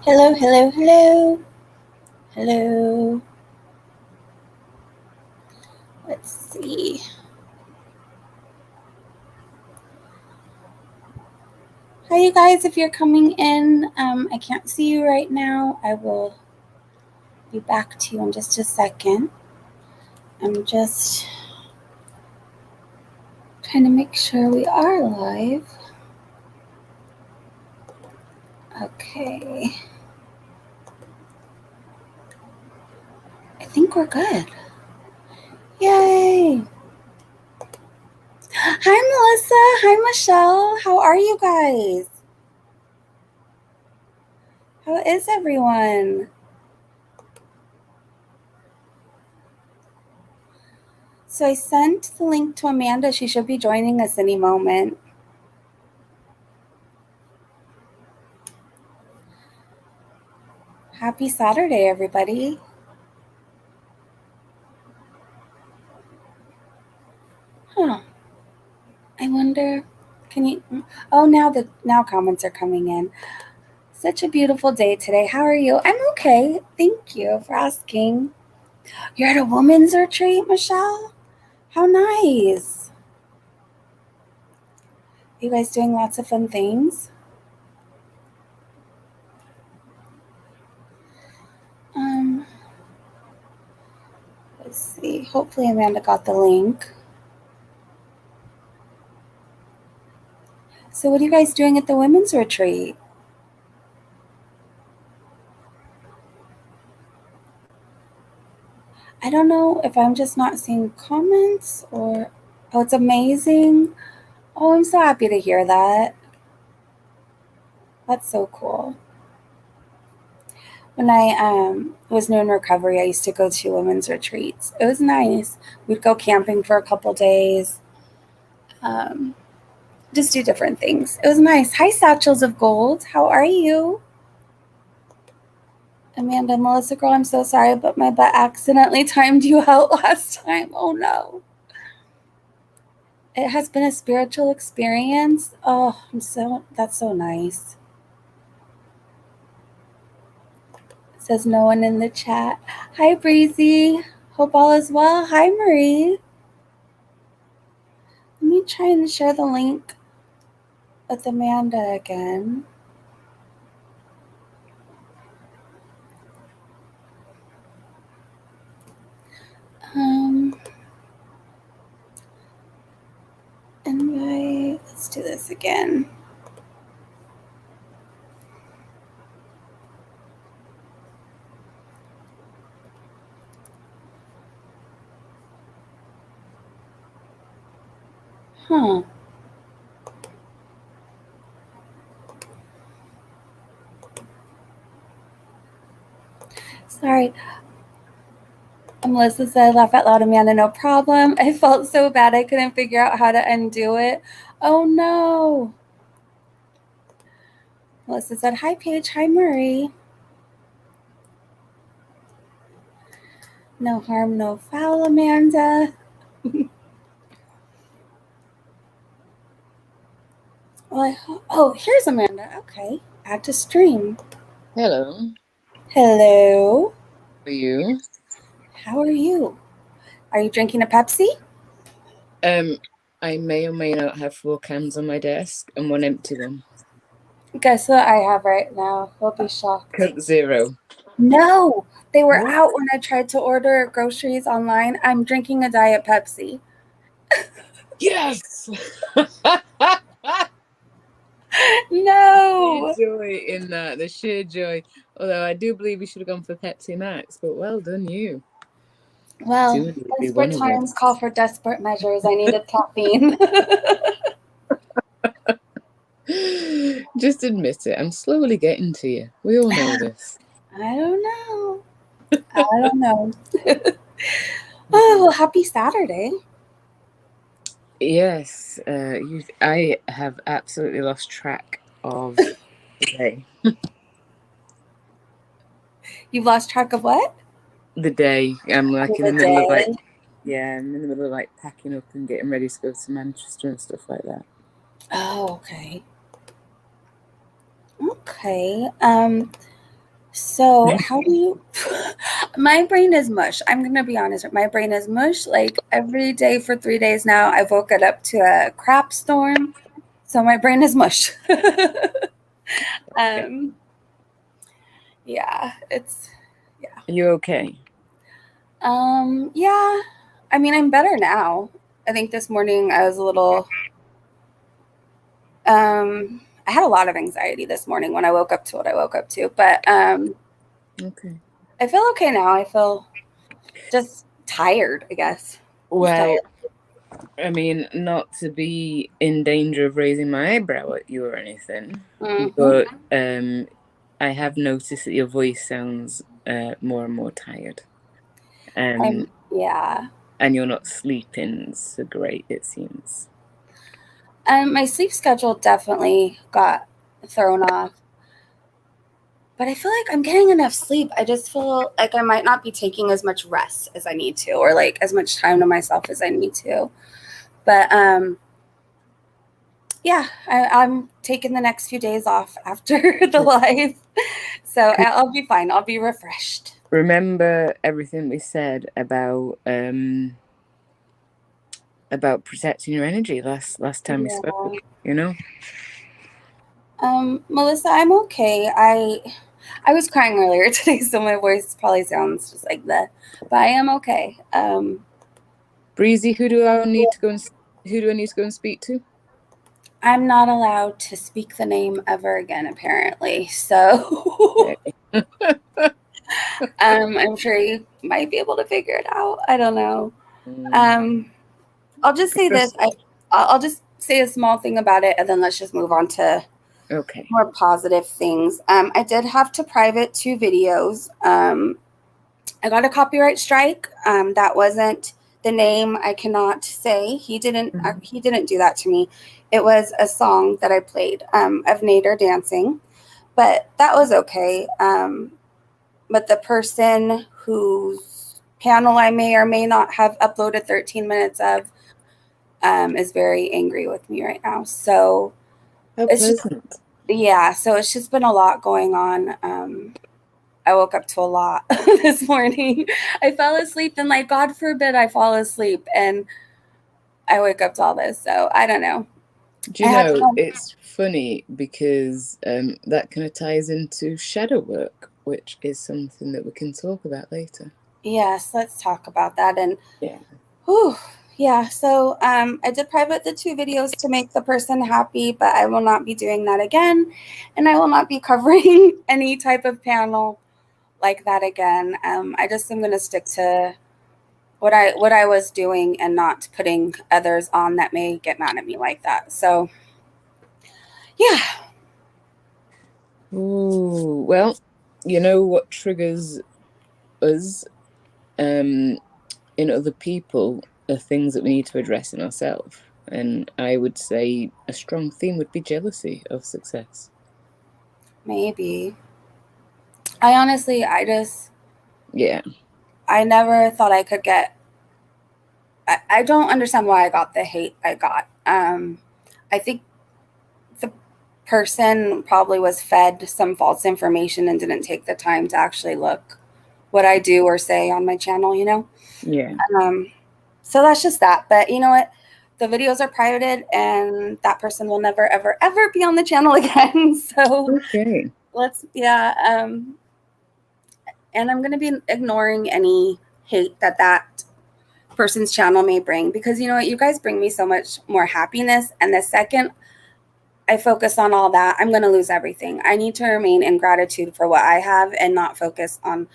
Hello, hello, hello. Hello. Let's see. Hi, you guys. If you're coming in, I can't see you right now. I will be back to you in just a second. I'm just trying to make sure we are live. Okay. I think we're good. Yay. Hi, Melissa. Hi, Michelle. How are you guys? How is everyone? So I sent the link to Amanda. She should be joining us any moment. Happy Saturday, everybody. Huh. I wonder, can you, oh, now comments are coming in. Such a beautiful day today. How are you? I'm okay. Thank you for asking. You're at a women's retreat, Michelle? How nice. You guys doing lots of fun things? Let's see. Hopefully Amanda got the link. So what are you guys doing at the women's retreat? I don't know if I'm just not seeing comments or, oh, it's amazing. Oh, I'm so happy to hear that. That's so cool. When I was new in recovery, I used to go to women's retreats. It was nice. We'd go camping for a couple days, um, just do different things. It was nice. Hi, Satchels of Gold. How are you? Amanda, Melissa, girl, I'm so sorry, but my butt accidentally timed you out last time. Oh no. It has been a spiritual experience. Oh, that's so nice. Says no one in the chat. Hi, Breezy. Hope all is well. Hi, Marie. Let me try and share the link with Amanda again. Invite. Let's do this again. Huh. Sorry. Melissa said, laugh out loud, Amanda, no problem. I felt so bad I couldn't figure out how to undo it. Oh no. Melissa said, hi, Paige. Hi, Marie. No harm, no foul, Amanda. Well, oh, here's Amanda. Okay. Add to stream. Hello. Hello. How are you? How are you? Are you drinking a Pepsi? I may or may not have 4 cans on my desk and one empty one. Guess what I have right now? You'll be shocked. Coke Zero. No, they were What? out when I tried to order groceries online. I'm drinking a Diet Pepsi. Yes! No. Sheer joy in that. The sheer joy. Although I do believe we should have gone for Pepsi Max, but well done you. Well, Soon you'll be one desperate of times us. call for desperate measures. I needed caffeine. Just admit it. I'm slowly getting to you. We all know this. I don't know. I don't know. Oh, well, happy Saturday. Yes, I have absolutely lost track of the day. You've lost track of what? The day. I'm like in The the middle of like, day. yeah, I'm in the middle of like packing up and getting ready to go to Manchester and stuff like that. Oh, okay. Okay. So how do you my brain is mush. I'm gonna be honest. My brain is mush. Like every day for 3 days now, I've woken up to a crap storm. So my brain is mush. um yeah, it's Are you okay? yeah. I mean, I'm better now. I think this morning I was a little I had a lot of anxiety this morning when I woke up to what I woke up to, but Okay. I feel okay now. I feel just tired, I guess. Well, I mean, not to be in danger of raising my eyebrow at you or anything, but I have noticed that your voice sounds more and more tired. Yeah. And you're not sleeping so great, it seems. My sleep schedule definitely got thrown off. But I feel like I'm getting enough sleep. I just feel like I might not be taking as much rest as I need to, or like as much time to myself as I need to. But yeah, I'm taking the next few days off after the live. So I'll be fine. I'll be refreshed. Remember everything we said about protecting your energy last time we spoke, you know? Melissa, I'm okay. I was crying earlier today, so my voice probably sounds just like that. But I am okay. Breezy, who do I need to go and speak to? I'm not allowed to speak the name ever again, apparently. So I'm sure you might be able to figure it out. I don't know. I'll just say this. I'll just say a small thing about it, and then let's just move on to more positive things. I did have to private 2 videos. I got a copyright strike. That wasn't the name. I cannot say. He didn't do that to me. It was a song that I played of Nader dancing, but that was okay. But the person whose panel I may or may not have uploaded 13 minutes of is very angry with me right now. So it's just, so it's just been a lot going on. I woke up to a lot this morning. I fell asleep and like, God forbid I fall asleep and I wake up to all this. So I don't know. Do you know, it's funny because that kind of ties into shadow work, which is something that we can talk about later. Yes, let's talk about that. And so I did private the 2 videos to make the person happy, but I will not be doing that again. And I will not be covering any type of panel like that again. I just am going to stick to what I was doing and not putting others on that may get mad at me like that. So yeah. Ooh, well, you know what triggers us in other people are things that we need to address in ourselves. And I would say a strong theme would be jealousy of success. Maybe. I honestly, I never thought I could get. I don't understand why I got the hate I got. I think the person probably was fed some false information and didn't take the time to actually look what I do or say on my channel, you know? Yeah. So that's just that. But you know what? The videos are privated and that person will never, ever, ever be on the channel again. So and I'm going to be ignoring any hate that person's channel may bring, because you know what? You guys bring me so much more happiness. And the second I focus on all that, I'm going to lose everything. I need to remain in gratitude for what I have and not focus on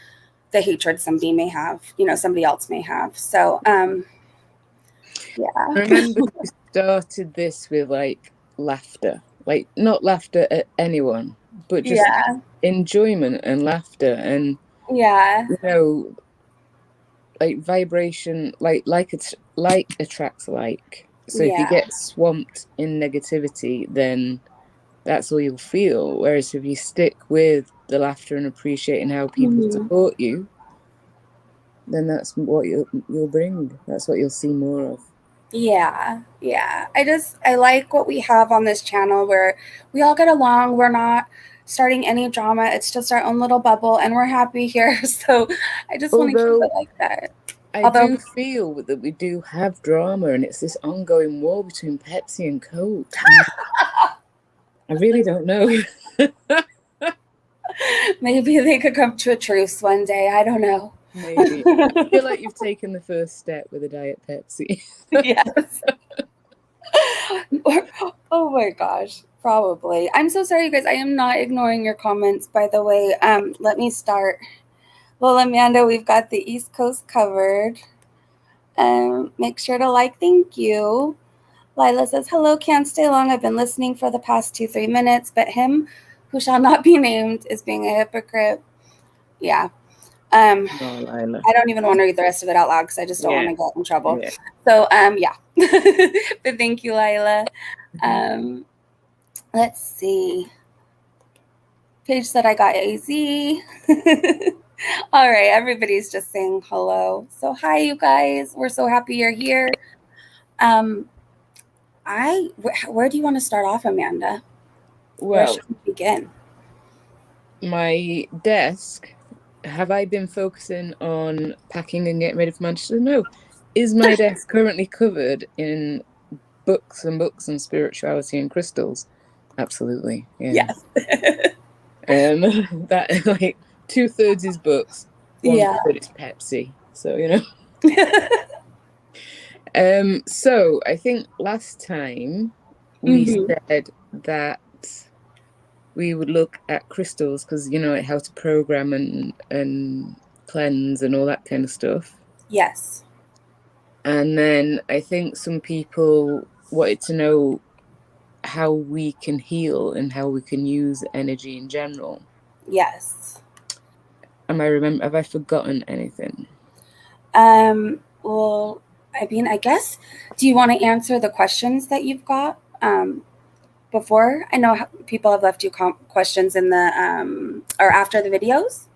the hatred somebody may have, somebody else may have. So, I remember you started this with like laughter, like not laughter at anyone, but just enjoyment and laughter. And, like vibration, like attracts like. So if you get swamped in negativity, then that's all you'll feel. Whereas if you stick with the laughter and appreciating how people support you, then that's what you'll bring. That's what you'll see more of. Yeah. I like what we have on this channel where we all get along. We're not starting any drama. It's just our own little bubble, and we're happy here. So I just want to keep it like that. I do feel that we do have drama, and it's this ongoing war between Pepsi and Coke. I really don't know. Maybe they could come to a truce one day. I don't know. Maybe. I feel like you've taken the first step with a Diet Pepsi. Yes. Oh my gosh. Probably. I'm so sorry, you guys. I am not ignoring your comments, by the way. Let me start. Well, Amanda, we've got the East Coast covered. Make sure to like. Thank you. Lila says, hello, can't stay long. I've been listening for the past 2-3 minutes, but him who shall not be named is being a hypocrite. Yeah. Oh, Lila. I don't even want to read the rest of it out loud because I just don't want to get in trouble. Yeah. So, yeah. But thank you, Lila. Let's see. Paige said I got AZ. All right, everybody's just saying hello. So hi, you guys. We're so happy you're here. Where do you want to start off, Amanda? Well, where should we begin? My desk. Have I been focusing on packing and getting ready for Manchester? No. Is my desk currently covered in books and spirituality and crystals? Absolutely. Yeah. Yes. That like 2/3 is books, 1/3 is Pepsi. So so I think last time we said that we would look at crystals because how to program and cleanse and all that kind of stuff. Yes. And then I think some people wanted to know how we can heal and how we can use energy in general. Yes. Have I forgotten anything? Well, I mean, I guess, do you want to answer the questions that you've got before? I know people have left you questions in the or after the videos.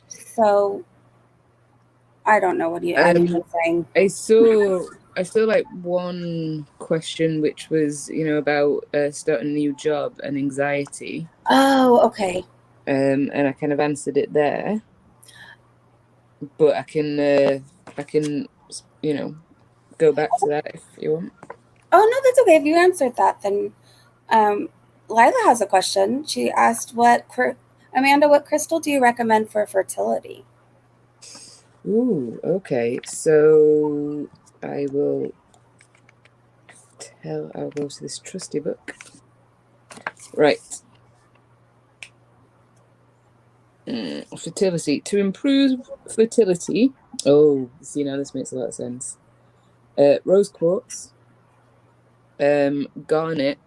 So I don't know what you're saying. I saw like one question which was about starting a new job and anxiety. Oh, okay. And I kind of answered it there, but I can go back to that if you want. Oh no, that's okay. If you answered that, then Lila has a question. She asked, Amanda, what crystal do you recommend for fertility? Ooh, okay. So I'll go to this trusty book. Right. Fertility. To improve fertility. Oh, see, now this makes a lot of sense. Rose quartz, garnet,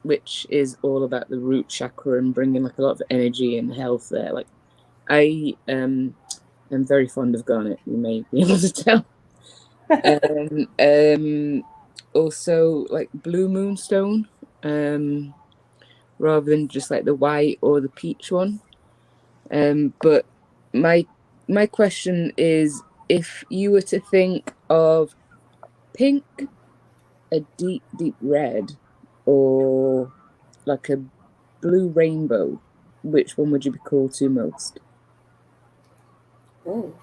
which is all about the root chakra and bringing like a lot of energy and health there. Like I am very fond of garnet. You may be able to tell. Also like blue moonstone, rather than just like the white or the peach one. But my question is, if you were to think of pink, a deep red, or like a blue rainbow, which one would you be called to most? Ooh.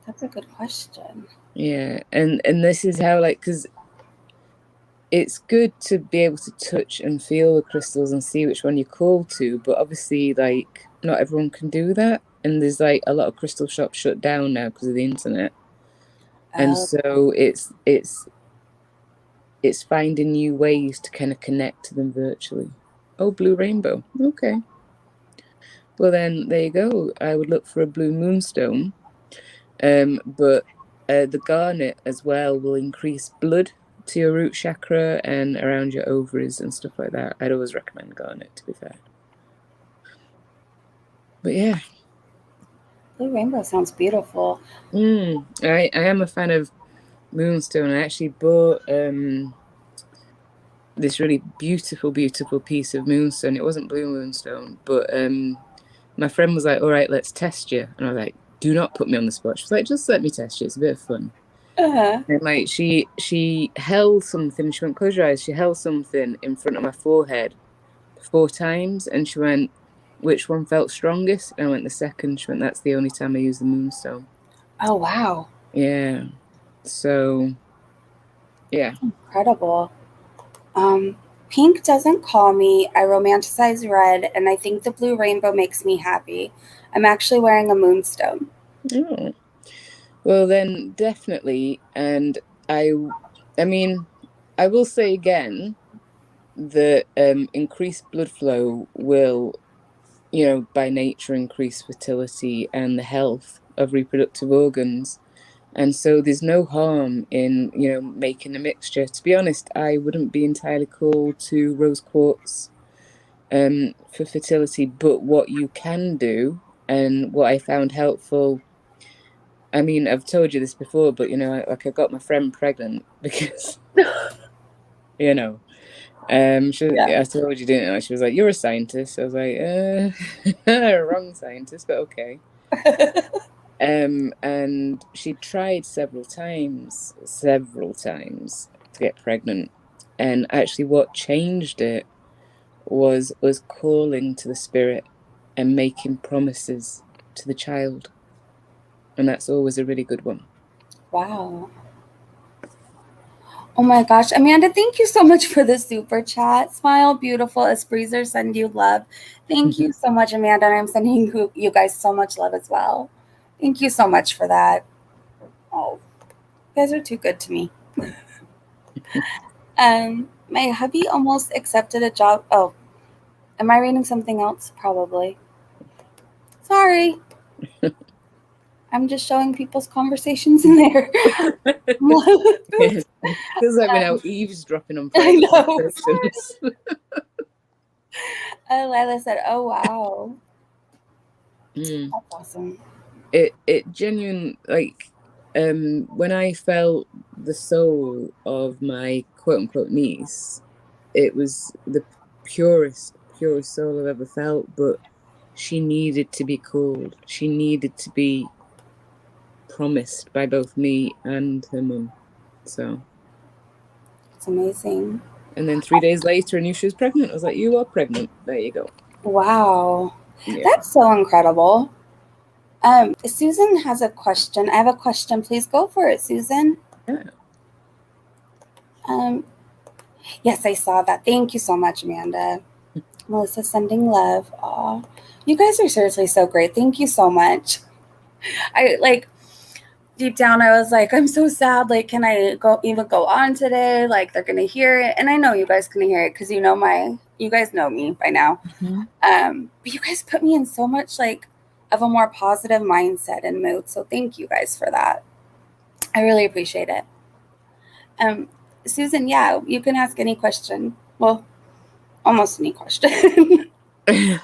That's a good question. Yeah, and this is how, like, because it's good to be able to touch and feel the crystals and see which one you're called to, but obviously, like, not everyone can do that, and there's like a lot of crystal shops shut down now because of the internet. And so it's finding new ways to kind of connect to them virtually. Oh, blue rainbow. Okay. Well, then there you go. I would look for a blue moonstone. But the garnet as well will increase blood to your root chakra and around your ovaries and stuff like that. I'd always recommend garnet, to be fair. But yeah. Blue rainbow sounds beautiful. I am a fan of moonstone. I actually bought this really beautiful piece of moonstone. It wasn't blue moonstone, but my friend was like, all right, let's test you. And I was like, do not put me on the spot. She was like, just let me test you. It's a bit of fun. Uh-huh. And like she held something, she went, close your eyes, she held something in front of my forehead 4 times, and she went, which one felt strongest? And I went, the second. She went, that's the only time I use the moonstone. Oh, wow. Yeah. So yeah. Incredible. Pink doesn't call me. I romanticize red, and I think the blue rainbow makes me happy. I'm actually wearing a moonstone. Oh. Well then definitely. And I I mean, I will say again that increased blood flow will, by nature increase fertility and the health of reproductive organs. And so there's no harm in, making a mixture. To be honest, I wouldn't be entirely cool to rose quartz for fertility, but what you can do and what I found helpful, I mean, I've told you this before, but I got my friend pregnant because, you know, Yeah. I told you, didn't I? She was like, "You're a scientist." I was like, wrong scientist, but okay. And she tried several times to get pregnant. And actually, what changed it was us calling to the spirit and making promises to the child. And that's always a really good one. Wow. Oh my gosh. Amanda, thank you so much for the super chat. Smile beautiful. Espreezer send you love. Thank you so much, Amanda. And I'm sending you guys so much love as well. Thank you so much for that. Oh, you guys are too good to me. My hubby almost accepted a job. Oh, am I reading something else? Probably. Sorry. I'm just showing people's conversations in there. Yes. Feels like we're now eavesdropping on I private know. conversations. Lila said, "Oh wow, Mm. that's awesome." It genuine, like, when I felt the soul of my quote unquote niece, it was the purest soul I've ever felt. But she needed to be called. She needed to be promised by both me and her mum. So, It's amazing. and then 3 days later, I knew she was pregnant. I was like, "You are pregnant. There you go." Wow, Yeah. that's so incredible. Susan has a question. I have a question. Please go for it, Susan. Yeah. Um, yes, I saw that. Thank you so much, Amanda. Melissa sending love. Aw, you guys are seriously so great. Thank you so much. I like deep down I was like, I'm so sad. Like, can I go on today? Like, they're gonna hear it, and I know you guys can hear it because you guys know me by now. Mm-hmm. But you guys put me in so much like of a more positive mindset and mood. So thank you guys for that. I really appreciate it. Um, Susan, yeah, you can ask any question. Well, almost any question. I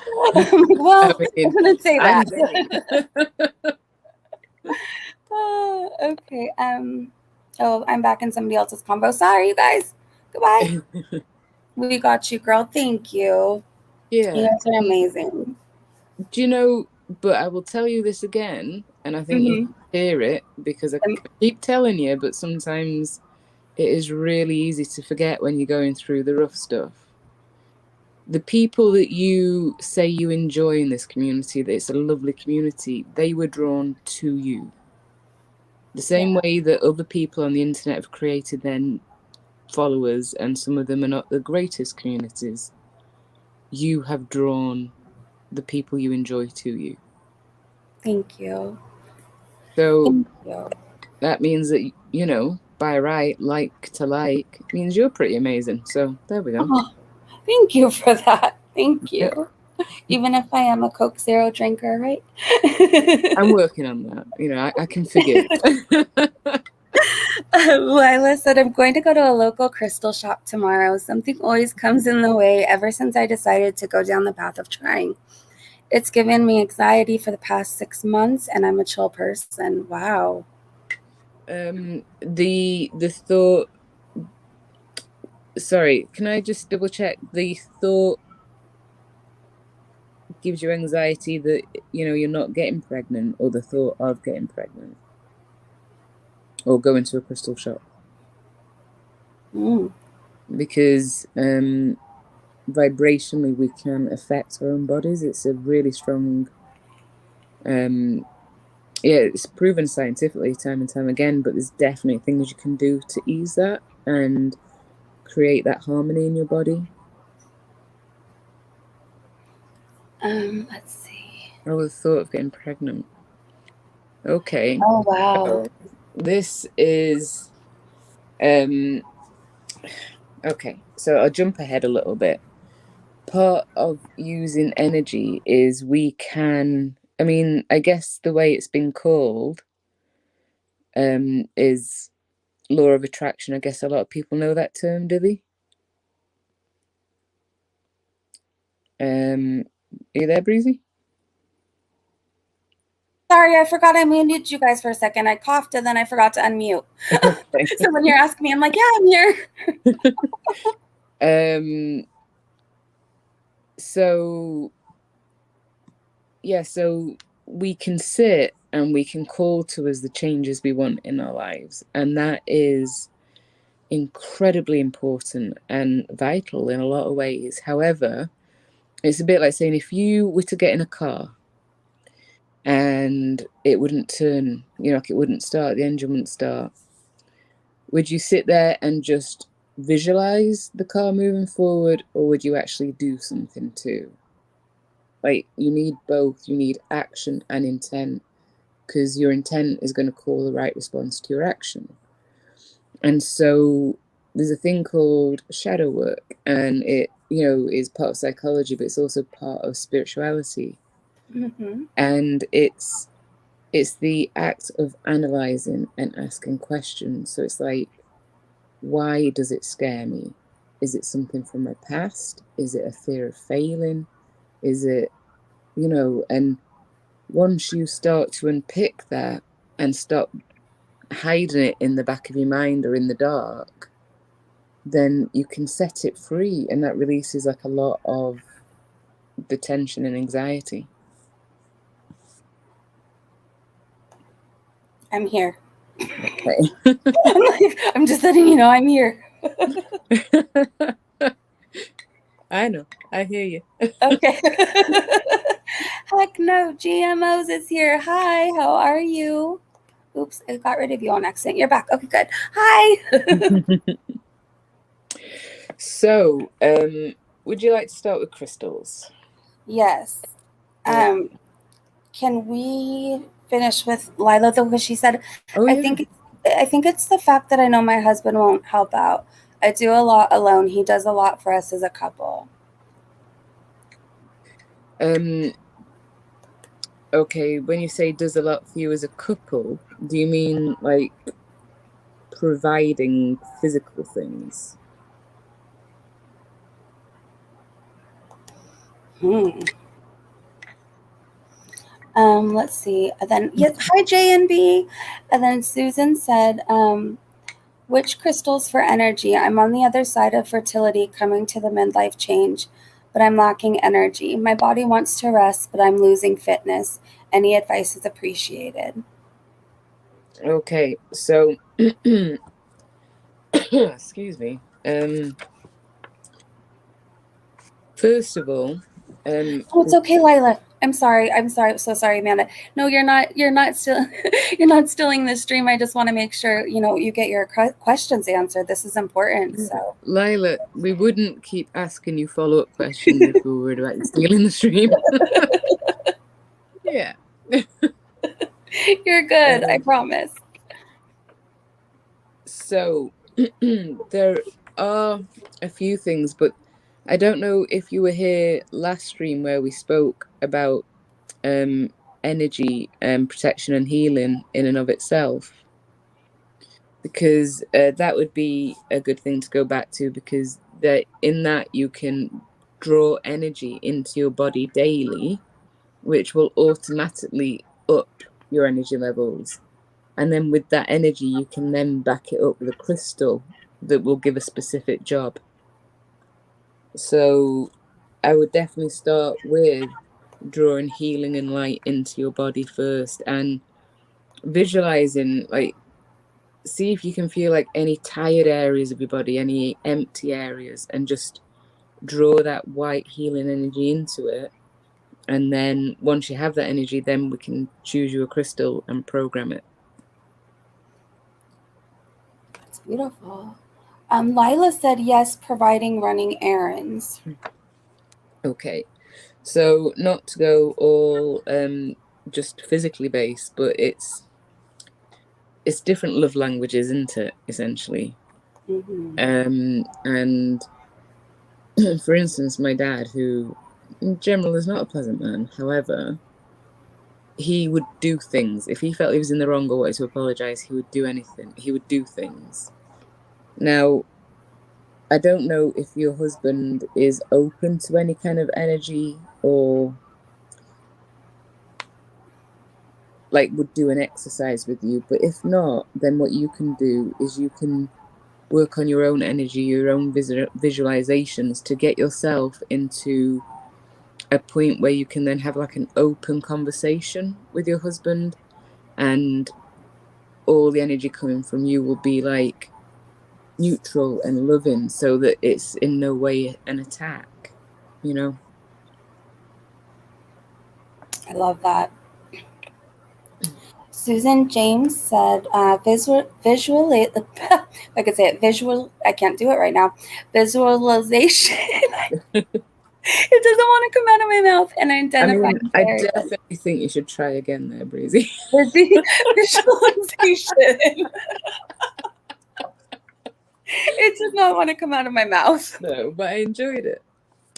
Well, I mean, wouldn't say I'm that. game. Okay. Oh, I'm back in somebody else's convo. Sorry, you guys. Goodbye. We got you, girl. Thank you. You Yeah. guys are amazing. Do you know, but I will tell you this again, and I think you Mm-hmm. hear it because I keep telling you, but sometimes it is really easy to forget when you're going through the rough stuff. The people that you say you enjoy in this community, that it's a lovely community, they were drawn to you. The same Yeah. way that other people on the internet have created their followers, and some of them are not the greatest communities, you have drawn the people you enjoy to you. Thank you. So Thank you. that means that, by right, like to like means you're pretty amazing. So there we go. Oh, thank you for that. Thank Yep. you. Even if I am a Coke Zero drinker, right? I'm working on that. I can forgive. Lila said, I'm going to go to a local crystal shop tomorrow. Something always comes in the way ever since I decided to go down the path of trying. It's given me anxiety for the past 6 months, and I'm a chill person. Wow. The thought. Sorry, can I just double check? The thought gives you anxiety that you're not getting pregnant, or the thought of getting pregnant. or go into a crystal shop. Because vibrationally we can affect our own bodies. It's a really strong, it's proven scientifically time and time again, but there's definitely things you can do to ease that and create that harmony in your body. Let's see. I would have thought of getting pregnant. Okay. Oh, wow. So this is okay, so I'll jump ahead a little bit. Part of using energy is we can, I mean, I guess the way it's been called is law of attraction. I guess a lot of people know that term, do they? Are you there, Breezy? Sorry, I forgot I muted you guys for a second. I coughed and then I forgot to unmute. Okay. So when you're asking me, I'm like, yeah, I'm here. So we can sit and we can call to us the changes we want in our lives, and that is incredibly important and vital in a lot of ways. However, it's a bit like saying if you were to get in a car and it wouldn't turn, like it wouldn't start, the engine wouldn't start, would you sit there and just visualize the car moving forward, or would you actually do something too? Like, you need both. You need action and intent, because your intent is going to call the right response to your action. And so there's a thing called shadow work, and it, is part of psychology, but it's also part of spirituality. And it's the act of analyzing and asking questions. So it's like, why does it scare me? Is it something from my past? Is it a fear of failing? Is it, and once you start to unpick that and stop hiding it in the back of your mind or in the dark, then you can set it free, and that releases like a lot of the tension and anxiety. I'm here. Okay. I'm just letting you know I'm here. I know. I hear you. Okay. Heck no, GMOs is here. Hi, how are you? Oops, I got rid of you on accident. You're back. Okay, good. Hi. So, would you like to start with crystals? Yes. Can we finish with Lila though? Because she said, oh, yeah. I think it's the fact that I know my husband won't help out. I do a lot alone. He does a lot for us as a couple. Okay, when you say does a lot for you as a couple, do you mean like providing physical things? Let's see. And then, yes, hi, JNB. And then Susan said, which crystals for energy? I'm on the other side of fertility, coming to the midlife change, but I'm lacking energy. My body wants to rest, but I'm losing fitness. Any advice is appreciated. Okay, so excuse me. First of all, oh, it's okay, Lila. I'm sorry. So sorry, Amanda. No, you're not. You're not still. You're not stealing this stream. I just want to make sure you get your questions answered. This is important. So, Lila, we wouldn't keep asking you follow-up questions if we were worried about you stealing the stream. Yeah. You're good. I promise. So there are a few things, but I don't know if you were here last stream where we spoke about energy and protection and healing in and of itself, because that would be a good thing to go back to, because in that you can draw energy into your body daily, which will automatically up your energy levels. And then with that energy, you can then back it up with a crystal that will give a specific job. So I would definitely start with drawing healing and light into your body first, and visualizing, like, see if you can feel like any tired areas of your body, any empty areas, and just draw that white healing energy into it. And then once you have that energy, then we can choose you a crystal and program it. That's beautiful. Lila said yes, providing running errands. Okay, so not to go all just physically based, but it's different love languages, isn't it, essentially? And for instance, my dad, who in general is not a pleasant man, however, he would do things. If he felt he was in the wrong or wanted to apologize, he would do anything. He would do things. Now, I don't know if your husband is open to any kind of energy or like would do an exercise with you, but if not, then what you can do is you can work on your own energy, your own visualizations to get yourself into a point where you can then have like an open conversation with your husband, and all the energy coming from you will be like neutral and loving, so that it's in no way an attack, you know. I love that. Susan James said, visually, I could say it, visual, I can't do it right now, visualization. It doesn't want to come out of my mouth. And identifying. I definitely think you should try again there, Breezy. Visualization. It does not want to come out of my mouth. No, but I enjoyed it.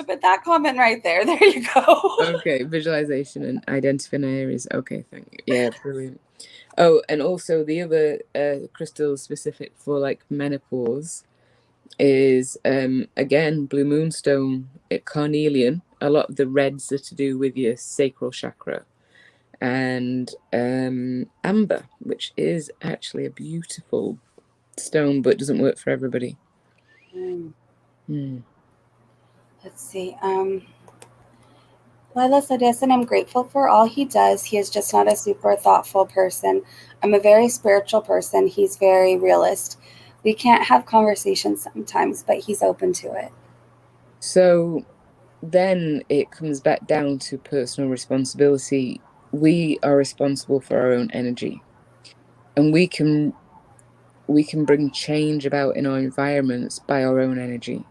But that comment right there you go. Okay, visualization and identifying areas. Okay, thank you. Yeah, brilliant. Oh, and also the other crystal specific for like menopause is again blue moonstone, carnelian. A lot of the reds are to do with your sacral chakra, and amber, which is actually a beautiful stone, but doesn't work for everybody. Let's see. Lila said, yes, and I'm grateful for all he does. He is just not a super thoughtful person. I'm a very spiritual person. He's very realist. We can't have conversations sometimes, but he's open to it. So then it comes back down to personal responsibility. We are responsible for our own energy, and we can bring change about in our environments by our own energy.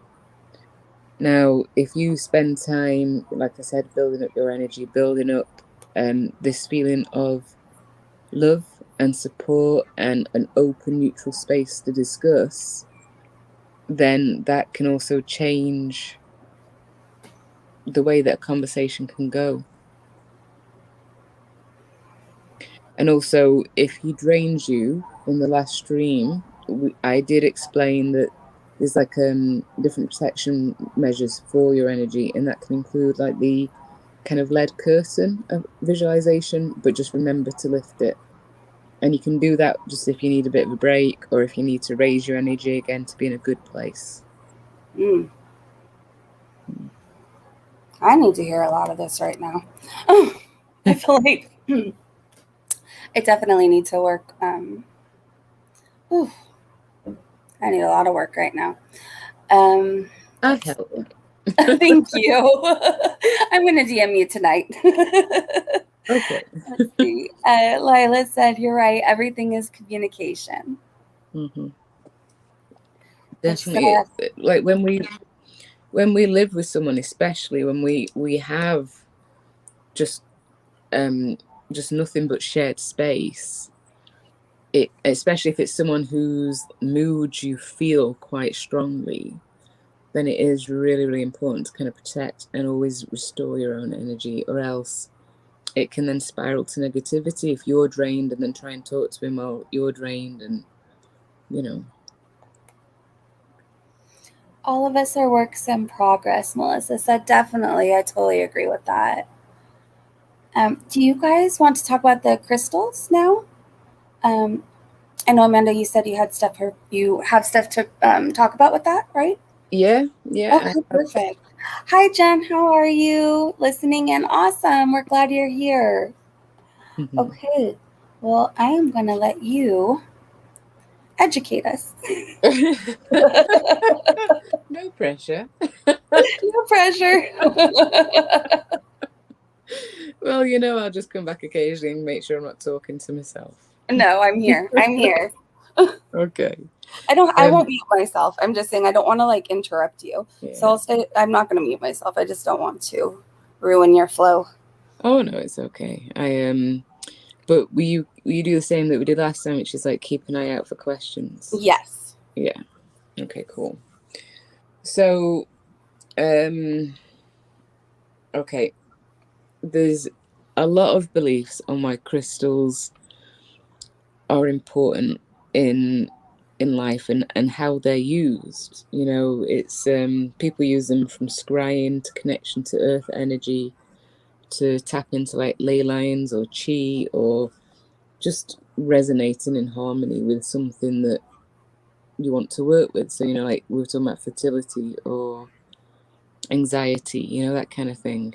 Now, if you spend time, like I said, building up your energy, building up this feeling of love and support and an open, neutral space to discuss, then that can also change the way that a conversation can go. And also, if he drains you in the last stream, I did explain that there's like different protection measures for your energy, and that can include like the kind of lead curtain of visualization, but just remember to lift it. And you can do that just if you need a bit of a break, or if you need to raise your energy again to be in a good place. I need to hear a lot of this right now. I feel like I definitely need to work. I need a lot of work right now. I'll help. Thank you. I'm going to DM you tonight. Okay. Let's see. Lila said, you're right. Everything is communication. Definitely. Like when we live with someone, especially when we have just nothing but shared space, especially if it's someone whose mood you feel quite strongly, then it is really, really important to kind of protect and always restore your own energy, or else it can then spiral to negativity if you're drained and then try and talk to him while you're drained, and you know. All of us are works in progress, Melissa said. Definitely. I totally agree with that. Do you guys want to talk about the crystals now? I know, Amanda, you said you have stuff to talk about with that, right? Yeah. Okay, perfect. Hi, Jen. How are you? Listening in. Awesome. We're glad you're here. Okay. Well, I am going to let you Educate us. No pressure. No pressure. Well, I'll just come back occasionally and make sure I'm not talking to myself. No, I'm here. Okay. I won't mute myself. I'm just saying I don't want to like interrupt you. Yeah. So I'm not going to mute myself. I just don't want to ruin your flow. Oh no, it's okay. But will you do the same that we did last time, which is like keep an eye out for questions? Yes. Yeah. Okay, cool. So, okay. There's a lot of beliefs on why crystals are important in life and how they're used. It's people use them from scrying to connection to earth energy, to tap into like ley lines or chi, or just resonating in harmony with something that you want to work with. So like we were talking about fertility or anxiety, that kind of thing.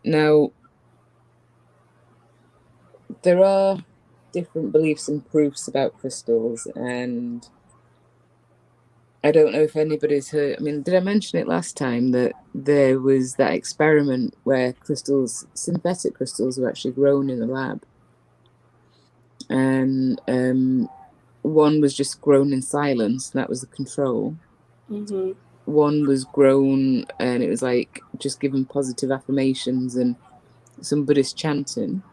Now there are different beliefs and proofs about crystals, and I don't know if anybody's heard. I mean, did I mention it last time that there was that experiment where synthetic crystals, were actually grown in the lab, and one was just grown in silence, and that was the control. Mm-hmm. One was grown, and it was like just given positive affirmations and some Buddhist chanting,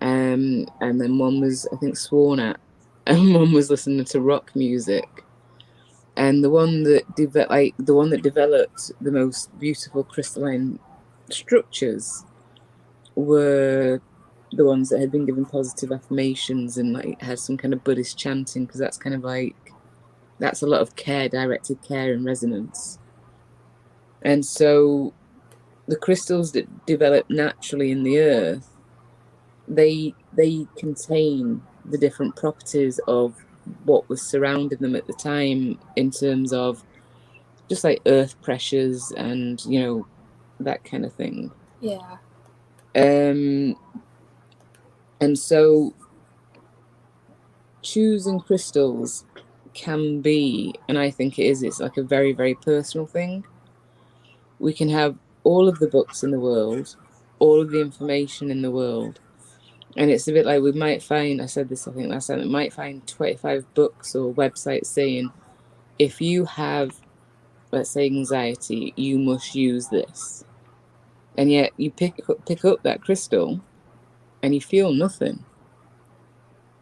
and then one was, I think, sworn at, and one was listening to rock music. And the one that developed the most beautiful crystalline structures were the ones that had been given positive affirmations and like had some kind of Buddhist chanting, because that's kind of like, that's a lot of directed care and resonance. And so the crystals that develop naturally in the earth, they contain the different properties of what was surrounding them at the time, in terms of just like earth pressures and that kind of thing. Yeah. And so choosing crystals can be, and I think it's like a very, very personal thing. We can have all of the books in the world, all of the information in the world, and it's a bit like we might find, I said this I think last time, we might find 25 books or websites saying, if you have, let's say, anxiety, you must use this. And yet you pick up that crystal and you feel nothing.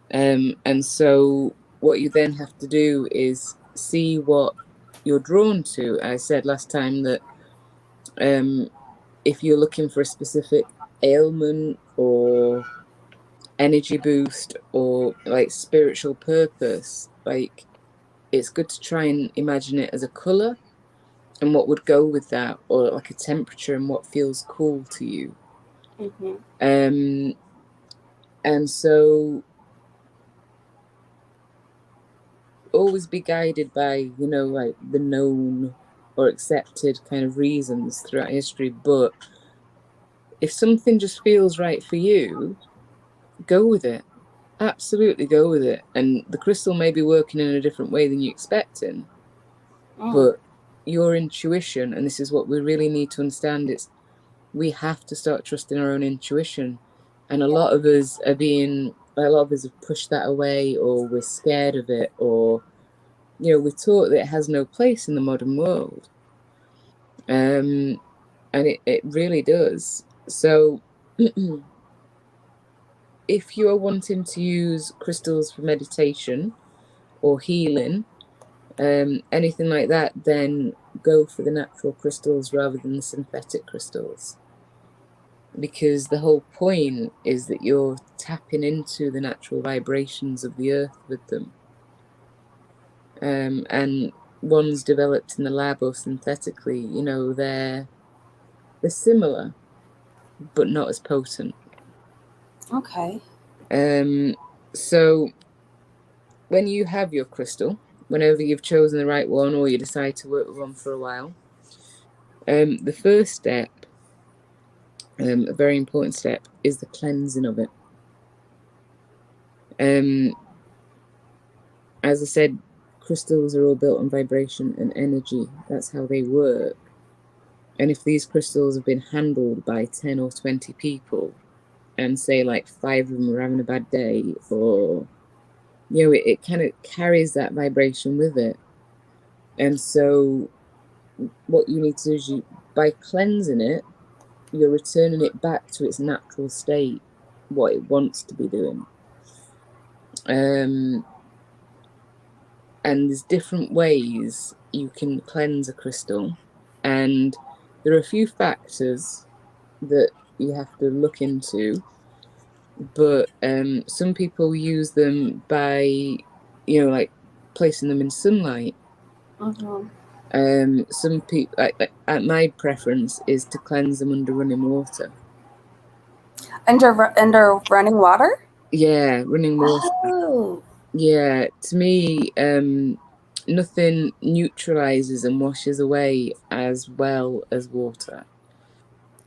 And so what you then have to do is see what you're drawn to. I said last time that if you're looking for a specific ailment or energy boost or like spiritual purpose, like it's good to try and imagine it as a color and what would go with that, or like a temperature and what feels cool to you. Mm-hmm. And so always be guided by like the known or accepted kind of reasons throughout history. But if something just feels right for you, go with it. Absolutely go with it. And the crystal may be working in a different way than you expecting, but your intuition, and this is what we really need to understand, it's we have to start trusting our own intuition. And a lot of us have pushed that away, or we're scared of it, or we're taught that it has no place in the modern world. And it really does. So if you are wanting to use crystals for meditation or healing, anything like that, then go for the natural crystals rather than the synthetic crystals. Because the whole point is that you're tapping into the natural vibrations of the earth with them. And ones developed in the lab or synthetically, they're similar, but not as potent. Okay. So when you have your crystal, whenever you've chosen the right one or you decide to work with one for a while, the first step, a very important step, is the cleansing of it. As I said, crystals are all built on vibration and energy. That's how they work. And if these crystals have been handled by 10 or 20 people, and say like 5 of them are having a bad day, or it kind of carries that vibration with it. And so what you need to do is, by cleansing it, you're returning it back to its natural state, what it wants to be doing. And there's different ways you can cleanse a crystal, and there are a few factors that you have to look into. But some people use them by, like placing them in sunlight. Some people, my preference is to cleanse them under running water. Under running water? Yeah, running water. Oh. Yeah, to me, nothing neutralizes and washes away as well as water.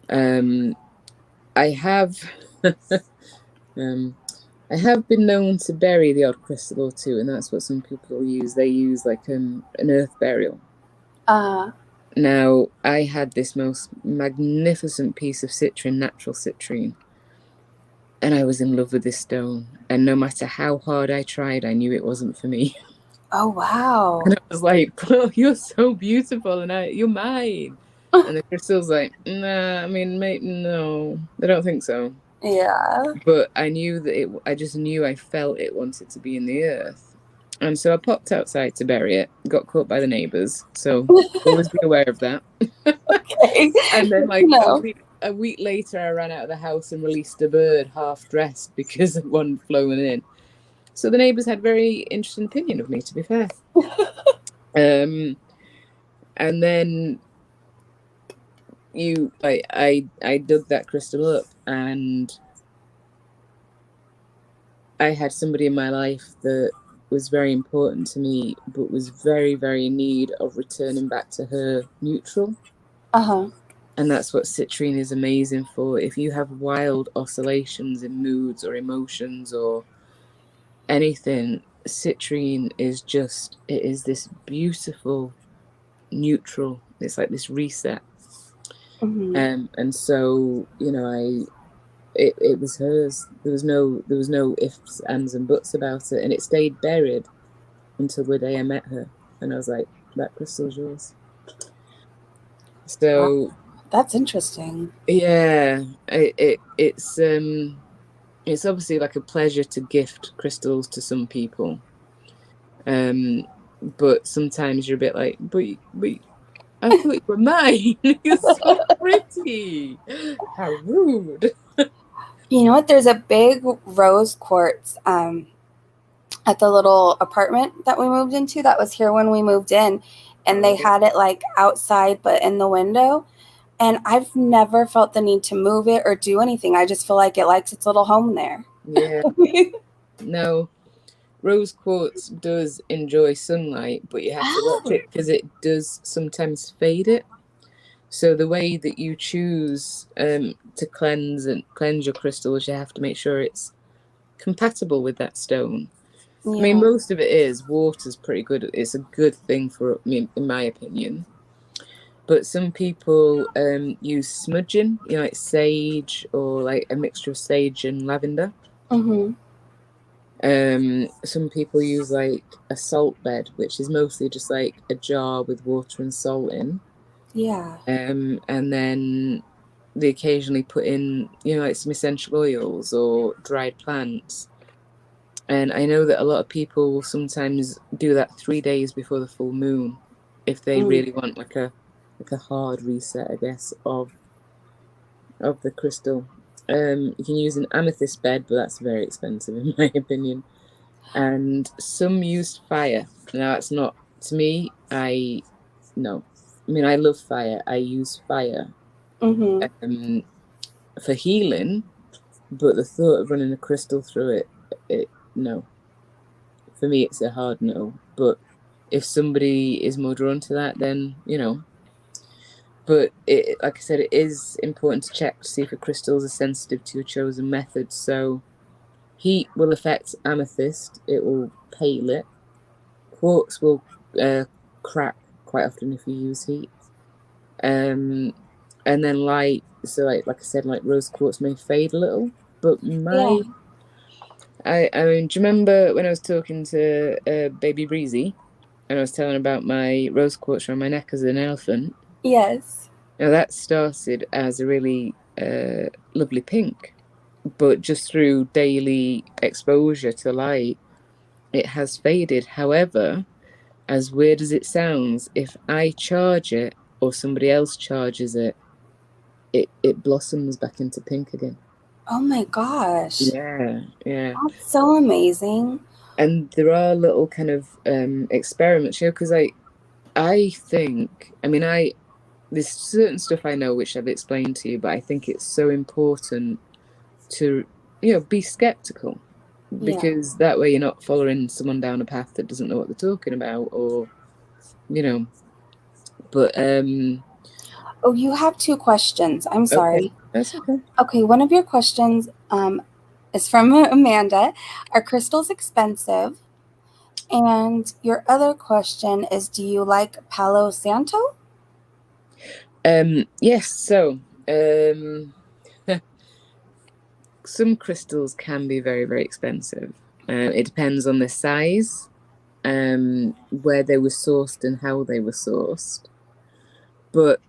I have I have been known to bury the odd crystal or two, and that's what some people use. They use like an earth burial. Now, I had this most magnificent piece of citrine, natural citrine, and I was in love with this stone. And no matter how hard I tried, I knew it wasn't for me. Oh, wow. And I was like, well, you're so beautiful, and you're mine. And the crystal's like, nah, I mean, mate, no, I don't think so. Yeah. But I knew that I just knew I felt it wanted to be in the earth. And so I popped outside to bury it, got caught by the neighbours. So always be aware of that. Okay. And then a week later, I ran out of the house and released a bird half dressed because of one flown in. So the neighbours had very interesting opinion of me, to be fair. And then I dug that crystal up, and I had somebody in my life that was very important to me, but was very, very in need of returning back to her neutral. And that's what citrine is amazing for. If you have wild oscillations in moods or emotions or anything, citrine is it is this beautiful neutral. It's like this reset. And so, it was hers. There was no ifs, ands, and buts about it, and it stayed buried until the day I met her, and I was like, "That crystal's yours." So that's interesting. Yeah, it's obviously like a pleasure to gift crystals to some people, but sometimes you're a bit like, but I thought you were mine. You're so pretty. How rude. You know what? There's a big rose quartz at the little apartment that we moved into that was here when we moved in, and they had it like outside but in the window, and I've never felt the need to move it or do anything. I just feel like it likes its little home there. Yeah. No, rose quartz does enjoy sunlight, but you have to watch it because it does sometimes fade it. So the way that you choose to cleanse your crystals, you have to make sure it's compatible with that stone. Yeah. I mean, most of it is. Water's pretty good. It's a good thing for me, in my opinion. But some people use smudging, like sage or like a mixture of sage and lavender. Some people use like a salt bed, which is mostly just like a jar with water and salt in. Yeah. And then they occasionally put in, like some essential oils or dried plants. And I know that a lot of people will sometimes do that 3 days before the full moon if they really want like a hard reset, I guess, of the crystal. You can use an amethyst bed, but that's very expensive in my opinion. And some use fire. Now that's not, to me, I mean, I love fire. I use fire for healing, but the thought of running a crystal through it, no. For me, it's a hard no. But if somebody is more drawn to that, then, But like I said, it is important to check to see if your crystals are sensitive to your chosen method. So Heat will affect amethyst. It will pale it. Quartz will crack quite often if you use heat. And then light, so like I said, like rose quartz may fade a little. But Yeah. I mean, do you remember when I was talking to Baby Breezy and I was telling about my rose quartz around my neck as an elephant? Yes. Now that started as a really lovely pink, but just through daily exposure to light, it has faded. However, as weird as it sounds, if I charge it or somebody else charges it, it blossoms back into pink again. Oh my gosh. Yeah, yeah. That's so amazing. And there are little kind of experiments, because I think, I mean, there's certain stuff I know which I've explained to you, but I think it's so important to, be skeptical, Yeah. because that way you're not following someone down a path that doesn't know what they're talking about, or, but Oh, you have two questions. I'm okay, sorry. that's okay. Okay, one of your questions is from Amanda. Are crystals expensive? And your other question is, do you like Palo Santo? Yes, so some crystals can be very, very expensive. It depends on the size, where they were sourced and how they were sourced. But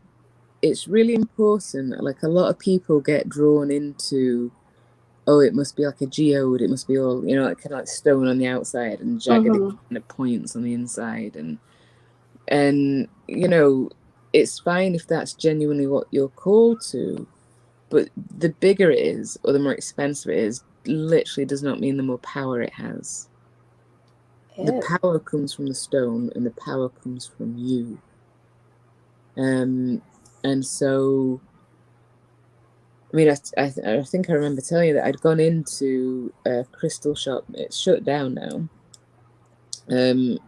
it's really important. Like, a lot of people get drawn into, oh, it must be like a geode. It must be all, like kind of like stone on the outside and jagged kind of points on the inside. And it's fine if that's genuinely what you're called to. But the bigger it is, or the more expensive it is, literally does not mean the more power it has. The power comes from the stone, and the power comes from you. And so, I mean, I think I remember telling you that I'd gone into a crystal shop. It's shut down now. And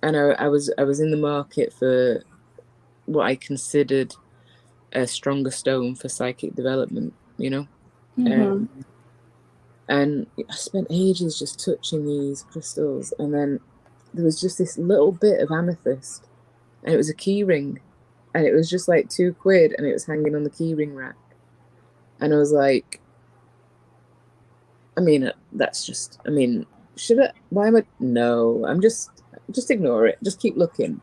I was in the market for what I considered a stronger stone for psychic development, Mm-hmm. And I spent ages just touching these crystals, and then there was just this little bit of amethyst, and it was a key ring, and it was just like £2, and it was hanging on the key ring rack, and I was like, I mean, that's just, I mean, should I? Why am I? No, I'm just ignore it. Just keep looking.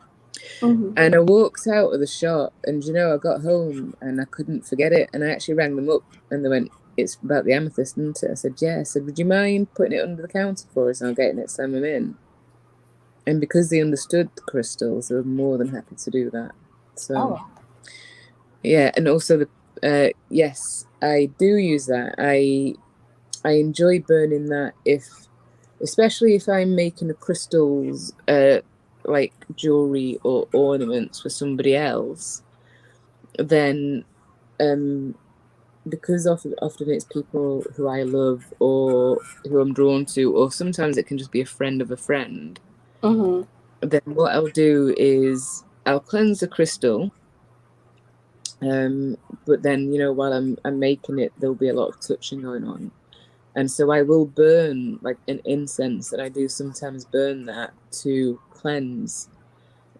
Mm-hmm. And I walked out of the shop, and I got home and I couldn't forget it, and I actually rang them up, and they went, "It's about the amethyst, isn't it?" I said, "Yeah." I said, "Would you mind putting it under the counter for us, and I'll get it next time I'm in?" And because they understood the crystals, they were more than happy to do that. So, yeah, and also yes, I do use that. I enjoy burning that, especially if I'm making the crystals like jewelry or ornaments for somebody else, then because often it's people who I love or who I'm drawn to, or sometimes it can just be a friend of a friend. Mm-hmm. Then what I'll do is I'll cleanse the crystal, but then while I'm making it, there'll be a lot of touching going on. And so I will burn like an incense, that I do sometimes burn that to cleanse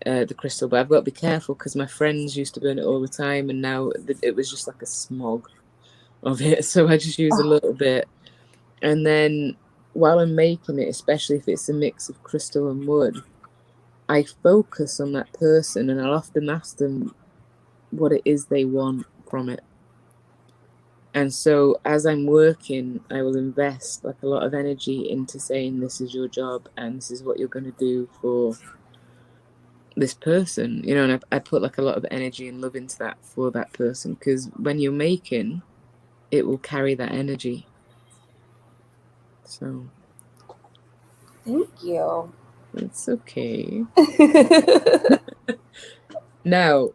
the crystal. But I've got to be careful, because my friends used to burn it all the time, and now it was just like a smog of it. So I just use a little bit. And then while I'm making it, especially if it's a mix of crystal and wood, I focus on that person, and I'll often ask them what it is they want from it. And so as I'm working, I will invest like a lot of energy into saying, this is your job and this is what you're going to do for this person, and I put like a lot of energy and love into that for that person, because when you're making, it will carry that energy. So Thank you. it's okay. Now,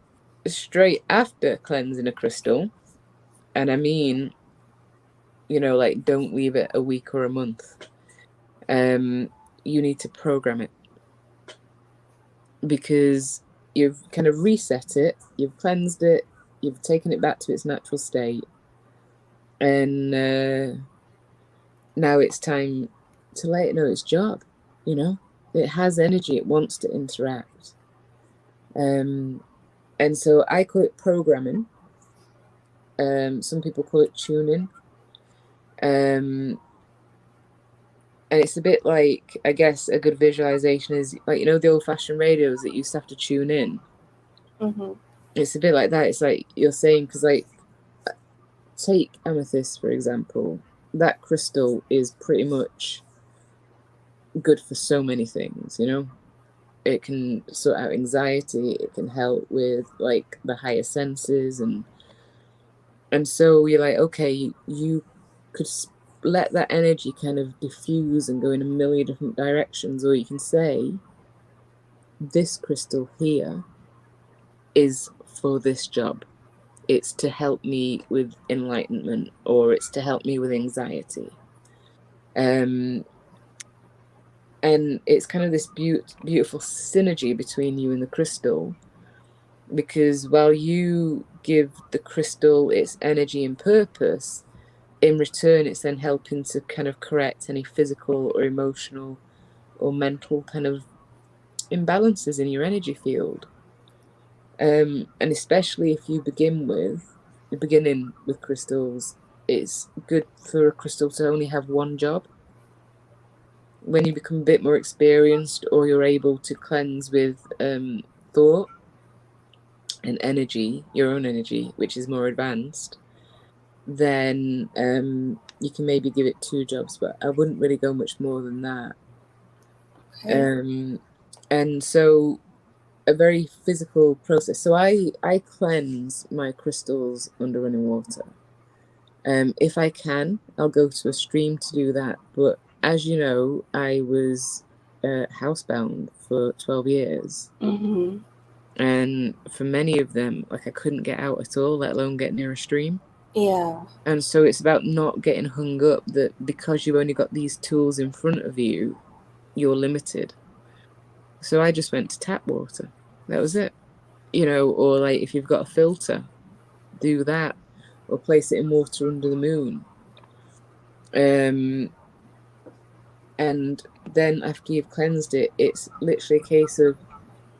straight after cleansing a crystal, and I mean, like, don't leave it a week or a month. You need to program it, because you've kind of reset it, you've cleansed it, you've taken it back to its natural state, and now it's time to let it know its job. It has energy, it wants to interact. And so I call it programming. Some people call it tuning. And it's a bit like, I guess, a good visualization is like, the old-fashioned radios that used to have to tune in. Mm-hmm. It's a bit like that. It's like you're saying, because like, take amethyst, for example. That crystal is pretty much good for so many things, It can sort out anxiety, it can help with like the higher senses, and so you're like, okay, you could let that energy kind of diffuse and go in a million different directions, or you can say, this crystal here is for this job. It's to help me with enlightenment, or it's to help me with anxiety. And it's kind of this beautiful synergy between you and the crystal, because while you give the crystal its energy and purpose, in return it's then helping to kind of correct any physical or emotional or mental kind of imbalances in your energy field. And especially if you beginning with crystals, it's good for a crystal to only have one job. When you become a bit more experienced, or you're able to cleanse with thought and energy, your own energy, which is more advanced, then you can maybe give it two jobs, but I wouldn't really go much more than that. Okay. And so a very physical process. So I cleanse my crystals under running water. If I can, I'll go to a stream to do that. But as you know, I was housebound for 12 years. Mm-hmm. And for many of them, like, I couldn't get out at all, let alone get near a stream. Yeah. And so it's about not getting hung up that because you've only got these tools in front of you, you're limited. So I just went to tap water. That was it. Or like, if you've got a filter, do that, or place it in water under the moon. And then after you've cleansed it, it's literally a case of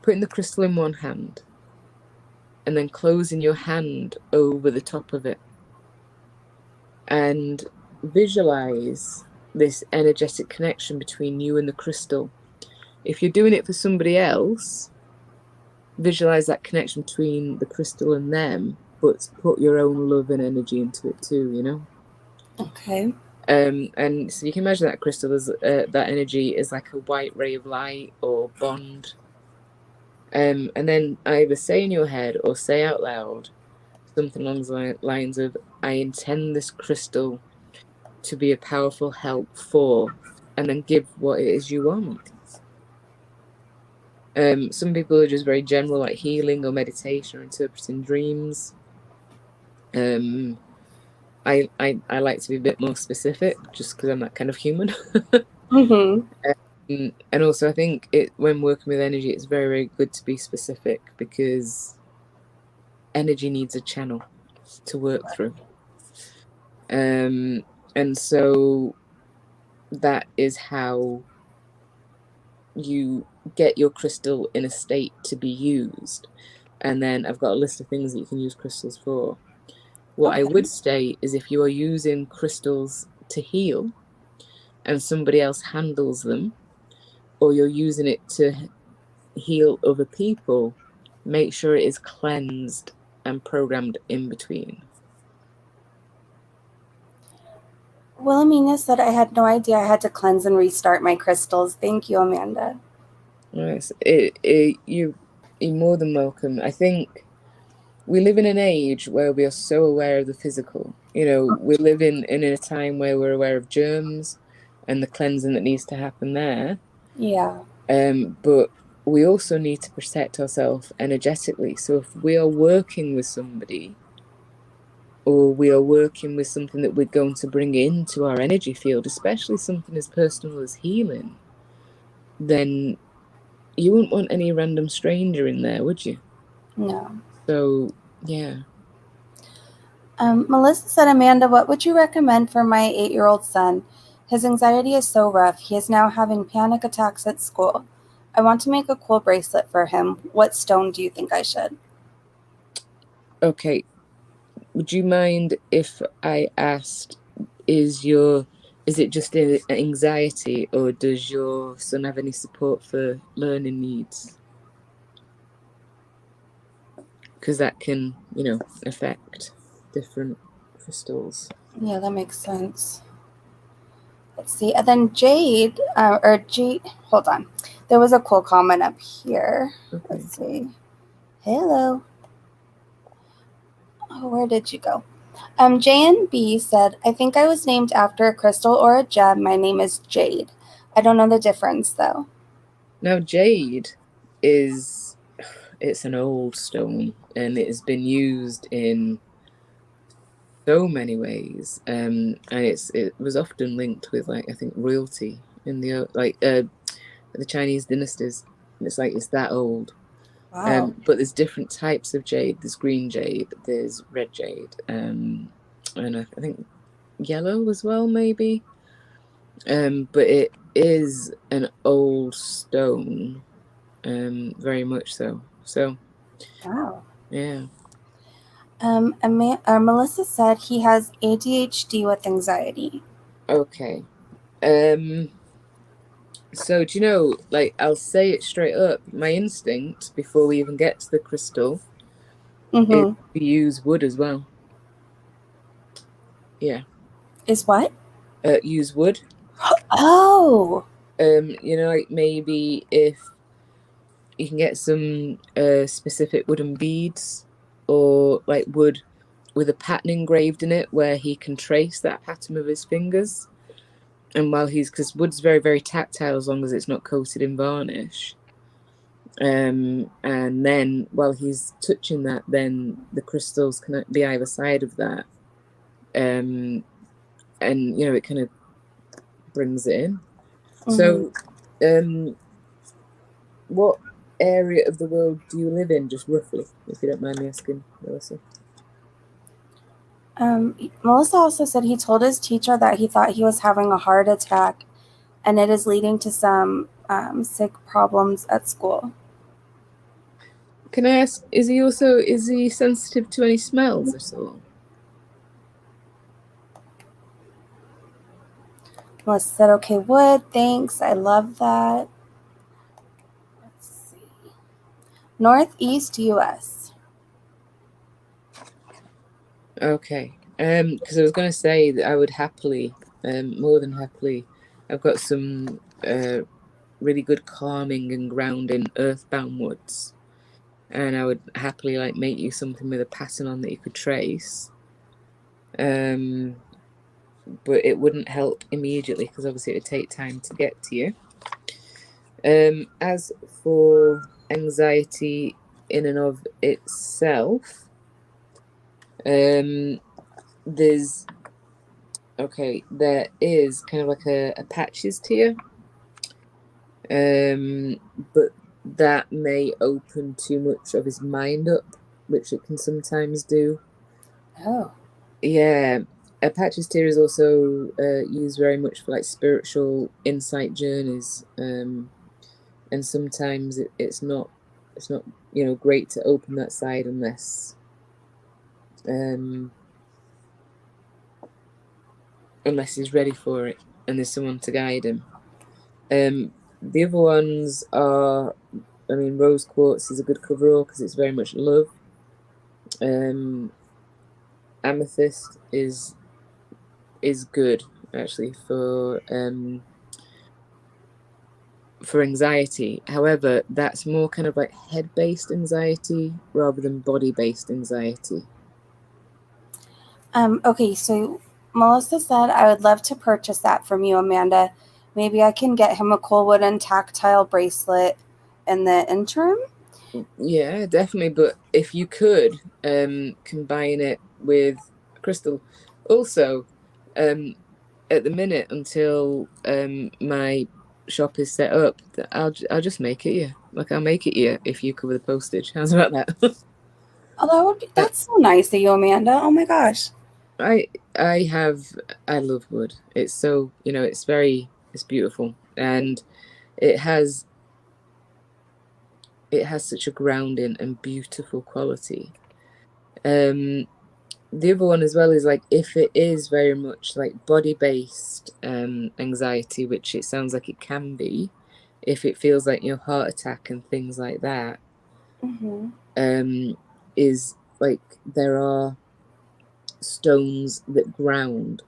putting the crystal in one hand and then closing your hand over the top of it, and visualize this energetic connection between you and the crystal. If you're doing it for somebody else, visualize that connection between the crystal and them, but put your own love and energy into it too. Okay. And so you can imagine that crystal as that energy is like a white ray of light or bond. And then either say in your head or say out loud something along the lines of, I intend this crystal to be a powerful help for, and then give what it is you want. Some people are just very general, like healing or meditation or interpreting dreams. I like to be a bit more specific, just because I'm that kind of human. Mm-hmm. And also, I think when working with energy, it's very, very good to be specific, because energy needs a channel to work through. And so that is how you get your crystal in a state to be used. And then I've got a list of things that you can use crystals for. What I would say is, if you are using crystals to heal and somebody else handles them, or you're using it to heal other people, make sure it is cleansed and programmed in between. Wilhelmina said I had no idea I had to cleanse and restart my crystals. Thank you, Amanda. Nice. You're more than welcome. I think we live in an age where we are so aware of the physical. We live in a time where we're aware of germs and the cleansing that needs to happen there. Yeah. But we also need to protect ourselves energetically. So if we are working with somebody, or we are working with something that we're going to bring into our energy field, especially something as personal as healing, then you wouldn't want any random stranger in there, would you? No. So, yeah. Melissa said, Amanda, what would you recommend for my 8-year-old son? His anxiety is so rough. He is now having panic attacks at school. I want to make a cool bracelet for him. What stone do you think I should? Okay. Would you mind if I asked, is it just anxiety, or does your son have any support for learning needs? Because that can, affect different crystals. Yeah, that makes sense. Let's see. And then Jade, hold on. There was a cool comment up here. Okay. Let's see. Hello. Oh, where did you go? JNB said, I think I was named after a crystal or a gem. My name is Jade. I don't know the difference, though. Now, jade it's an old stone, and it has been used in so many ways. And it was often linked with, like, I think, royalty in the Chinese dynasties. And it's that old. Wow. But there's different types of jade. There's green jade, there's red jade, and I think yellow as well, maybe. But it is an old stone, very much so. So, Wow. yeah. Melissa said he has ADHD with anxiety. Okay. So do you know, like, I'll say it straight up. My instinct before we even get to the crystal is to use wood as well. Yeah. Is what? Use wood. Oh. Like, maybe if you can get some specific wooden beads, or like wood with a pattern engraved in it where he can trace that pattern with his fingers. And because wood's very, very tactile as long as it's not coated in varnish. And then while he's touching that, then the crystals can be either side of that. And it kind of brings it in. So, what area of the world do you live in, just roughly, if you don't mind me asking, Melissa? Melissa also said he told his teacher that he thought he was having a heart attack, and it is leading to some sick problems at school. Can I ask, is he sensitive to any smells at all? Melissa said, okay, wood, thanks. I love that. Let's see. Northeast US. Okay. Because I was going to say that I would happily, more than happily, I've got some really good calming and grounding earthbound woods, and I would happily, like, make you something with a pattern on that you could trace. But it wouldn't help immediately because obviously it would take time to get to you. As for anxiety in and of itself, there is kind of like a patches tier, but that may open too much of his mind up, which it can sometimes do. Oh. Yeah. A patches tier is also used very much for, like, spiritual insight journeys, and sometimes it's not great to open that side unless he's ready for it and there's someone to guide him. The other ones are, rose quartz is a good coverall because it's very much love. Amethyst is good actually for anxiety. However, that's more kind of like head-based anxiety rather than body-based anxiety. Okay, so Melissa said, I would love to purchase that from you, Amanda. Maybe I can get him a cool wooden tactile bracelet in the interim? Yeah, definitely. But if you could combine it with crystal. Also, at the minute, until my shop is set up, I'll just make it you. Like, I'll make it you if you cover the postage. How's about that? Oh, that's so nice of you, Amanda. Oh my gosh. I love wood. It's so, it's beautiful, and it has such a grounding and beautiful quality. The other one as well is like, if it is very much like body based anxiety, which it sounds like it can be, if it feels like your heart attack and things like that, is like, there are stones that ground.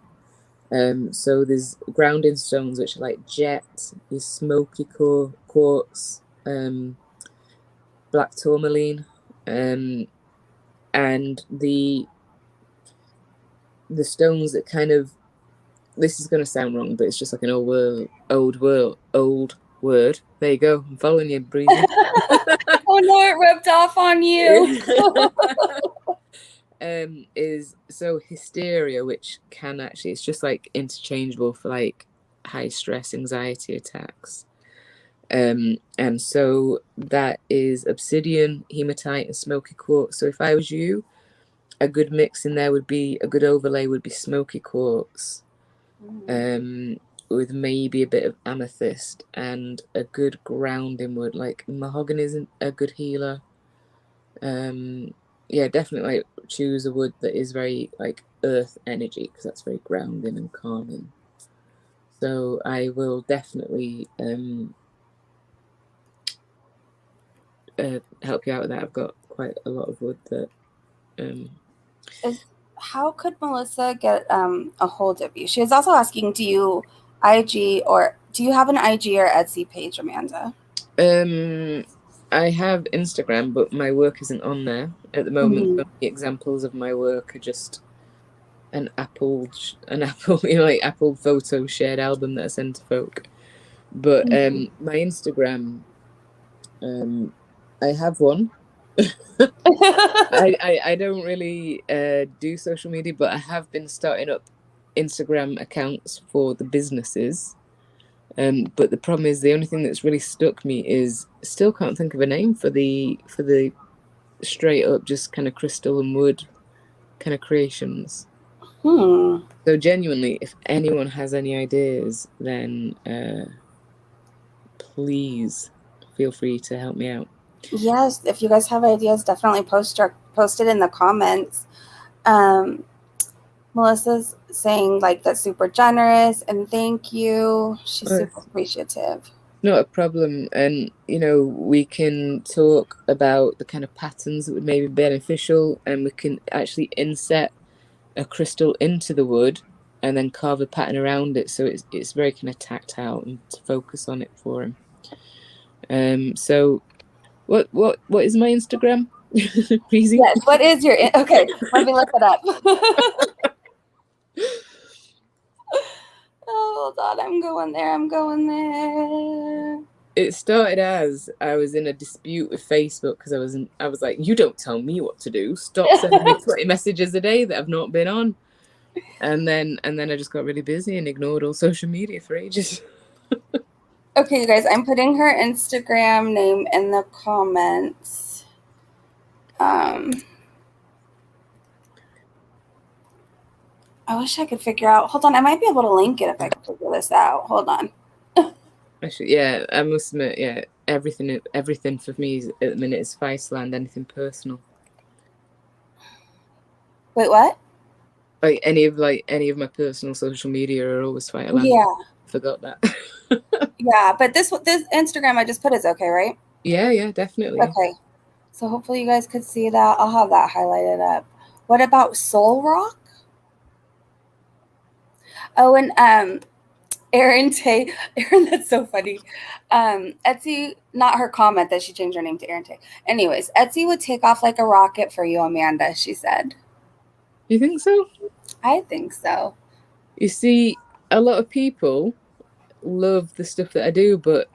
So there's grounding stones which are like jet, your smoky quartz, black tourmaline, and the stones that kind of, this is going to sound wrong, but it's just like an old word. There you go. I'm following you, Breezy. Oh no, it ripped off on you. Is so hysteria, which can actually, it's just like interchangeable for like high stress anxiety attacks. And so that is obsidian, hematite, and smoky quartz. So if I was you, a good mix in there would be, a good overlay would be smoky quartz, with maybe a bit of amethyst, and a good grounding wood like mahogany is a good healer. Yeah, definitely like choose a wood that is very like earth energy, because that's very grounding and calming. So I will definitely help you out with that. I've got quite a lot of wood that How could Melissa get a hold of you? She was also asking, do you IG, or do you have an IG or Etsy page, Amanda? I have Instagram, but my work isn't on there at the moment. The examples of my work are just an Apple, like Apple photo shared album that I send to folk. But my Instagram, I have one. I don't really do social media, but I have been starting up Instagram accounts for the businesses. But the problem is, the only thing that's really stuck me is, still can't think of a name for the straight up just kind of crystal and wood kind of creations. So genuinely, if anyone has any ideas, then please feel free to help me out. Yes, if you guys have ideas, definitely post it in the comments. Melissa's saying like that's super generous and thank you. She's super appreciative. Not a problem. And we can talk about the kind of patterns that would maybe be beneficial, and we can actually inset a crystal into the wood and then carve a pattern around it, so it's very kind of tactile and to focus on it for him. So what is my Instagram? Breezy? Yes, what is your okay, let me look it up. Oh, hold on, I'm going there. It started as, I was in a dispute with Facebook because I was like, you don't tell me what to do. Stop sending me 20 messages a day that I've not been on. And then I just got really busy and ignored all social media for ages. Okay, you guys, I'm putting her Instagram name in the comments. I wish I could figure out. Hold on, I might be able to link it if I can figure this out. Hold on. Actually, yeah, I must admit, yeah, everything for me at the minute is Viceland, anything personal. Wait, what? Like any of my personal social media are always Fireland. Yeah. Forgot that. Yeah, but this Instagram I just put is okay, right? Yeah, definitely. Okay. So hopefully you guys could see that. I'll have that highlighted up. What about Soul Rock? Oh, and Erin, that's so funny. Etsy, not her comment that she changed her name to Erin Tay. Anyways, Etsy would take off like a rocket for you, Amanda, she said. You think so? I think so. You see, a lot of people love the stuff that I do, but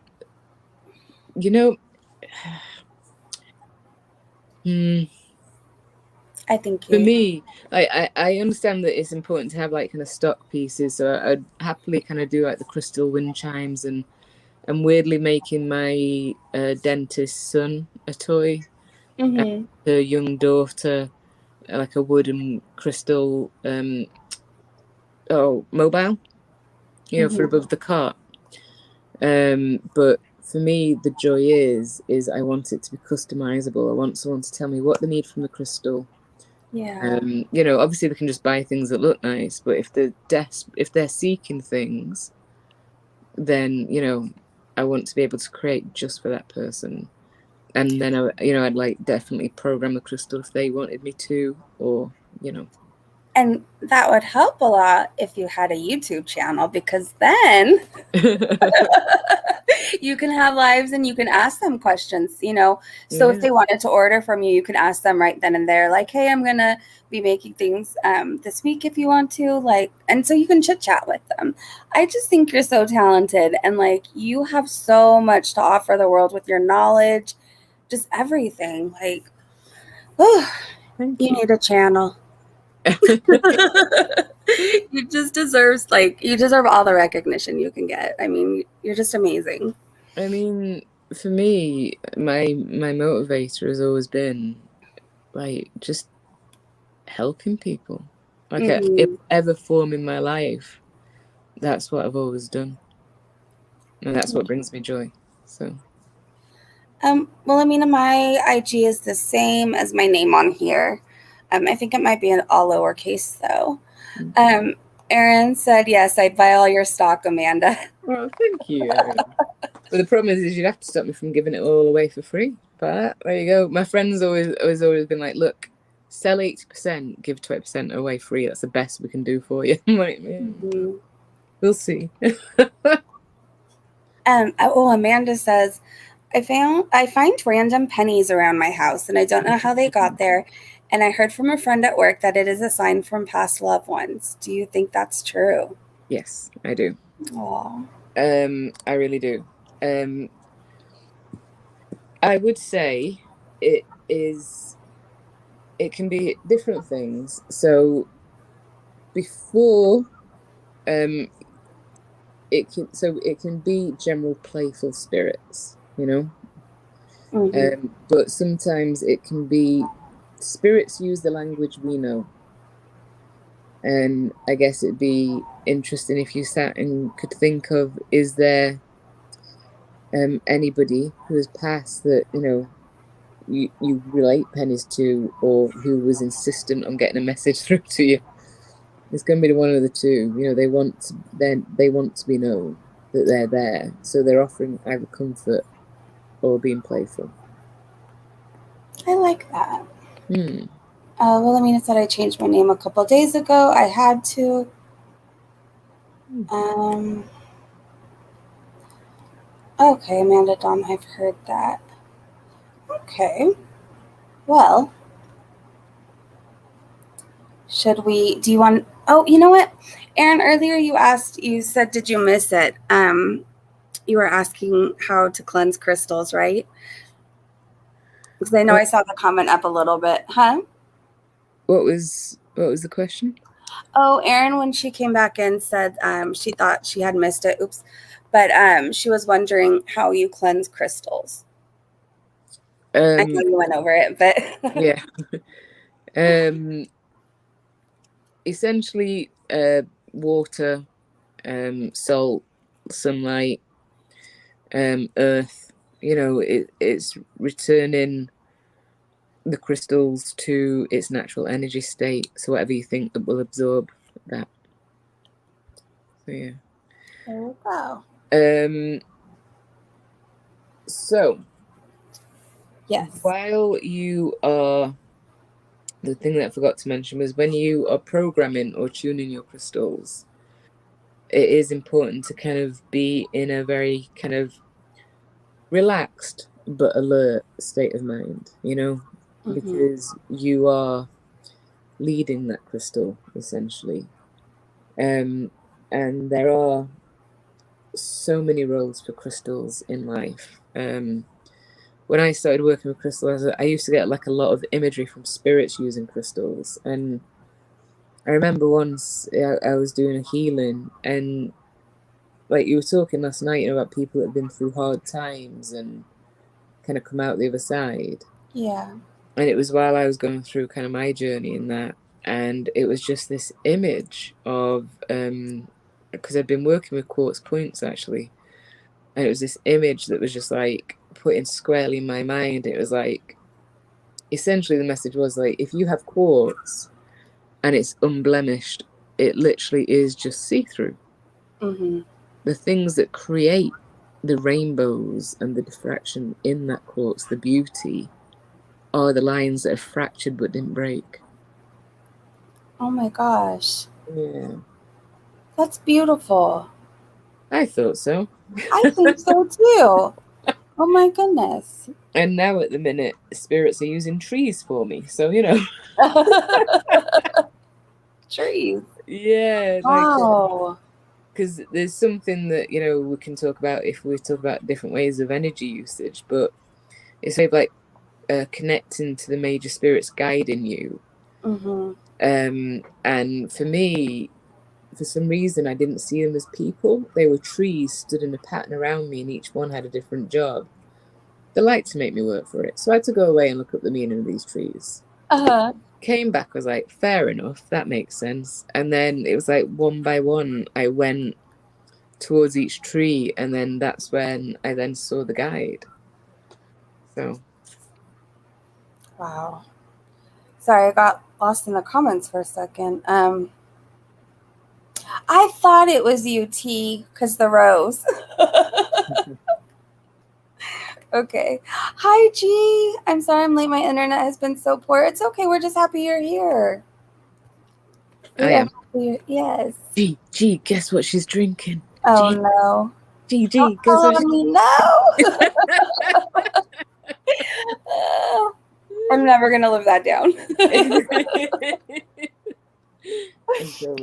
I think for me, I understand that it's important to have like kind of stock pieces, so I'd happily kind of do like the crystal wind chimes, and I'm weirdly making my dentist's son a toy, and her young daughter like a wooden crystal mobile, for above the cart. But for me, the joy is I want it to be customizable. I want someone to tell me what they need from the crystal. Yeah. Obviously they can just buy things that look nice, but if they're seeking things, then I want to be able to create just for that person. And then I'd like definitely program the crystal if they wanted me to, or And that would help a lot if you had a YouTube channel, because then you can have lives and you can ask them questions, So if they wanted to order from you, you can ask them right then and there, like, hey, I'm going to be making things this week if you want to, and so you can chit chat with them. I just think you're so talented, and you have so much to offer the world with your knowledge, just everything. Oh, you need a channel. You deserve all the recognition you can get. I mean, you're just amazing. I mean, for me, my motivator has always been just helping people. At whatever form in my life, that's what I've always done, and that's what brings me joy. So well, I mean, my IG is the same as my name on here. I think it might be in all lowercase though. Erin said, yes, I'd buy all your stock, Amanda. Well, thank you, Erin. But the problem is you'd have to stop me from giving it all away for free. But there you go. My friends always been like, look, sell 80%, give 20% away free. That's the best we can do for you. I'm like, we'll see. Amanda says, I find random pennies around my house, and I don't know how they got there. And I heard from a friend at work that it is a sign from past loved ones. Do you think that's true? Yes, I do. Aww. I really do. I would say it can be different things. So before, it can be general playful spirits, but sometimes it can be spirits use the language we know. And I guess it'd be interesting if you sat and could think of, is there anybody who has passed that you relate pennies to, or who was insistent on getting a message through to you? It's going to be one of the two. They want to be known that they're there, so they're offering either comfort or being playful. I like that. Well, I mean, it said I changed my name a couple days ago. I had to. Okay, Amanda Dawn, I've heard that. Okay. Well, do you want, oh, you know what? Erin, earlier you said, did you miss it? You were asking how to cleanse crystals, right? Because I know I saw the comment up a little bit. Huh? What was the question? Oh, Erin, when she came back in, said she thought she had missed it. Oops. But she was wondering how you cleanse crystals. I know you went over it, but yeah. Essentially, water, salt, sunlight, earth. It's returning the crystals to its natural energy state. So whatever you think that will absorb that. So yeah. There we go. So yes. While you are, the thing that I forgot to mention was when you are programming or tuning your crystals, it is important to kind of be in a very kind of relaxed but alert state of mind, because you are leading that crystal essentially. And there are so many roles for crystals in life. When I started working with crystals, I used to get like a lot of imagery from spirits using crystals. And I remember once I was doing a healing, and like you were talking last night about people that have been through hard times and kind of come out the other side. Yeah. And it was while I was going through kind of my journey in that, and it was just this image of because I'd been working with quartz points actually, and it was this image that was just like put in squarely in my mind. It was like, essentially the message was like, if you have quartz and it's unblemished, it literally is just see-through. Mm-hmm. The things that create the rainbows and the diffraction in that quartz, the beauty, are the lines that are fractured but didn't break. Oh my gosh. Yeah. That's beautiful. I thought so. I think so too. Oh my goodness. And now at the minute, spirits are using trees for me. So, you know. Trees. Yeah, like, Wow. because there's something that, you know, we can talk about if we talk about different ways of energy usage, but it's sort of like connecting to the major spirits guiding you. Mm-hmm. And for me, for some reason, I didn't see them as people. They were trees stood in a pattern around me, and each one had a different job. They liked to make me work for it. So I had to go away and look up the meaning of these trees. Uh-huh. Came back, was like, fair enough, that makes sense. And then it was like one by one, I went towards each tree, and then that's when I then saw the guide. So Wow. Sorry, I got lost in the comments for a second. I thought it was UT because the rose. Okay. Hi, G. I'm sorry I'm late. My internet has been so poor. It's okay. We're just happy you're here. I am. Yes. G, guess what she's drinking? Oh, G, no. G, Don't guess tell what on me. No. I'm never going to live that down.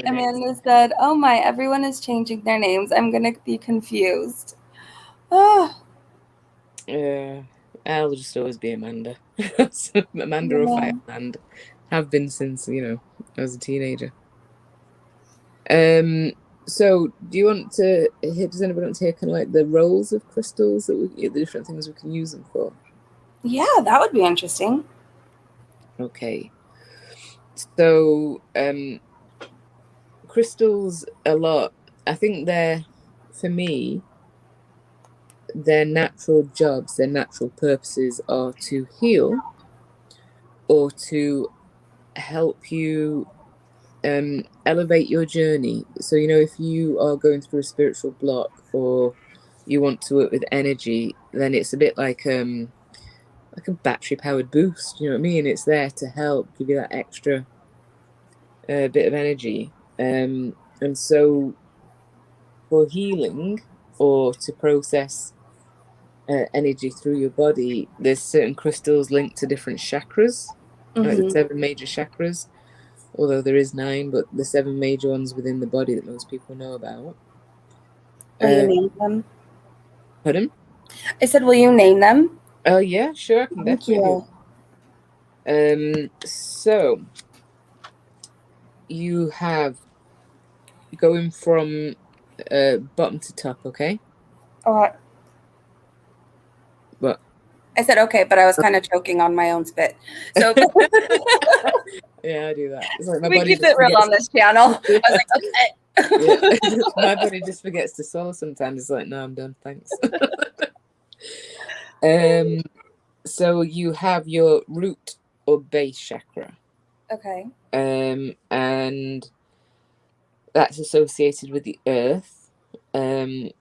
Amanda said, oh my, everyone is changing their names. I'm going to be confused. I'll just always be Amanda. Amanda or Fireland. Have been since, you know, I was a teenager. So do you want to does anybody want to hear kind of like the roles of crystals, that the different things we can use them for? Yeah, that would be interesting. Okay. So crystals, a lot, I think they're, for me, their natural jobs, their natural purposes are to heal or to help you elevate your journey. So, you know, if you are going through a spiritual block or you want to work with energy, then it's a bit like a battery powered boost. You know what I mean? It's there to help give you that extra bit of energy. And so, for healing or to process energy through your body, there's certain crystals linked to different chakras, like the 7 major chakras, although there is 9, but the 7 major ones within the body that most people know about. Will you name them? Pardon? I said, will you name them? Oh yeah, sure, I can definitely do. So you have, going from bottom to top, okay? What? I said okay, but I was kind of choking on my own spit. So yeah, I do that. It's like my we body keep it real on this channel. I was like, okay. Yeah. My body just forgets to swallow sometimes. It's like, no, I'm done, thanks. So you have your root or base chakra. Okay. And that's associated with the earth. And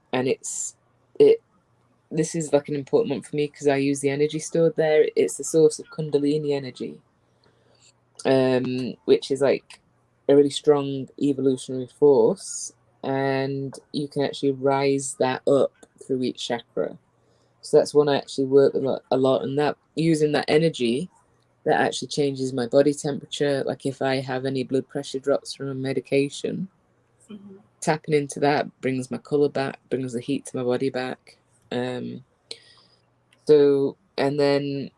this is like an important one for me because I use the energy stored there. It's the source of Kundalini energy, which is like a really strong evolutionary force, and you can actually rise that up through each chakra. So that's one I actually work with a lot, and that using that energy that actually changes my body temperature. Like if I have any blood pressure drops from a medication, tapping into that brings my color back, brings the heat to my body back. So, and then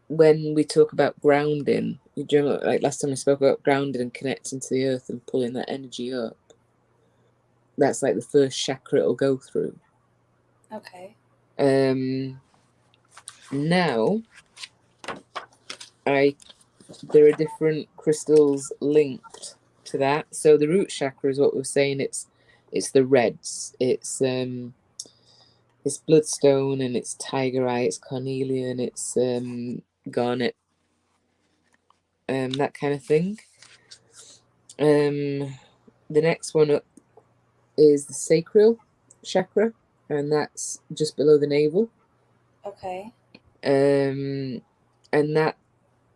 when we talk about grounding, like last time we spoke about grounding and connecting to the earth and pulling that energy up, that's like the first chakra it'll go through. Okay. Now, there are different crystals linked to that. So the root chakra is what we're saying. It's the reds. It's bloodstone, and it's tiger eye, it's carnelian, it's garnet, that kind of thing. The next one up is the sacral chakra, and that's just below the navel. Okay. And that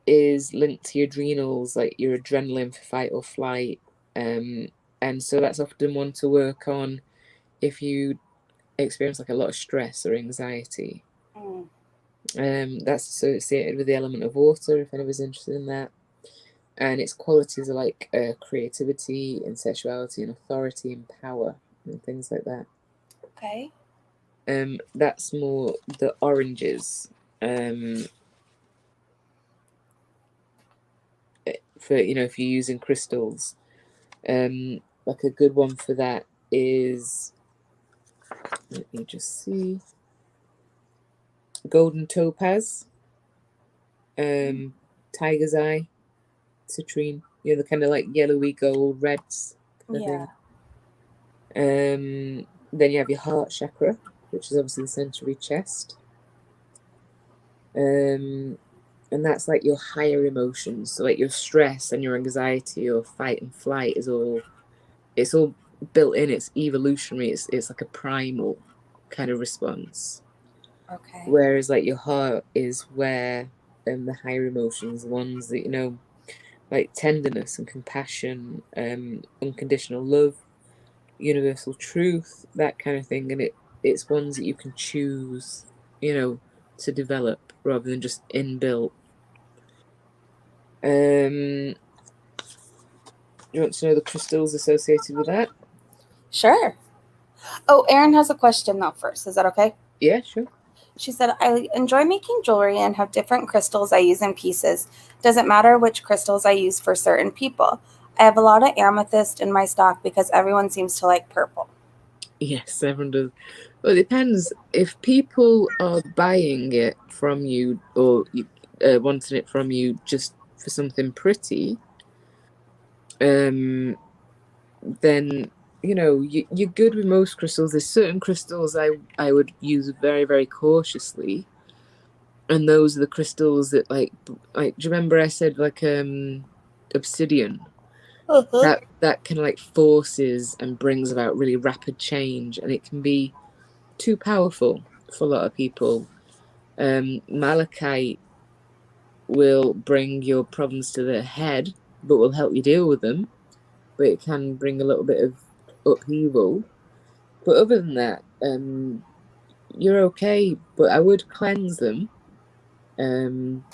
is linked to your adrenals, like your adrenaline for fight or flight. And so that's often one to work on if you experience like a lot of stress or anxiety. That's associated with the element of water, if anyone's interested in that. And its qualities are like creativity and sexuality and authority and power and things like that. Okay. That's more the oranges. For if you're using crystals, like a good one for that is, let me just see, golden topaz, tiger's eye, citrine, the kind of like yellowy gold reds kind of thing. Then you have your heart chakra, which is obviously the center of your chest, and that's like your higher emotions, so like your stress and your anxiety, your fight and flight it's all built in. It's evolutionary. It's like a primal kind of response. Okay. Whereas like your heart is where the higher emotions, the ones that like tenderness and compassion, unconditional love, universal truth, that kind of thing. And it's ones that you can choose, to develop rather than just inbuilt. Do you want to know the crystals associated with that? Sure. Oh, Erin has a question though first. Is that okay? Yeah, sure. She said, I enjoy making jewelry and have different crystals I use in pieces. Doesn't matter which crystals I use for certain people. I have a lot of amethyst in my stock because everyone seems to like purple. Yes, everyone does. Well, it depends. If people are buying it from you or wanting it from you just for something pretty, then you're good with most crystals. There's certain crystals I would use very, very cautiously, and those are the crystals that like do you remember I said like obsidian? That kind of like forces and brings about really rapid change, and it can be too powerful for a lot of people. Malachite will bring your problems to the head, but will help you deal with them. But it can bring a little bit of upheaval. But other than that, you're okay. But I would cleanse them. And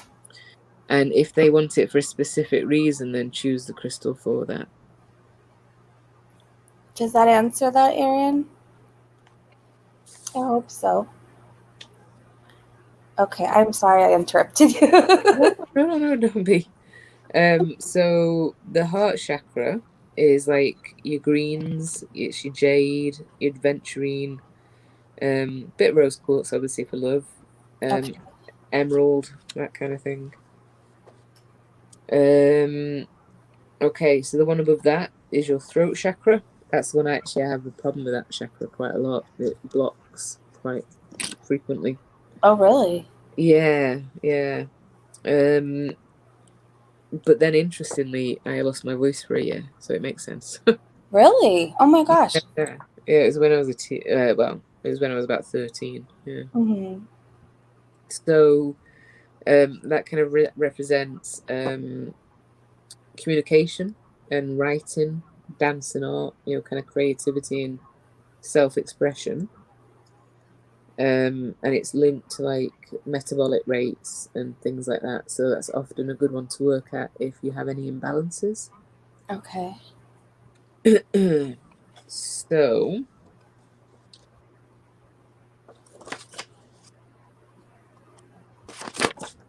if they want it for a specific reason, then choose the crystal for that. Does that answer that, Erin? I hope so. Okay, I'm sorry I interrupted you. No, don't be. So the heart chakra is like your greens, it's your jade, your adventurine, bit rose quartz obviously for love, Okay. emerald, that kind of thing. Okay, so the one above that is your throat chakra. That's the one I have a problem with that chakra quite a lot. It blocks quite frequently. Oh, really? Yeah. But then interestingly, I lost my voice for a year, so it makes sense. Really? Oh my gosh. Yeah, it was when I was it was when I was about 13. Yeah. Mm-hmm. So that kind of represents communication and writing, dance and art, kind of creativity and self-expression. And it's linked to like metabolic rates and things like that. So that's often a good one to work at if you have any imbalances. Okay. So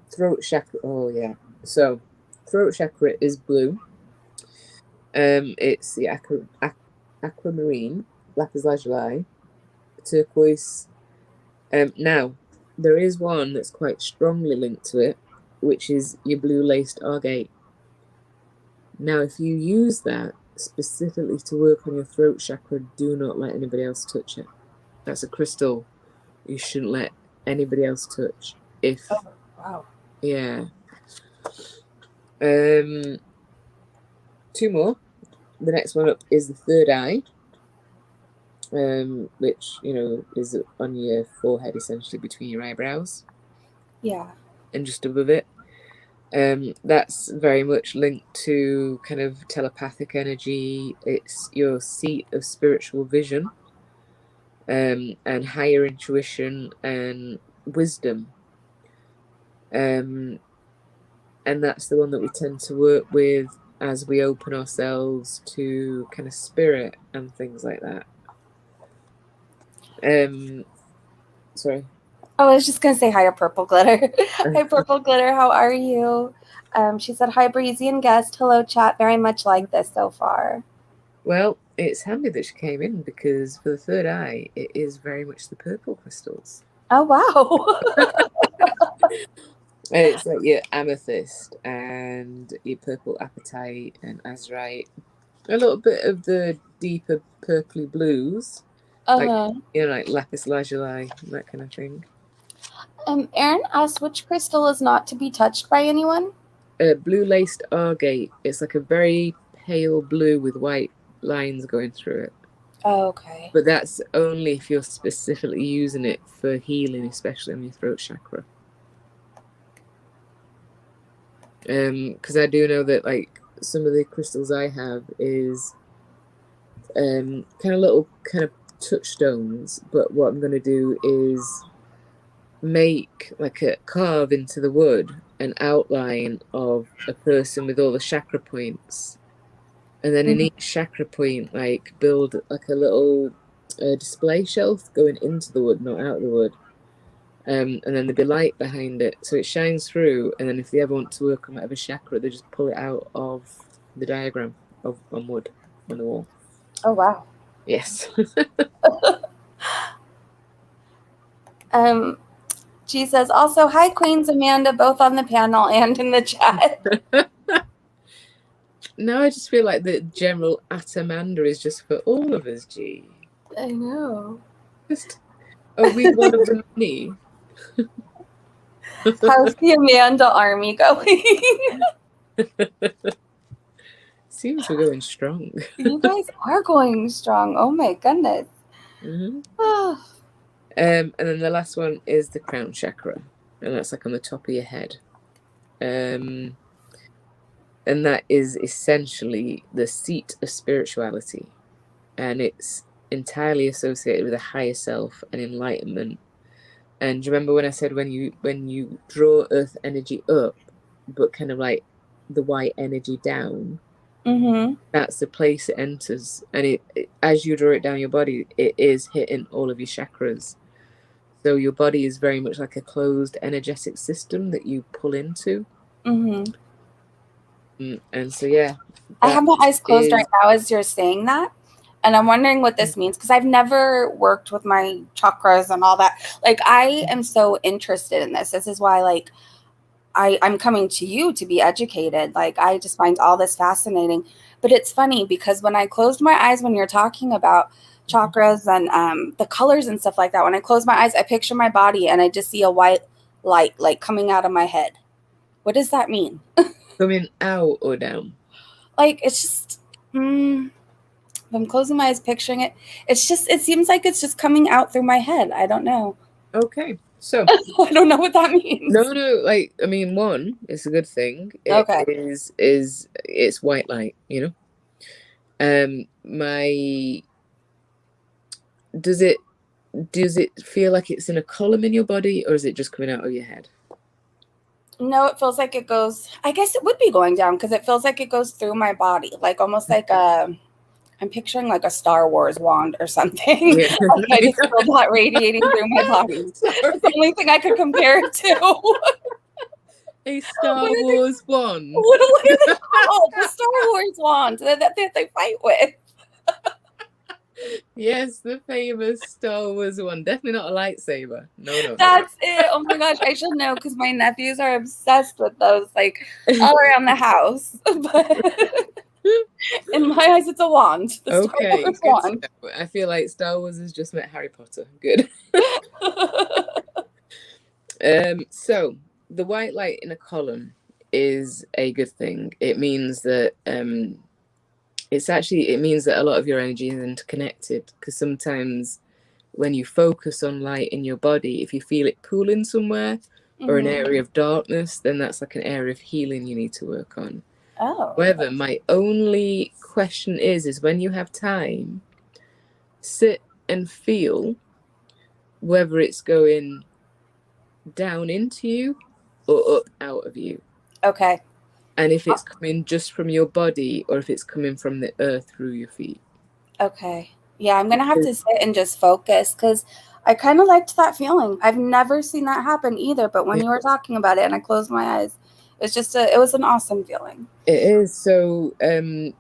throat chakra. Oh yeah. So throat chakra is blue. It's the aquamarine, lapis lazuli, turquoise. Now there is one that's quite strongly linked to it, which is your blue laced agate. Now, if you use that specifically to work on your throat chakra, do not let anybody else touch it. That's a crystal you shouldn't let anybody else touch. Wow. Yeah. 2 more. The next one up is the third eye, which, is on your forehead, essentially between your eyebrows. Yeah. And just above it. That's very much linked to kind of telepathic energy. It's your seat of spiritual vision, and higher intuition and wisdom. And that's the one that we tend to work with as we open ourselves to kind of spirit and things like that. Sorry. Oh, I was just gonna say hi, Purple Glitter. Hi, Purple Glitter. How are you? She said hi, Breezy and guest. Hello, chat. Very much like this so far. Well, it's handy that she came in because for the third eye, it is very much the purple crystals. Oh wow! It's like your amethyst and your purple apatite and azurite, a little bit of the deeper purpley blues, like lapis lazuli, that kind of thing. Aaron asked which crystal is not to be touched by anyone. Blue laced agate. It's like a very pale blue with white lines going through it. Oh, okay. But that's only if you're specifically using it for healing, especially on your throat chakra. Because I do know that like some of the crystals I have is kind of little kind of touchstones, but what I'm going to do is make like a carve into the wood an outline of a person with all the chakra points, and then in each chakra point like build like a little display shelf going into the wood, not out of the wood. And then there'd be light behind it, so it shines through. And then if they ever want to work on whatever chakra, they just pull it out of the diagram on wood on the wall. Oh wow! Yes. She says also hi, Queens Amanda, both on the panel and in the chat. No, I just feel like the general Atamanda is just for all of us. G. I know. Just are we one of the many? How's the Amanda army going? Seems we're going strong. You guys are going strong. Oh my goodness. Mm-hmm. And then the last one is the crown chakra, and that's like on the top of your head. And that is essentially the seat of spirituality, and it's entirely associated with a higher self and enlightenment. And do you remember when I said when you draw earth energy up, but kind of like the white energy down, that's the place it enters, and it as you draw it down your body, it is hitting all of your chakras. So your body is very much like a closed energetic system that you pull into. And so yeah, I have my eyes closed right now as you're saying that, and I'm wondering what this means because I've never worked with my chakras and all that. Like I am so interested in this. This is why like I'm coming to you to be educated. Like I just find all this fascinating. But it's funny because when I closed my eyes when you're talking about chakras and the colors and stuff like that, when I close my eyes, I picture my body and I just see a white light like coming out of my head. What does that mean? Coming out or down? Like it's just if I'm closing my eyes picturing it, it seems like it's just coming out through my head. I don't know. Okay. So I don't know what that means. No, like I mean, one, it's a good thing. It's white light, you know. Does it feel like it's in a column in your body, or is it just coming out of your head? No, it feels like it goes. I guess it would be going down because it feels like it goes through my body, like almost like I'm picturing like a Star Wars wand or something. Yeah. Like I just feel that radiating through my body. It's the only thing I could compare it to. A Star Wars wand. What are they called? The Star Wars wand that they fight with. Yes, the famous Star Wars one. Definitely not a lightsaber. No, no, no. That's it. Oh my gosh, I should know because my nephews are obsessed with those, like all around the house. But in my eyes, it's a wand, the Star Okay, Wars good to wand. know. I feel like Star Wars has just met Harry Potter. Good. So the white light in a column is a good thing. It means that it means that a lot of your energy is interconnected, because sometimes when you focus on light in your body, if you feel it pooling somewhere or an area of darkness, then that's like an area of healing you need to work on. Oh. However, my only question is when you have time, sit and feel whether it's going down into you or up out of you. Okay. And if it's coming just from your body or if it's coming from the earth through your feet. Okay. Yeah, I'm gonna have to sit and just focus because I kind of liked that feeling. I've never seen that happen either, but when you were talking about it and I closed my eyes, it was an awesome feeling. It is. So, do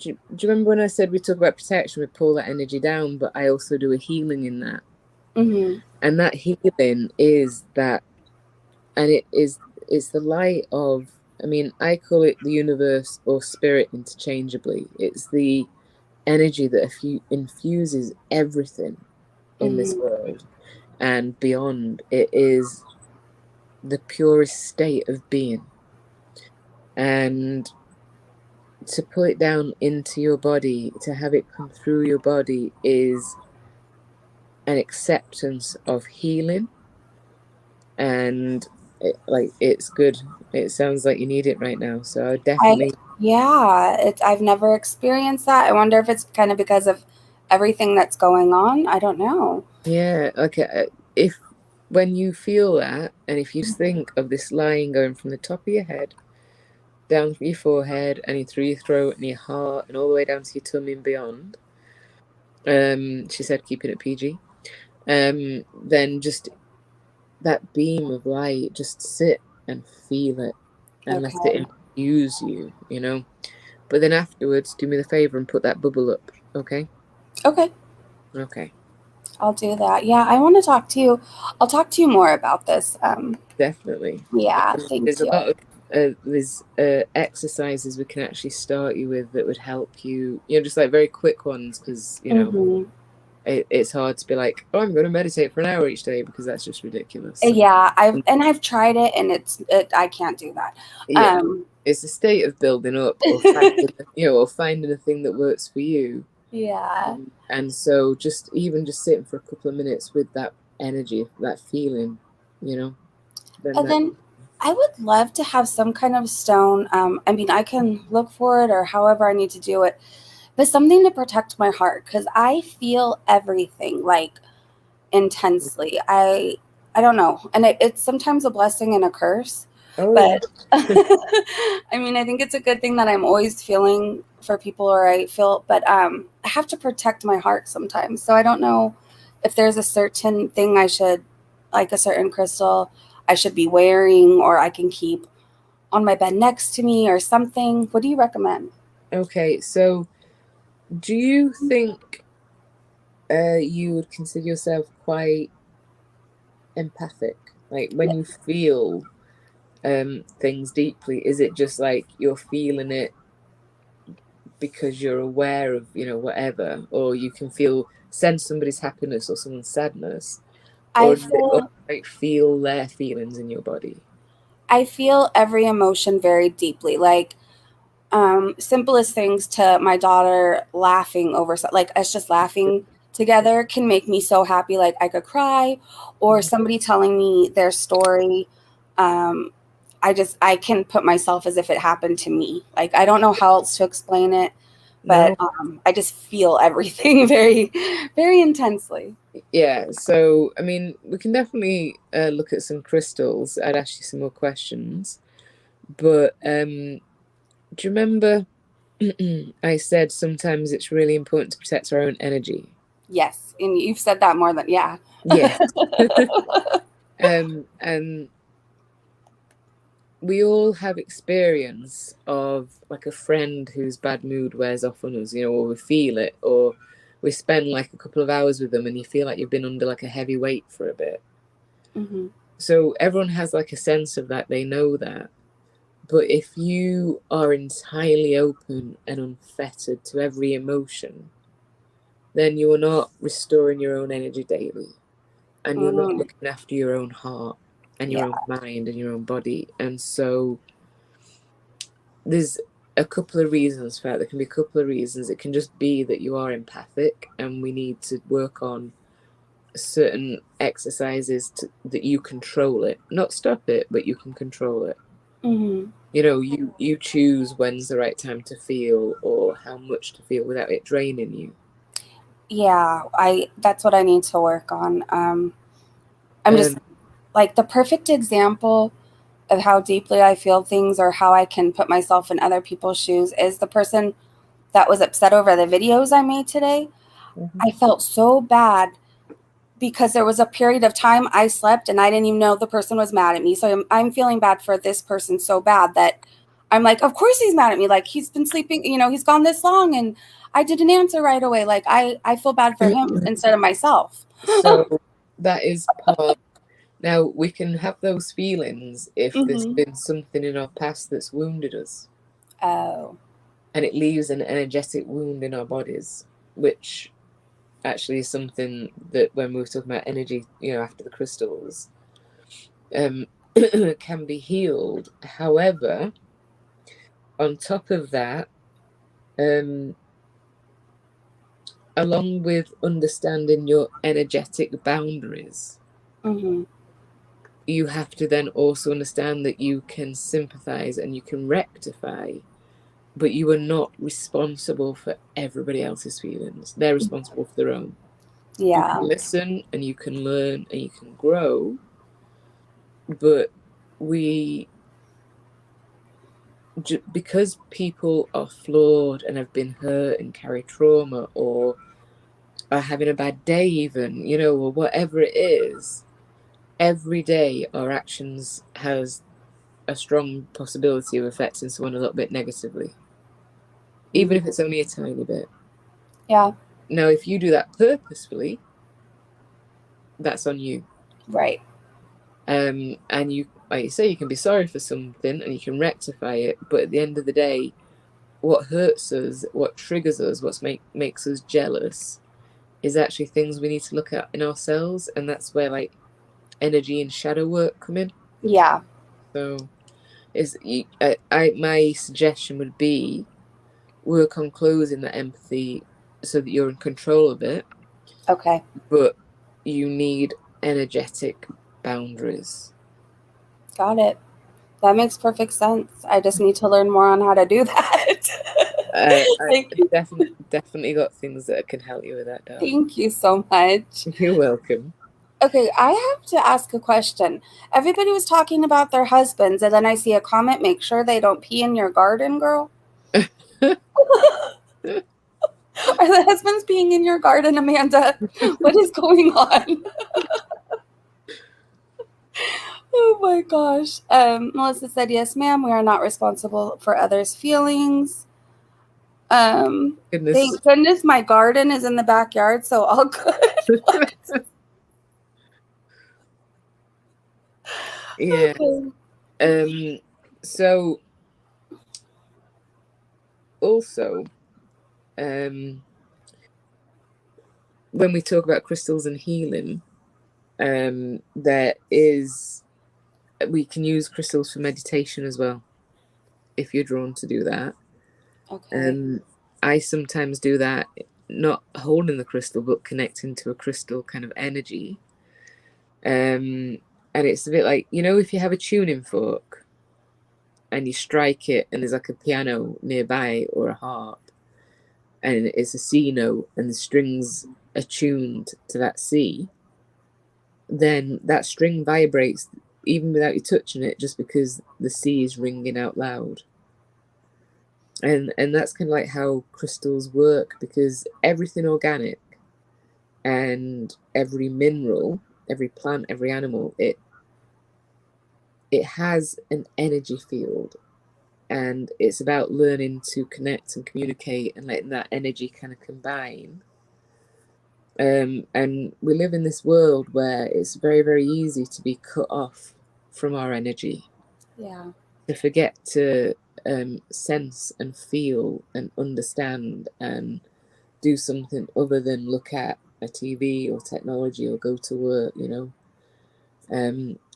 you remember when I said we talk about protection, we pull that energy down, but I also do a healing in that. Mm-hmm. And that healing is that, and it's the light of, I mean, I call it the universe or spirit interchangeably. It's the energy that infuses everything in this Mm-hmm. world and beyond. It is the purest state of being. And to pull it down into your body, to have it come through your body, is an acceptance of healing. And it's good. It sounds like you need it right now. So I would definitely. I've never experienced that. I wonder if it's kind of because of everything that's going on. I don't know. Yeah. Okay. If when you feel that, and if you think of this line going from the top of your head down your forehead and through your throat and your heart and all the way down to your tummy and beyond. She said keeping it PG. Then just that beam of light, just sit and feel it and let it Okay. infuse you, you know. But then afterwards, do me the favor and put that bubble up, okay? Okay. Okay, I'll do that. Yeah, I want to talk to you. I'll talk to you more about this. definitely. Yeah, thank There's a you. lot of there's exercises we can actually start you with that would help you. You know, just like very quick ones, because Mm-hmm. it's hard to be like, oh, I'm going to meditate for an hour each day, because that's just ridiculous. Yeah, I've tried it and I can't do that. Yeah, Um, it's a state of building up or finding a thing that works for you. yeah. And so just sitting for a couple of minutes with that energy, that feeling, you know, then And that. then I would love to have some kind of stone. I mean, I can look for it or however I need to do it, but something to protect my heart because I feel everything like intensely. I don't know, and it's sometimes a blessing and a curse. Oh yeah. But I mean, I think it's a good thing that I'm always feeling for people, or I feel. But I have to protect my heart sometimes, so I don't know if there's a certain thing I should, like a certain crystal, I should be wearing, or I can keep on my bed next to me, or something. What do you recommend? Okay, so do you think you would consider yourself quite empathic? Like when Yeah, you feel things deeply, is it just like you're feeling it because you're aware of, whatever, or you can sense somebody's happiness or someone's sadness, I or does it feel like feel their feelings in your body? I feel every emotion very deeply. Like simplest things to my daughter laughing over like us just laughing together can make me so happy, like I could cry, or Mhm. somebody telling me their story. um I can put myself as if it happened to me. Like I don't know how else to explain it, but No. I just feel everything very very intensely. Yeah, so I mean, we can definitely look at some crystals. I'd ask you some more questions, but do you remember I said sometimes it's really important to protect our own energy? Yes, and you've said that more than yeah. Yes. And we all have experience of like a friend whose bad mood wears off on us, or we feel it, or we spend like a couple of hours with them and you feel like you've been under like a heavy weight for a bit. Mm-hmm. So everyone has like a sense of that, they know that. But if you are entirely open and unfettered to every emotion, then you are not restoring your own energy daily, and you're not looking after your own heart and your own mind and your own body. And so there's a couple of reasons for that. There can be a couple of reasons. It can just be that you are empathic and we need to work on certain exercises that you control it, not stop it, but you can control it. Mm-hmm. You know, you choose when's the right time to feel or how much to feel without it draining you. Yeah, that's what I need to work on. I'm just like the perfect example of how deeply I feel things or how I can put myself in other people's shoes is the person that was upset over the videos I made today. Mm-hmm. I felt so bad because there was a period of time I slept and I didn't even know the person was mad at me. So I'm feeling bad for this person so bad that I'm like, of course he's mad at me. Like, he's been sleeping, he's gone this long and I didn't answer right away. Like, I feel bad for him instead of myself. So that is part. Now, we can have those feelings if there's been something in our past that's wounded us. Oh. And it leaves an energetic wound in our bodies, which actually is something that when we were talking about energy, after the crystals, can be healed. However, on top of that, along with understanding your energetic boundaries, you have to then also understand that you can sympathize and you can rectify, but you are not responsible for everybody else's feelings. They're responsible for their own. Yeah. You can listen and you can learn and you can grow, but because people are flawed and have been hurt and carry trauma or are having a bad day even, or whatever it is, every day our actions has a strong possibility of affecting someone a little bit negatively, even if it's only a tiny bit. Yeah. Now, if you do that purposefully, that's on you. Right. And you, like you say, you can be sorry for something and you can rectify it, but at the end of the day, what hurts us, what triggers us, what makes us jealous is actually things we need to look at in ourselves, and that's where like energy and shadow work come in. Yeah. So my suggestion would be work on closing that empathy so that you're in control of it. Okay. But you need energetic boundaries. Got it. That makes perfect sense. I just need to learn more on how to do that. I definitely got things that can help you with that, darling. Thank you so much. You're welcome. Okay, I have to ask a question. Everybody was talking about their husbands, and then I see a comment, make sure they don't pee in your garden, girl. Are the husbands peeing in your garden, Amanda? What is going on? Oh my gosh. Melissa said, yes, ma'am, we are not responsible for others' feelings. Thank goodness my garden is in the backyard, so all good. Yeah. Okay. So also, when we talk about crystals and healing, we can use crystals for meditation as well, if you're drawn to do that. Okay. I sometimes do that, not holding the crystal, but connecting to a crystal kind of energy. And it's a bit like, if you have a tuning fork and you strike it and there's like a piano nearby or a harp and it's a C note and the strings are tuned to that C, then that string vibrates even without you touching it, just because the C is ringing out loud. And that's kind of like how crystals work, because everything organic and every mineral, every plant, every animal, it has an energy field, and it's about learning to connect and communicate and letting that energy kind of combine And we live in this world where it's very, very easy to be cut off from our energy. Yeah. To forget to sense and feel and understand and do something other than look at a TV or technology or go to work, you know.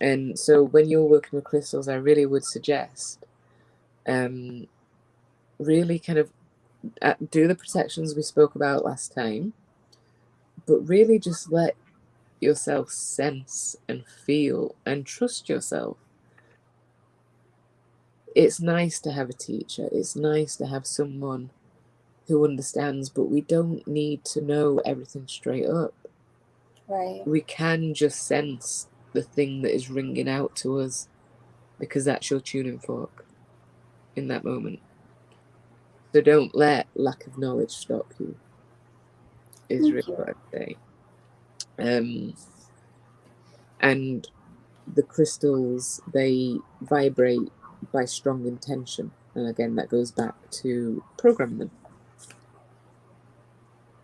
And so when you're working with crystals, I really would suggest really kind of do the protections we spoke about last time, but really just let yourself sense and feel and trust yourself. It's nice to have a teacher. It's nice to have someone who understands, but we don't need to know everything straight up. Right. We can just sense the thing that is ringing out to us because that's your tuning fork in that moment. So don't let lack of knowledge stop you, is really what I'd say. And the crystals, they vibrate by strong intention. And again, that goes back to programming them.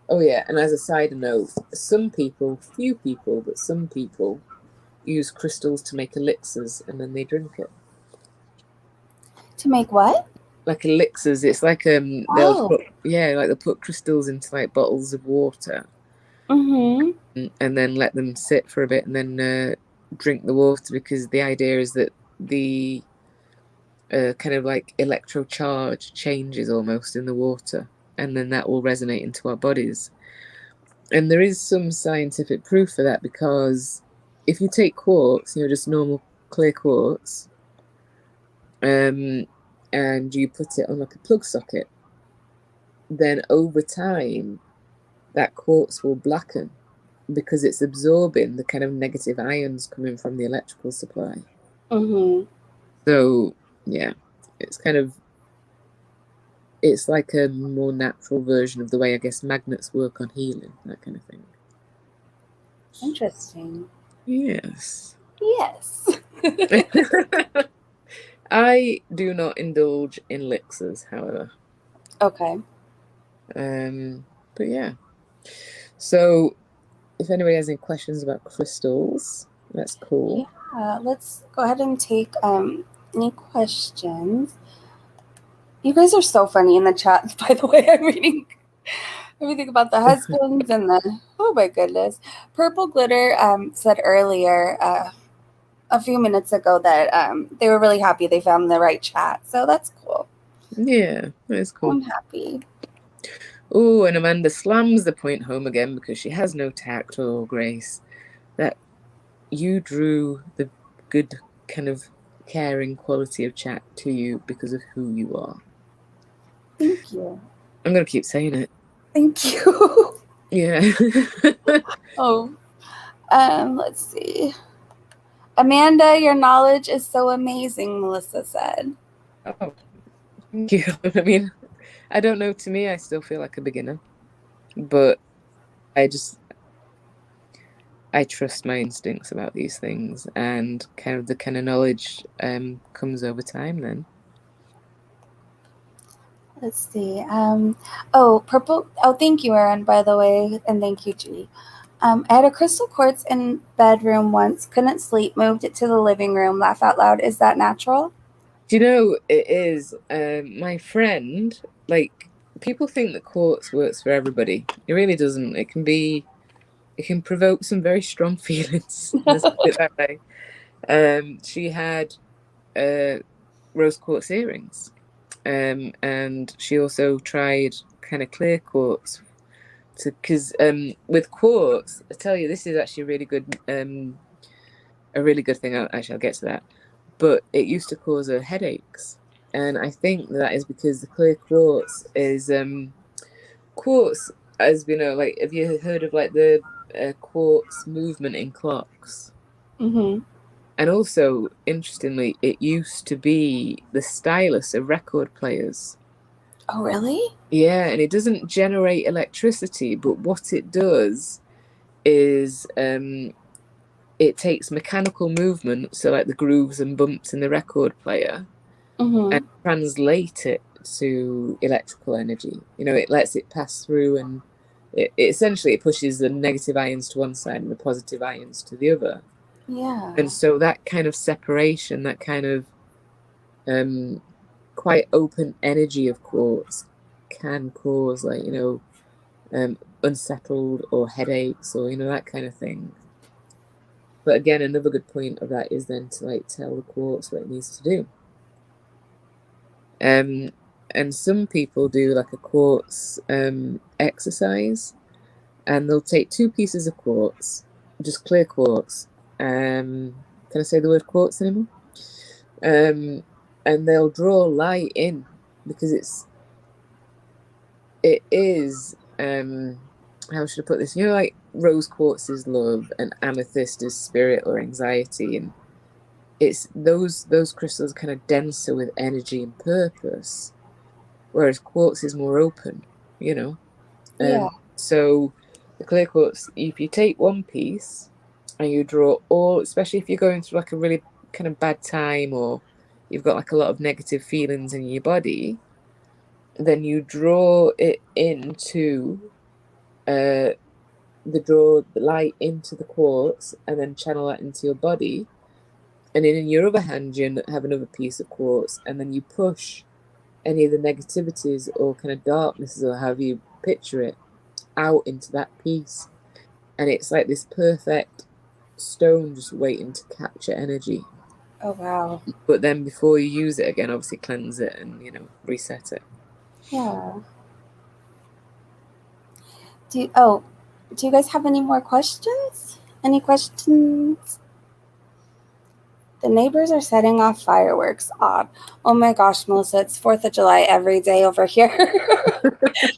Oh yeah, and as a side note, some people, few people, but some people use crystals to make elixirs and then they drink it. To make what? Like elixirs. It's like they'll put crystals into like bottles of water. Mm-hmm. And then let them sit for a bit and then drink the water, because the idea is that the kind of like electro charge changes almost in the water, and then that will resonate into our bodies. And there is some scientific proof for that, because if you take quartz, you know, just normal clear quartz, and you put it on like a plug socket, then over time that quartz will blacken because it's absorbing the kind of negative ions coming from the electrical supply. Mm-hmm. So yeah, it's like a more natural version of the way I guess magnets work on healing, that kind of thing. Interesting. Yes. Yes. I do not indulge in elixirs, however. Okay. But yeah. So if anybody has any questions about crystals, that's cool. Yeah, let's go ahead and take any questions. You guys are so funny in the chat, by the way. I'm reading everything about the husbands and the, oh my goodness. Purple Glitter said earlier, a few minutes ago, that they were really happy they found the right chat. So that's cool. Yeah, that's cool. I'm happy. Oh, and Amanda slams the point home again because she has no tact or grace, that you drew the good kind of caring quality of chat to you because of who you are. Thank you. I'm going to keep saying it. Thank you. Yeah. Oh, let's see. Amanda, your knowledge is so amazing, Melissa said. Oh, thank you. I mean, I don't know, to me, I still feel like a beginner, but I trust my instincts about these things, and kind of the kind of knowledge comes over time then. Let's see. Purple. Oh, thank you, Erin, by the way, and thank you, G. I had a crystal quartz in bedroom once. Couldn't sleep. Moved it to the living room. Laugh out loud. Is that natural? Do you know, it is. My friend, like, people think that quartz works for everybody. It really doesn't. It can provoke some very strong feelings. Let's put it that way. She had rose quartz earrings, and she also tried kind of clear quartz. Because with quartz, I tell you, this is actually a really good thing. I'll get to that. But it used to cause her headaches, and I think that is because the clear quartz is quartz, as we know. Like, have you heard of like the quartz movement in clocks? Mm-hmm. And also, interestingly, it used to be the stylus of record players. Oh, really? Yeah, and it doesn't generate electricity, but what it does is it takes mechanical movement, so like the grooves and bumps in the record player, and translate it to electrical energy. You know, it lets it pass through and it essentially it pushes the negative ions to one side and the positive ions to the other. Yeah. And so that kind of separation, that kind of quite open energy of quartz can cause, like, unsettled or headaches or, that kind of thing. But again, another good point of that is then to, like, tell the quartz what it needs to do. And some people do like a quartz exercise, and they'll take 2 pieces of quartz, just clear quartz. Can I say the word quartz anymore? And they'll draw light in, because it is how should I put this? Like rose quartz is love and amethyst is spirit or anxiety, and it's those crystals are kind of denser with energy and purpose, whereas quartz is more open. Yeah. So the clear quartz, if you take one piece and you draw all, especially if you're going through like a really kind of bad time or you've got like a lot of negative feelings in your body, then you draw it into draw the light into the quartz and then channel that into your body. And then in your other hand, you have another piece of quartz, and then you push any of the negativities or kind of darknesses, or however you picture it, out into that piece. And it's like this perfect stone just waiting to capture energy. Oh, wow. But then before you use it again, obviously cleanse it and, reset it. Yeah. Do you guys have any more questions? Any questions? The neighbors are setting off fireworks. Odd. Oh my gosh, Melissa, it's 4th of July every day over here.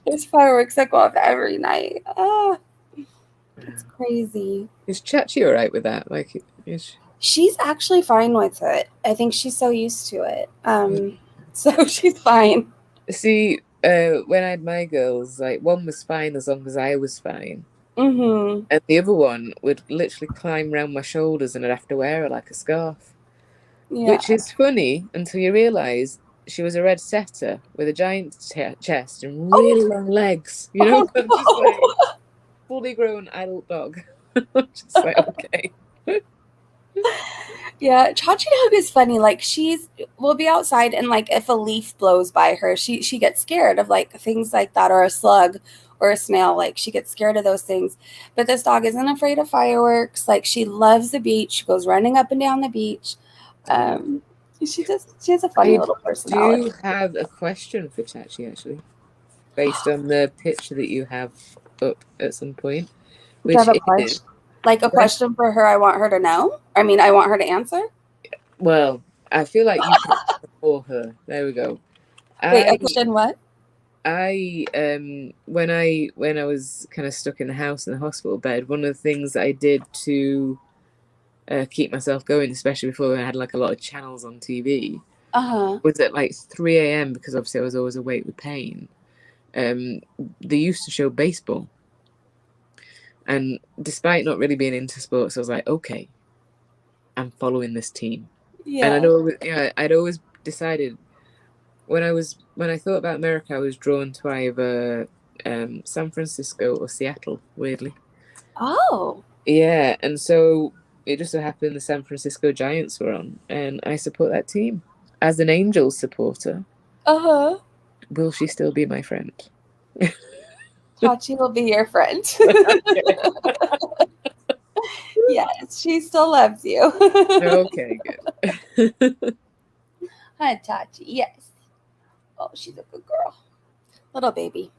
There's fireworks that go off every night. It's crazy. Is Chachi all right with that? She's actually fine with it. I think she's so used to it. So she's fine. See, when I had my girls, like, one was fine as long as I was fine. Mm-hmm. And the other one would literally climb around my shoulders and I'd have to wear her like a scarf. Yeah. Which is funny until you realise she was a red setter with a giant chest and really long legs. Oh, just like fully grown adult dog. Just like, okay. Yeah, Chachi Dog is funny. Like, we'll be outside and like if a leaf blows by her, she gets scared of like things like that, or a slug or a snail. Like, she gets scared of those things. But this dog isn't afraid of fireworks. Like, she loves the beach. She goes running up and down the beach. She has a funny little personality. I do have a question for Chachi, actually, based on the picture that you have up at some point. Which is like a question for her. I want her to know. I mean, I want her to answer. Well, I feel like you can for her. There we go. Wait, a question what? When I was kind of stuck in the house in the hospital bed, one of the things that I did to keep myself going, especially before I had like a lot of channels on TV, was at like 3 a.m. because obviously I was always awake with pain. They used to show baseball, and despite not really being into sports, I was like, okay, I'm following this team. Yeah. And I know, I'd always decided when I thought about America, I was drawn to either San Francisco or Seattle, weirdly. Oh. Yeah, and so it just so happened the San Francisco Giants were on, and I support that team. As an Angels supporter, will she still be my friend? Chachi will be your friend. Yes, she still loves you. Okay, good. Hi, Chachi. Yes. Oh, she's a good girl. Little baby.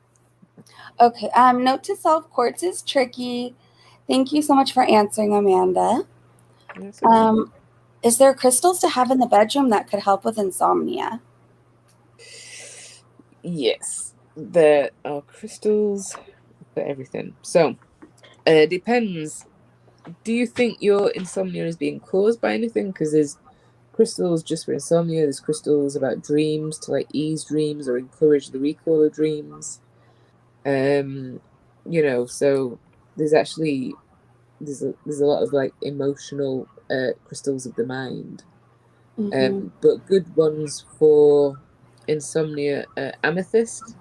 Okay. Note to self: quartz is tricky. Thank you so much for answering, Amanda. Okay. Is there crystals to have in the bedroom that could help with insomnia? Yes, there are crystals for everything. So, it depends. Do you think your insomnia is being caused by anything? Because there's crystals just for insomnia. There's crystals about dreams to like ease dreams or encourage the recall of dreams. So there's actually there's a lot of like emotional crystals of the mind. But good ones for insomnia, amethyst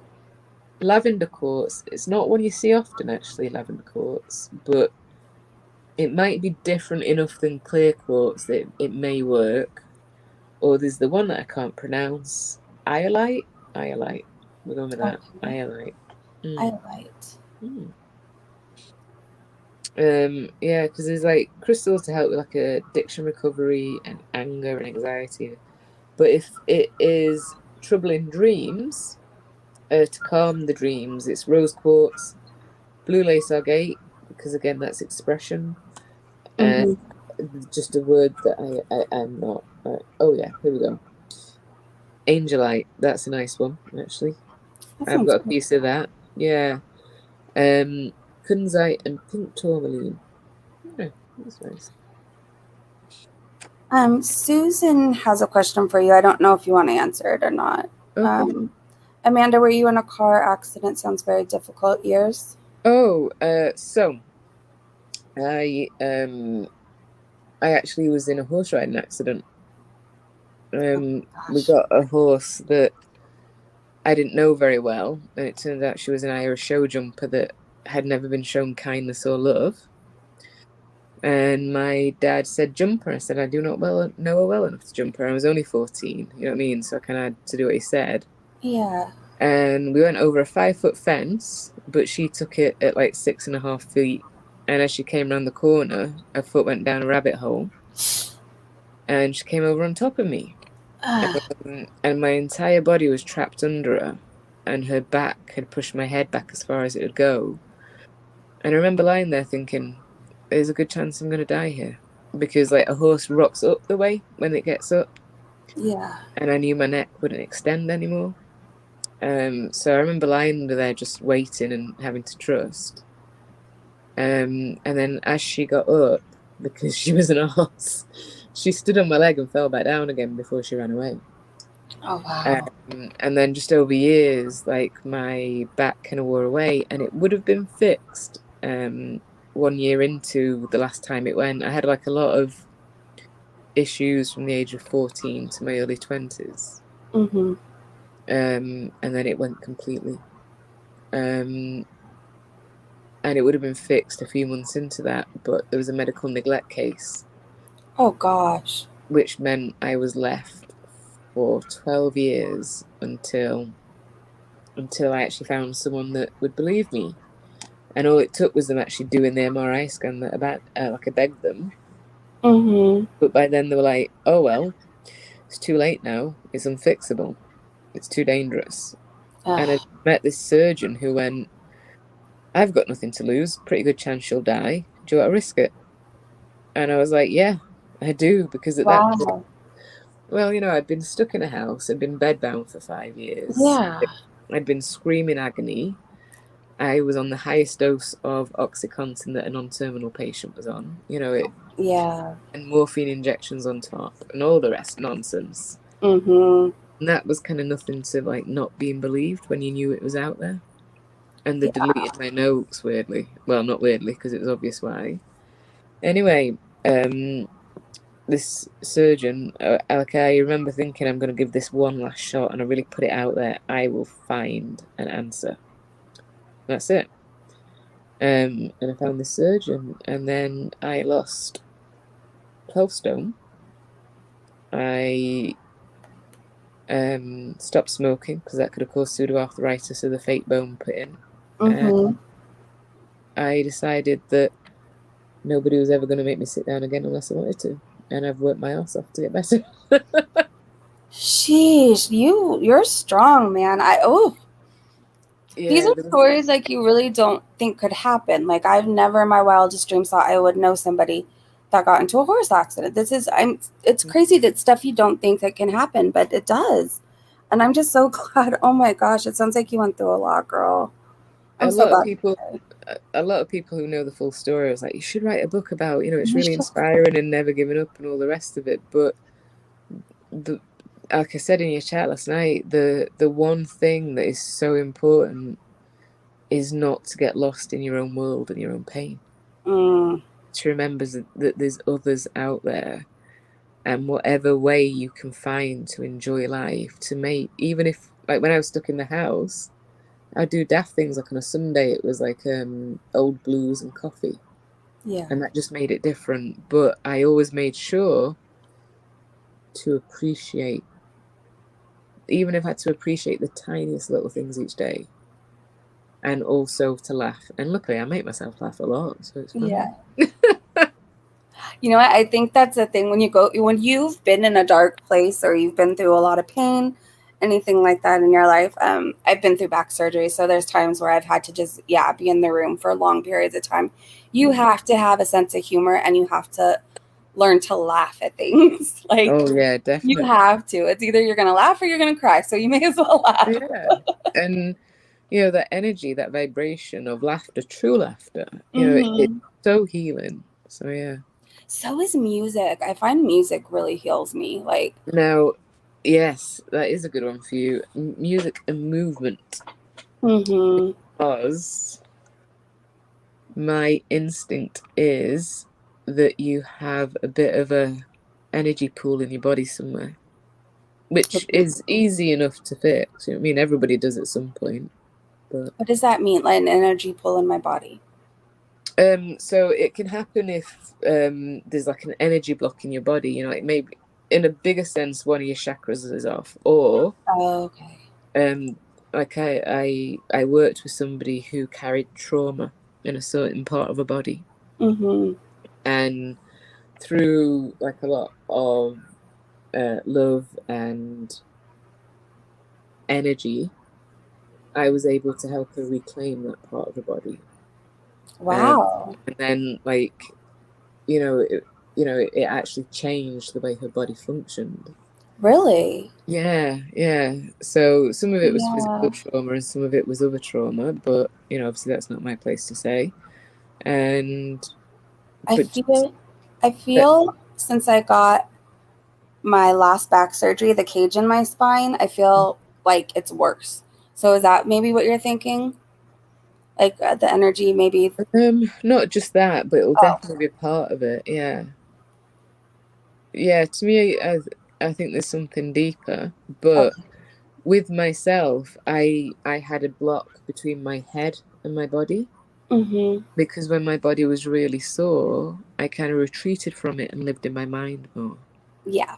lavender quartz, it's not one you see often, actually, lavender quartz, but it might be different enough than clear quartz that it may work. Or there's the one that I can't pronounce, iolite. We're going with that. Okay. Iolite. Iolite. Yeah, because there's like crystals to help with like addiction recovery and anger and anxiety. But if it is troubling dreams, to calm the dreams, it's rose quartz, blue lace agate, because again that's expression. And just a word that I am not. Oh yeah, here we go. Angelite, that's a nice one actually. I've got a piece of that. Yeah. Kunzite and pink tourmaline. Yeah, that's nice. Susan has a question for you. I don't know if you want to answer it or not. Okay. Amanda, were you in a car accident? Sounds very difficult. Years? Oh, so I actually was in a horse riding accident. We got a horse that I didn't know very well, and it turned out she was an Irish show jumper that had never been shown kindness or love. And my dad said, jump her. I said, I do not know her well enough to jump her. I was only 14, you know what I mean? So I kind of had to do what he said. Yeah. And we went over a 5-foot fence, but she took it at like 6.5 feet. And as she came around the corner, her foot went down a rabbit hole. And she came over on top of me. And my entire body was trapped under her. And her back had pushed my head back as far as it would go. And I remember lying there thinking, there's a good chance I'm going to die here. Because like a horse rocks up the way when it gets up. Yeah. And I knew my neck wouldn't extend anymore. So I remember lying under there just waiting and having to trust. And then as she got up, because she was an horse, she stood on my leg and fell back down again before she ran away. Oh, wow. And then just over years, like my back kind of wore away, and it would have been fixed 1 year into the last time it went. I had like a lot of issues from the age of 14 to my early 20s. And then it went completely. And it would have been fixed a few months into that, but there was a medical neglect case. Oh, gosh. Which meant I was left for 12 years until I actually found someone that would believe me. And all it took was them actually doing the MRI scan that like I begged them. But by then they were like, oh, well, it's too late now. It's unfixable. It's too dangerous. And I met this surgeon who went, I've got nothing to lose. Pretty good chance she'll die. Do you want to risk it? And I was like, yeah, I do. Because at that point, well, you know, I'd been stuck in a house. I'd been bedbound for 5 years. Yeah. I'd been screaming agony. I was on the highest dose of OxyContin that a non-terminal patient was on. You know, it. Yeah. And morphine injections on top and all the rest nonsense. And that was kind of nothing to like not being believed when you knew it was out there. And they deleted my notes weirdly. Well, not weirdly, because it was obvious why. Anyway, this surgeon, like I remember thinking, I'm going to give this one last shot, and I really put it out there. I will find an answer. That's it. And I found this surgeon, and then I lost 12 stone. I stopped smoking because that could have caused pseudoarthritis of the fake bone put in. I decided that nobody was ever going to make me sit down again unless I wanted to, and I've worked my ass off to get better. Sheesh, you're strong, man. These are stories like you really don't think could happen. Like I've never in my wildest dreams thought I would know somebody that got into a horse accident. It's crazy that stuff you don't think that can happen, but it does. And I'm just so glad. Oh my gosh, it sounds like you went through a lot, girl. A lot of people who know the full story was like, you should write a book about, you know, it's really inspiring and never giving up and all the rest of it. But like I said in your chat last night, the one thing that is so important is not to get lost in your own world and your own pain. To remember that there's others out there, and whatever way you can find to enjoy life, to make, even if, like when I was stuck in the house, I do daft things. Like on a Sunday, it was like old blues and coffee, Yeah. and that just made it different. But I always made sure to appreciate, even if I had to appreciate the tiniest little things each day, and also to laugh. And luckily, I make myself laugh a lot, so it's fine. Yeah. You know what? I think that's the thing when you've been in a dark place or you've been through a lot of pain, anything like that in your life. I've been through back surgery, so there's times where I've had to just be in the room for long periods of time. You have to have a sense of humor and you have to learn to laugh at things. Like Oh yeah, you definitely. have to. It's either you're gonna laugh or you're gonna cry. So you may as well laugh. Yeah, and that energy, that vibration of laughter, true laughter, it's Hmm. so healing. So yeah. So is music. I find music really heals me. Like, Now, yes, that is a good one for you. Music and movement, hmm because my instinct is that you have a bit of a energy pool in your body somewhere, which is easy enough to fix. I mean, everybody does at some point, but what does that mean? Like an energy pull in my body. so it can happen if there's like an energy block in your body. Like maybe in a bigger sense, one of your chakras is off, or Oh, okay. um, like I worked with somebody who carried trauma in a certain part of her body, Mm-hmm. and through like a lot of love and energy, I was able to help her reclaim that part of her body. Wow. And then, like, it actually changed the way her body functioned. Really? Yeah, yeah. So some of it was physical Yeah. trauma and some of it was other trauma, but obviously that's not my place to say. And I but just feel I that, feel since I got my last back surgery, the cage in my spine, I feel like it's worse. So is that maybe what you're thinking? Like the energy maybe. not just that, but it'll Oh, definitely be a part of it. Yeah, yeah. To me, I think there's something deeper, but okay. with myself, I had a block between my head and my body, Mm-hmm. because when my body was really sore, I kind of retreated from it and lived in my mind more. Yeah.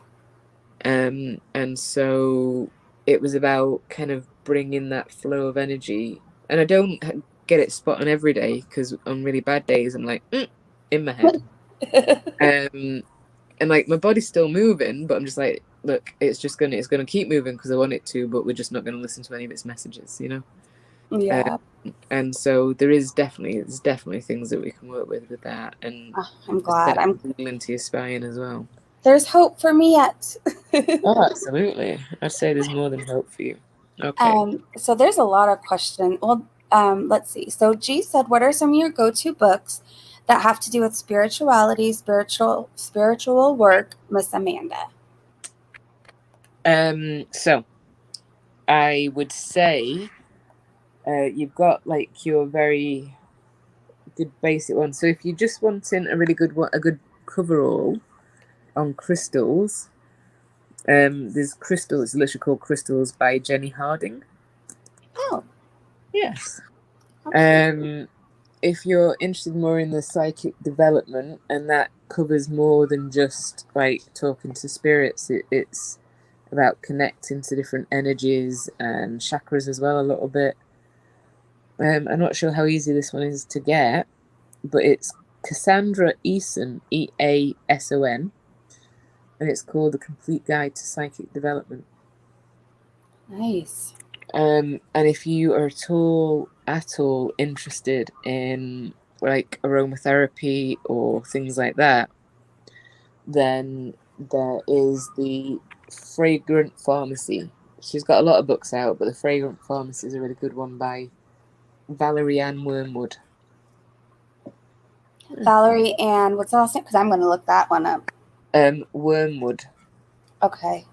And so it was about kind of bringing that flow of energy. And I don't get it spot on every day, because on really bad days, I'm like, in my head. Um, and like my body's still moving, but I'm just like, look, it's gonna keep moving because I want it to, but we're just not gonna listen to any of its messages. Yeah. And so there's definitely things that we can work with that, and Oh, I'm just glad. set I'm into your spine as well. There's hope for me yet. Oh, absolutely. I'd say there's more than hope for you. Okay. So there's a lot of questions. Well, let's see. So G said, "What are some of your go-to books that have to do with spirituality, spiritual work, Miss Amanda?" So I would say you've got like your very good basic one. So if you're just wanting a really good one, a good coverall on crystals, there's crystals. It's literally called Crystals by Jenny Harding. Oh, Yes. okay. Um, if you're interested more in the psychic development, and that covers more than just like talking to spirits, it's about connecting to different energies and chakras as well, a little bit. I'm not sure how easy this one is to get, but it's Cassandra Eason, Eason, and it's called The Complete Guide to Psychic Development. Nice. And if you are at all interested in like aromatherapy or things like that, then there is the Fragrant Pharmacy. She's got a lot of books out, but the Fragrant Pharmacy is a really good one by Valerie Ann Wormwood. Valerie and what's the last name? Because I'm going to look that one up. Wormwood. Okay.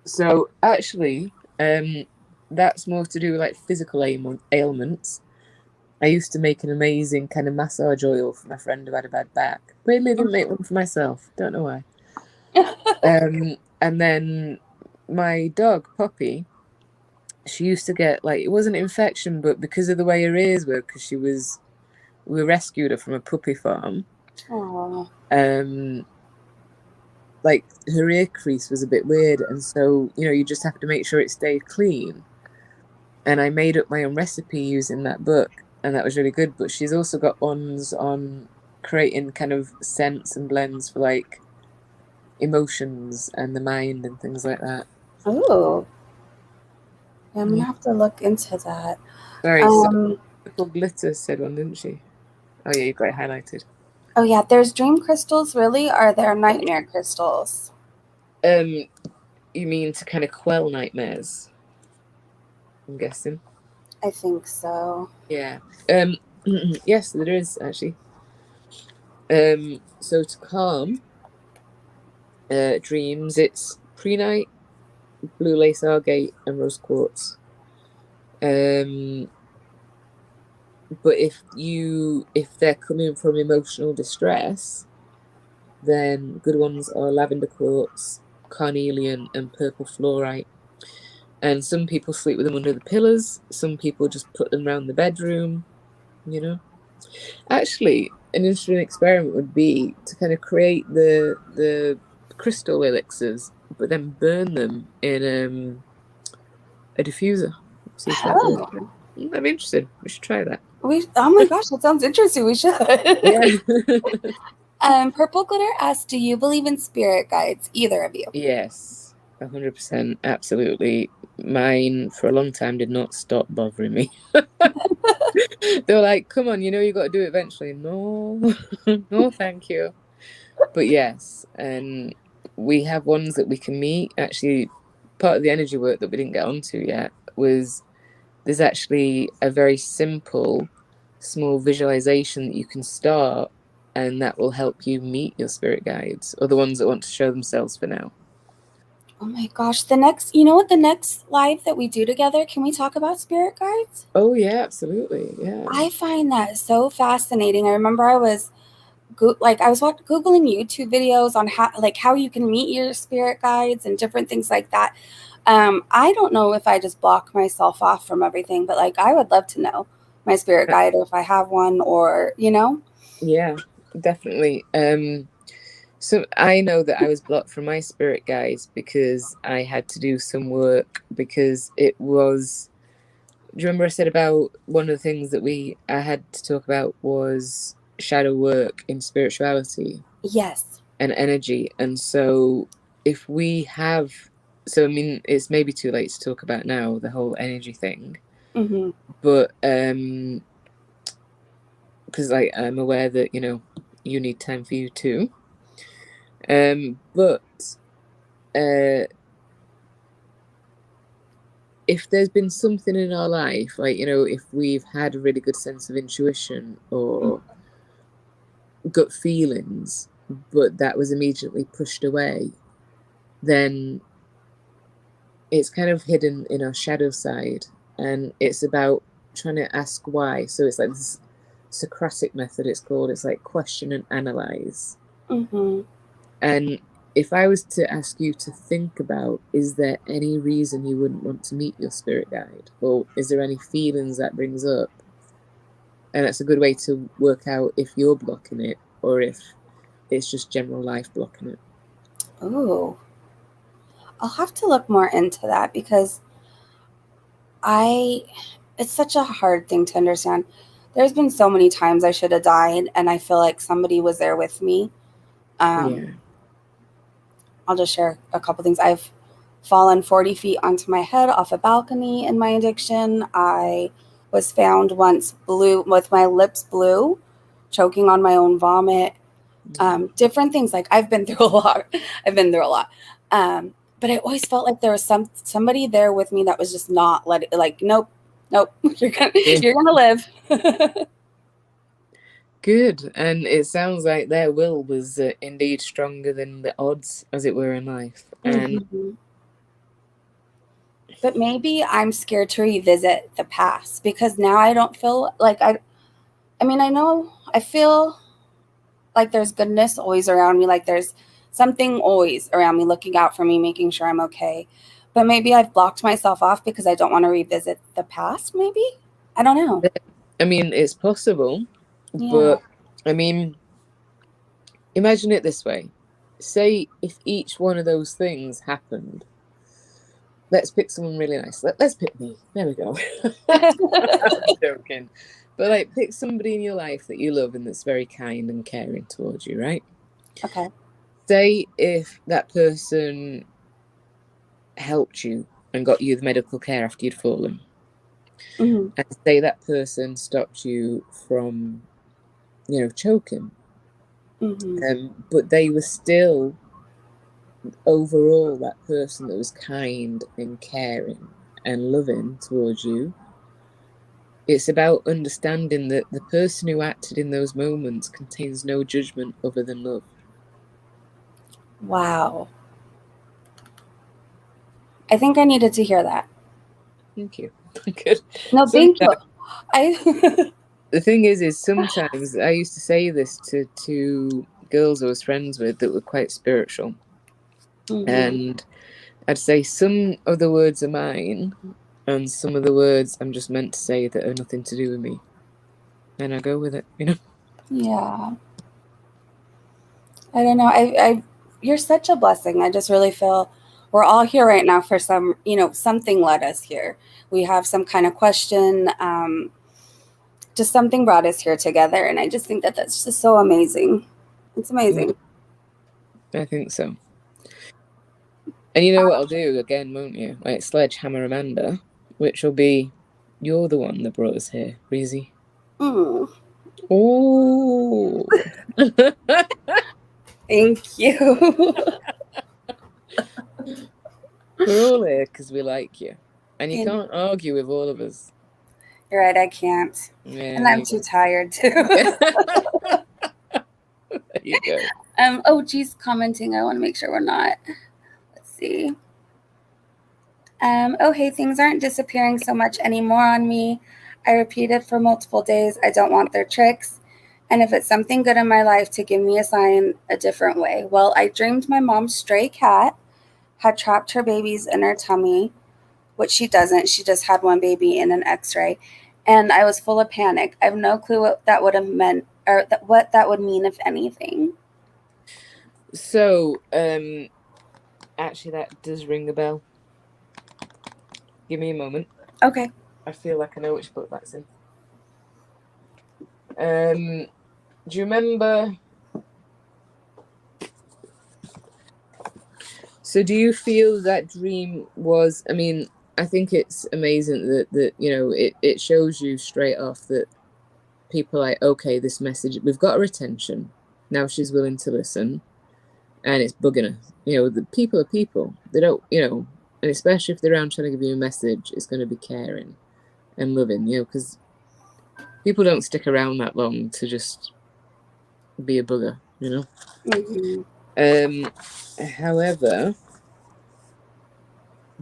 So actually, that's more to do with like physical ailments. I used to make an amazing kind of massage oil for my friend who had a bad back. Weirdly, I didn't make one for myself. Don't know why. And then my dog Poppy, she used to get, like, it wasn't an infection, but because of the way her ears were, because we rescued her from a puppy farm. Oh. Like, her ear crease was a bit weird, and so, you know, you just have to make sure it stayed clean. And I made up my own recipe using that book, and that was really good. But she's also got ones on creating kind of scents and blends for, like, emotions and the mind and things like that. Oh. I'm gonna have to look into that. Sorry, so Glitter said one, didn't she? Oh yeah, you've got it highlighted. Oh yeah, there's dream crystals. Really, are there nightmare crystals? You mean to kind of quell nightmares? I'm guessing. I think so. Yeah. Yes, there is actually. So to calm dreams, it's prehnite, blue lace agate, and rose quartz. But if they're coming from emotional distress, then good ones are lavender quartz, carnelian, and purple fluorite. And some people sleep with them under the pillows. Some people just put them around the bedroom, you know. Actually, an interesting experiment would be to kind of create the crystal elixirs, but then burn them in a diffuser. See if that works. I'm interested. We should try that. Oh my gosh, that sounds interesting. We should. Yeah. Purple Glitter asks, do you believe in spirit guides? Either of you? Yes, 100%. Absolutely. Mine, for a long time, did not stop bothering me. They were like, come on, you know, you got to do it eventually. No, no, thank you. But yes, and we have ones that we can meet. Actually, part of the energy work that we didn't get onto yet was there's actually a very simple, small visualization that you can start, and that will help you meet your spirit guides or the ones that want to show themselves for now. Oh my gosh, the next live that we do together, can we talk about spirit guides? Oh yeah, absolutely. Yeah. I find that so fascinating. I remember I was Googling YouTube videos on how you can meet your spirit guides and different things like that. I don't know if I just block myself off from everything, but like I would love to know my spirit guide, or if I have one, or Yeah, definitely. So I know that I was blocked from my spirit guides because I had to do some work, because it was, do you remember I said about one of the things that I had to talk about was shadow work in spirituality? Yes. And energy. And so if we have, so I mean, it's maybe too late to talk about now, the whole energy thing. Mm-hmm. But because I'm aware that, you know, you need time for you too. But if there's been something in our life, like, you know, if we've had a really good sense of intuition or gut feelings, but that was immediately pushed away, then it's kind of hidden in our shadow side, and it's about trying to ask why. So it's like this Socratic method, it's called. It's like question and analyze. Mm-hmm. And if I was to ask you to think about, is there any reason you wouldn't want to meet your spirit guide? Or is there any feelings that brings up? And that's a good way to work out if you're blocking it or if it's just general life blocking it. Oh, I'll have to look more into that, because it's such a hard thing to understand. There's been so many times I should have died, and I feel like somebody was there with me. Yeah. I'll just share a couple things. I've fallen 40 feet onto my head off a balcony in my addiction. I was found once blue, with my lips blue, choking on my own vomit. Different things. Like I've been through a lot. But I always felt like there was somebody there with me that was just not nope, you're gonna live. Good. And it sounds like their will was indeed stronger than the odds, as it were, in life. And Mm-hmm. But maybe I'm scared to revisit the past, because now I don't feel like I feel like there's goodness always around me. Like there's something always around me looking out for me, making sure I'm okay. But maybe I've blocked myself off because I don't want to revisit the past, maybe? I don't know. I mean, it's possible, but I mean, imagine it this way. Say if each one of those things happened. Let's pick someone really nice. Let's pick me. There we go. I'm joking. But like, pick somebody in your life that you love and that's very kind and caring towards you, right? Okay. Say if that person helped you and got you the medical care after you'd fallen. Mm-hmm. And say that person stopped you from, choking. Mm-hmm. But they were still overall that person that was kind and caring and loving towards you. It's about understanding that the person who acted in those moments contains no judgment other than love. Wow. I think I needed to hear that. Thank you. Good. No, thank you. The thing is sometimes I used to say this to girls I was friends with that were quite spiritual. Mm-hmm. And I'd say some of the words are mine and some of the words I'm just meant to say that are nothing to do with me. And I go with it, Yeah. I don't know. You're such a blessing. I just really feel we're all here right now for something led us here. We have some kind of question. Just something brought us here together. And I just think that that's just so amazing. It's amazing. I think so. And you know what I'll do again, won't you? Like Sledgehammer Amanda, which will be, you're the one that brought us here, Breezy. Oh. Thank you. We're all here because we like you. And you can't argue with all of us. You're right, I can't. Yeah, and I'm too tired too. There you go. Oh, geez, commenting. I want to make sure we're not. Let's see. Oh, hey, things aren't disappearing so much anymore on me. I repeated for multiple days. I don't want their tricks. And if it's something good in my life, to give me a sign a different way. Well, I dreamed my mom's stray cat had trapped her babies in her tummy, which she doesn't. She just had one baby in an x-ray. And I was full of panic. I have no clue what that would have meant or what that would mean, if anything. So, actually, that does ring a bell. Give me a moment. Okay. I feel like I know which book that's in. Do you remember? So do you feel that dream was, I mean, I think it's amazing that it shows you straight off that people are like, okay, this message, we've got her attention. Now she's willing to listen. And it's bugging her. The people are people. They don't, and especially if they're around trying to give you a message, it's going to be caring and loving, because people don't stick around that long to just be a bugger, Mm-hmm. However,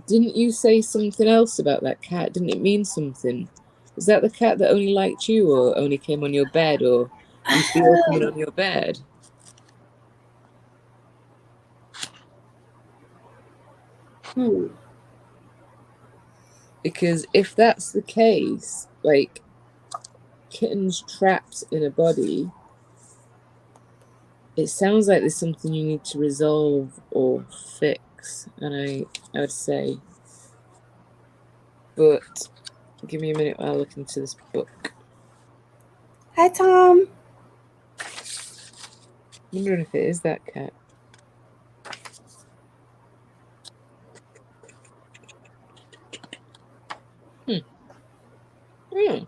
didn't you say something else about that cat? Didn't it mean something? Is that the cat that only liked you or only came on your bed, or you feel coming on your bed? Because if that's the case, like, kittens trapped in a body, it sounds like there's something you need to resolve or fix. And I would say, but give me a minute while I look into this book. Hi, Tom. I'm wondering if it is that cat. Yeah.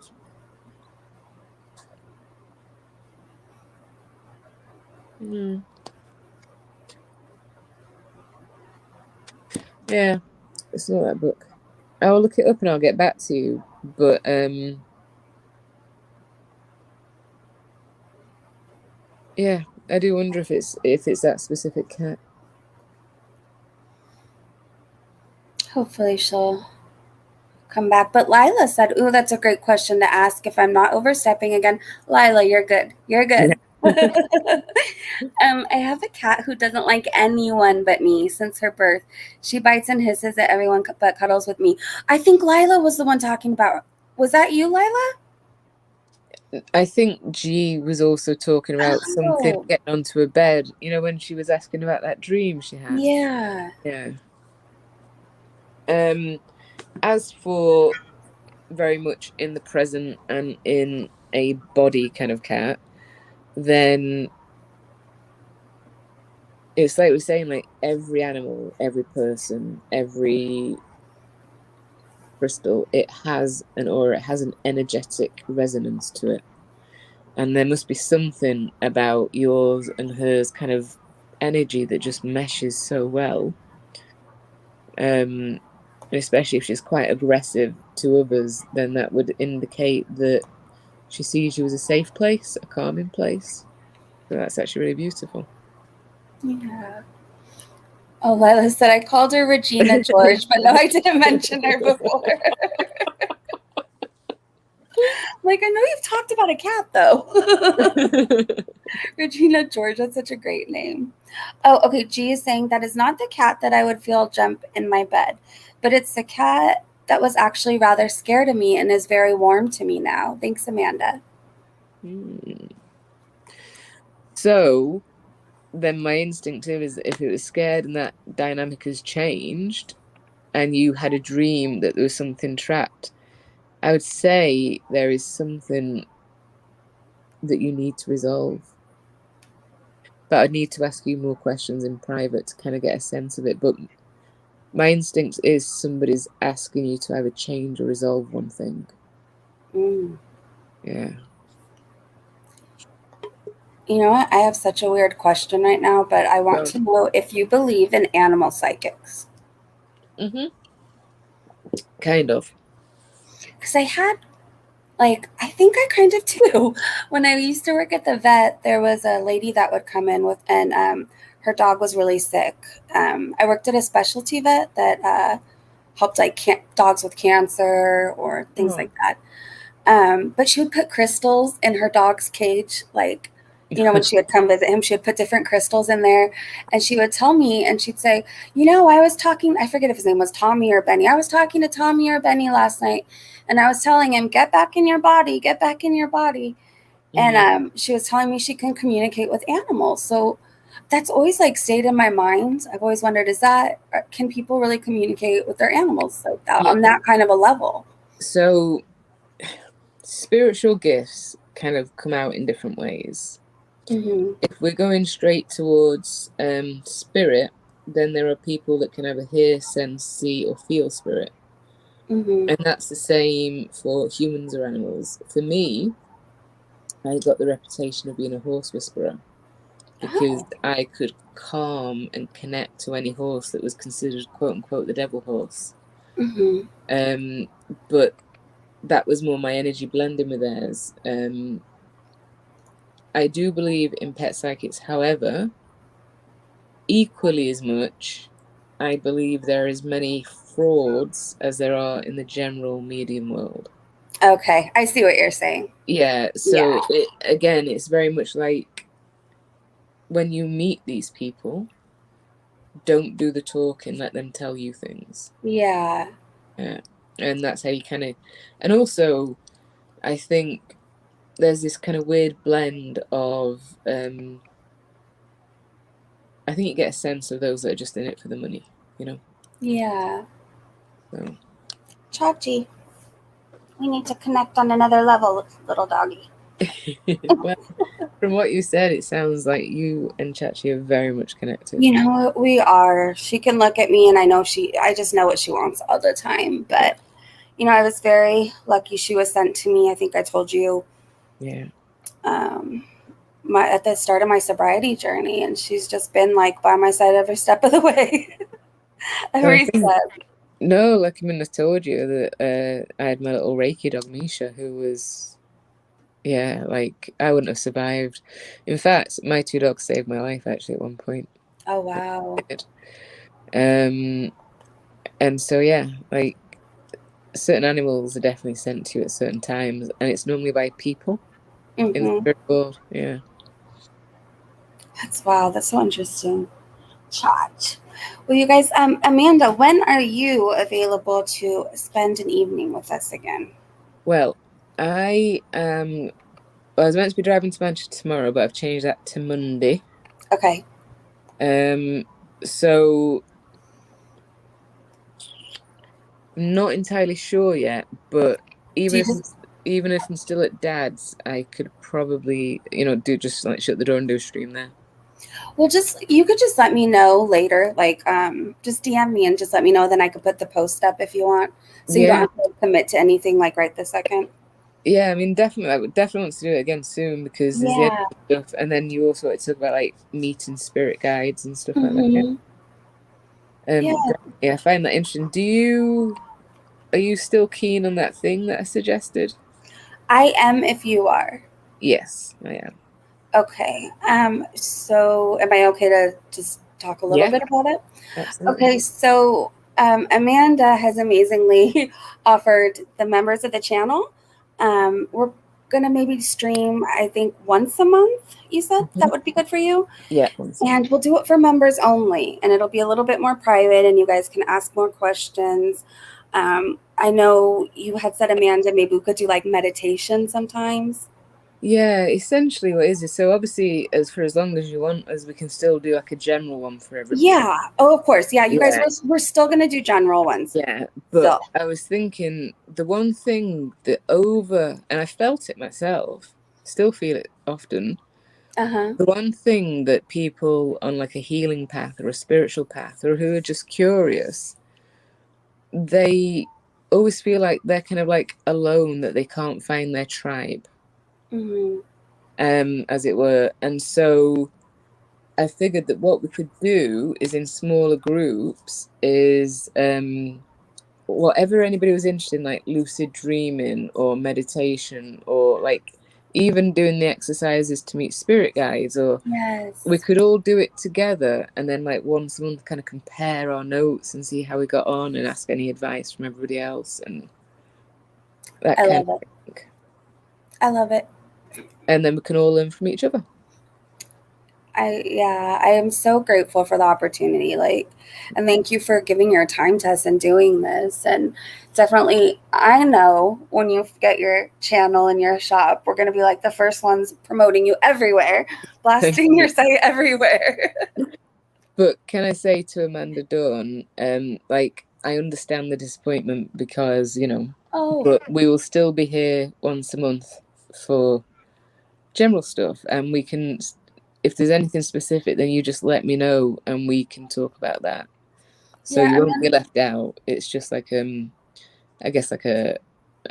Yeah, it's not that book. I'll look it up and I'll get back to you. But yeah, I do wonder if it's that specific cat. Hopefully she'll come back. But Lila said, ooh, that's a great question to ask if I'm not overstepping again. Lila, you're good. You're good. I have a cat who doesn't like anyone but me since her birth. She bites and hisses at everyone but cuddles with me. I think Lila was the one talking about. Was that you, Lila? I think G was also talking about something Oh, getting onto a bed. You know, when she was asking about that dream she had. yeah. Yeah. As for very much in the present and in a body kind of cat, then it's like we're saying, like every animal, every person, every crystal, it has an aura, it has an energetic resonance to it. And there must be something about yours and hers kind of energy that just meshes so well. Especially if she's quite aggressive to others, then that would indicate that she sees you as a safe place, a calming place. So that's actually really beautiful. Yeah. Oh, Lila said I called her Regina George, but no, I didn't mention her before. Like, I know you've talked about a cat, though. Regina George, that's such a great name. Oh, okay. G is saying that is not the cat that I would feel jump in my bed, but it's the cat that was actually rather scared of me and is very warm to me now. Thanks, Amanda. So then my instinctive is if it was scared and that dynamic has changed and you had a dream that there was something trapped, I would say there is something that you need to resolve. But I'd need to ask you more questions in private to kind of get a sense of it. But my instinct is somebody's asking you to either change or resolve one thing. Yeah. You know what? I have such a weird question right now, but I want to know if you believe in animal psychics. Kind of. Because I had, like, I think I kind of do. When I used to work at the vet, there was a lady that would come in with, and her dog was really sick. I worked at a specialty vet that helped like dogs with cancer or things like that. But she would put crystals in her dog's cage, like, you know, when she would come visit him, she would put different crystals in there, and she would tell me, and she'd say, you know, I was talking, I forget if his name was Tommy or Benny. I was talking to Tommy or Benny last night, and I was telling him, get back in your body, get back in your body. And she was telling me she can communicate with animals. So that's always like stayed in my mind. I've always wondered, can people really communicate with their animals like that, on that kind of a level? So spiritual gifts kind of come out in different ways. If we're going straight towards spirit, then there are people that can either hear, sense, see, or feel spirit. And that's the same for humans or animals. For me, I got the reputation of being a horse whisperer because I could calm and connect to any horse that was considered quote unquote the devil horse. But that was more my energy blending with theirs. I do believe in pet psychics. However, equally as much, I believe there are as many frauds as there are in the general medium world. Okay, I see what you're saying. Yeah, so again, it's very much like when you meet these people, don't do the talking, let them tell you things. Yeah. Yeah. And that's how you kind of, and also, I think there's this kind of weird blend of, I think you get a sense of those that are just in it for the money, you know? Yeah. So. Chachi, we need to connect on another level, little doggy. Well, from what you said, it sounds like you and Chachi are very much connected. You know, we are. She can look at me and I just know what she wants all the time. But, you know, I was very lucky she was sent to me. I think I told you. Yeah. At the start of my sobriety journey, and she's just been like by my side every step of the way. Every step. No, like I told you that I had my little Reiki dog Misha, who was, yeah, like I wouldn't have survived. In fact, my two dogs saved my life actually at one point. Oh wow. And so yeah, like certain animals are definitely sent to you at certain times, and it's normally by people in the spirit world. Yeah. That's so interesting. Chat. Well, you guys, Amanda, when are you available to spend an evening with us again? Well, I was meant to be driving to Manchester tomorrow, but I've changed that to Monday. Okay. Um, so I'm not entirely sure yet, but Do even you if just even if I'm still at Dad's, I could probably, do just like shut the door and do a stream there. well, just you could just let me know later, like just DM me and just let me know. Then I could put the post up if you want, so you don't Yeah, have to commit to anything like right this second. yeah. I mean, definitely, I would definitely want to do it again soon because there's the Yeah. other stuff, and then you also like to talk about like meeting spirit guides and stuff like that. Yeah. Mm-hmm. Yeah, Yeah, I find that interesting. Are you still keen on that thing that I suggested? I am. If you are. Yes, I am. Okay. So am I okay to just talk a little Yeah, bit about it? absolutely. Okay. So, Amanda has amazingly offered the members of the channel. We're gonna maybe stream, I think, once a month. You said Mhm. that would be good for you, Yeah, once a month. and we'll do it for members only, and it'll be a little bit more private, and you guys can ask more questions. I know you had said, Amanda, maybe we could do like meditation sometimes. Yeah, essentially what is it? So obviously, as long as you want us, we can still do like a general one for everybody. Yeah. Oh, of course. Yeah. You guys, Yeah, we're still gonna do general ones. yeah. But So. I was thinking the one thing that over, and I felt it myself, still feel it often. Uh huh. The one thing that people on like a healing path or a spiritual path or who are just curious, they always feel like they're kind of like alone, that they can't find their tribe, Hmm. as it were. And so I figured that what we could do is in smaller groups is whatever anybody was interested in, like lucid dreaming or meditation or like even doing the exercises to meet spirit guides, or we Yes. could all do it together and then like once a month kind of compare our notes and see how we got on and ask any advice from everybody else and that I kind love it. of thing. I love it. And then we can all learn from each other. I am so grateful for the opportunity. Like, and thank you for giving your time to us and doing this. And definitely, I know when you get your channel and your shop, we're going to be like the first ones promoting you everywhere, Thank blasting you. your site everywhere. But can I say to Amanda Dawn, like I understand the disappointment because, Oh, but we will still be here once a month for general stuff, and we can, if there's anything specific, then you just let me know and we can talk about that. So yeah. you And won't be then, left out. It's just like I guess like a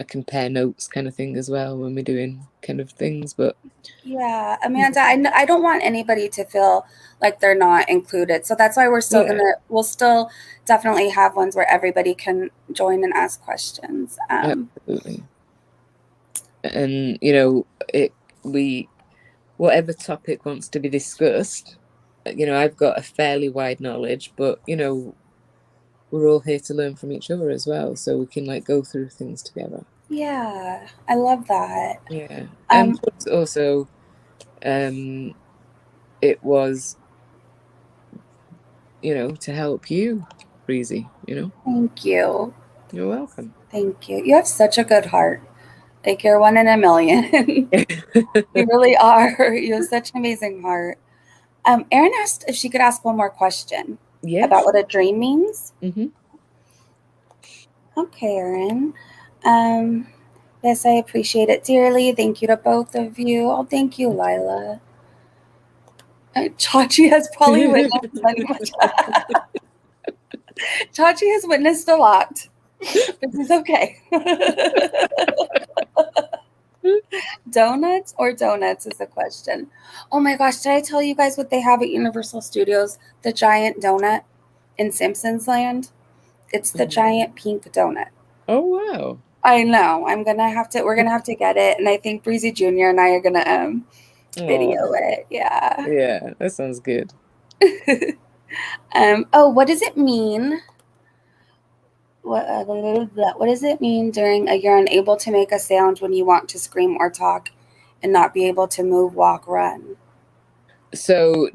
compare notes kind of thing as well when we're doing kind of things. But yeah, Amanda, I don't want anybody to feel like they're not included. So that's why yeah, we'll still definitely have ones where everybody can join and ask questions. absolutely. And it we whatever topic wants to be discussed, I've got a fairly wide knowledge, but we're all here to learn from each other as well, so we can like go through things together. Yeah, I love that. Yeah. And Um, plus also, um it was, to help you, Breezy, Thank you. you're welcome. Thank you. You have such a good heart. Like you're one in a million. You really are. You have such an amazing heart. Erin asked if she could ask one more question Yeah, about sure. what a dream means. Hmm. Okay, Erin. Um, yes, I appreciate it dearly. Thank you to both of you. Oh, thank you, Lila. Chachi has probably witnessed many much. Chachi has witnessed a lot. This is okay. Donuts or donuts is the question. Oh my gosh, did I tell you guys what they have at Universal Studios? The giant donut in Simpsons Land? It's the giant pink donut. Oh wow. I know. We're gonna have to get it, and I think Breezy Jr. and I are gonna video Oh it. Yeah. yeah, that sounds good. Oh, what does it mean? What does it mean during a you're unable to make a sound when you want to scream or talk and not be able to move, walk, run? So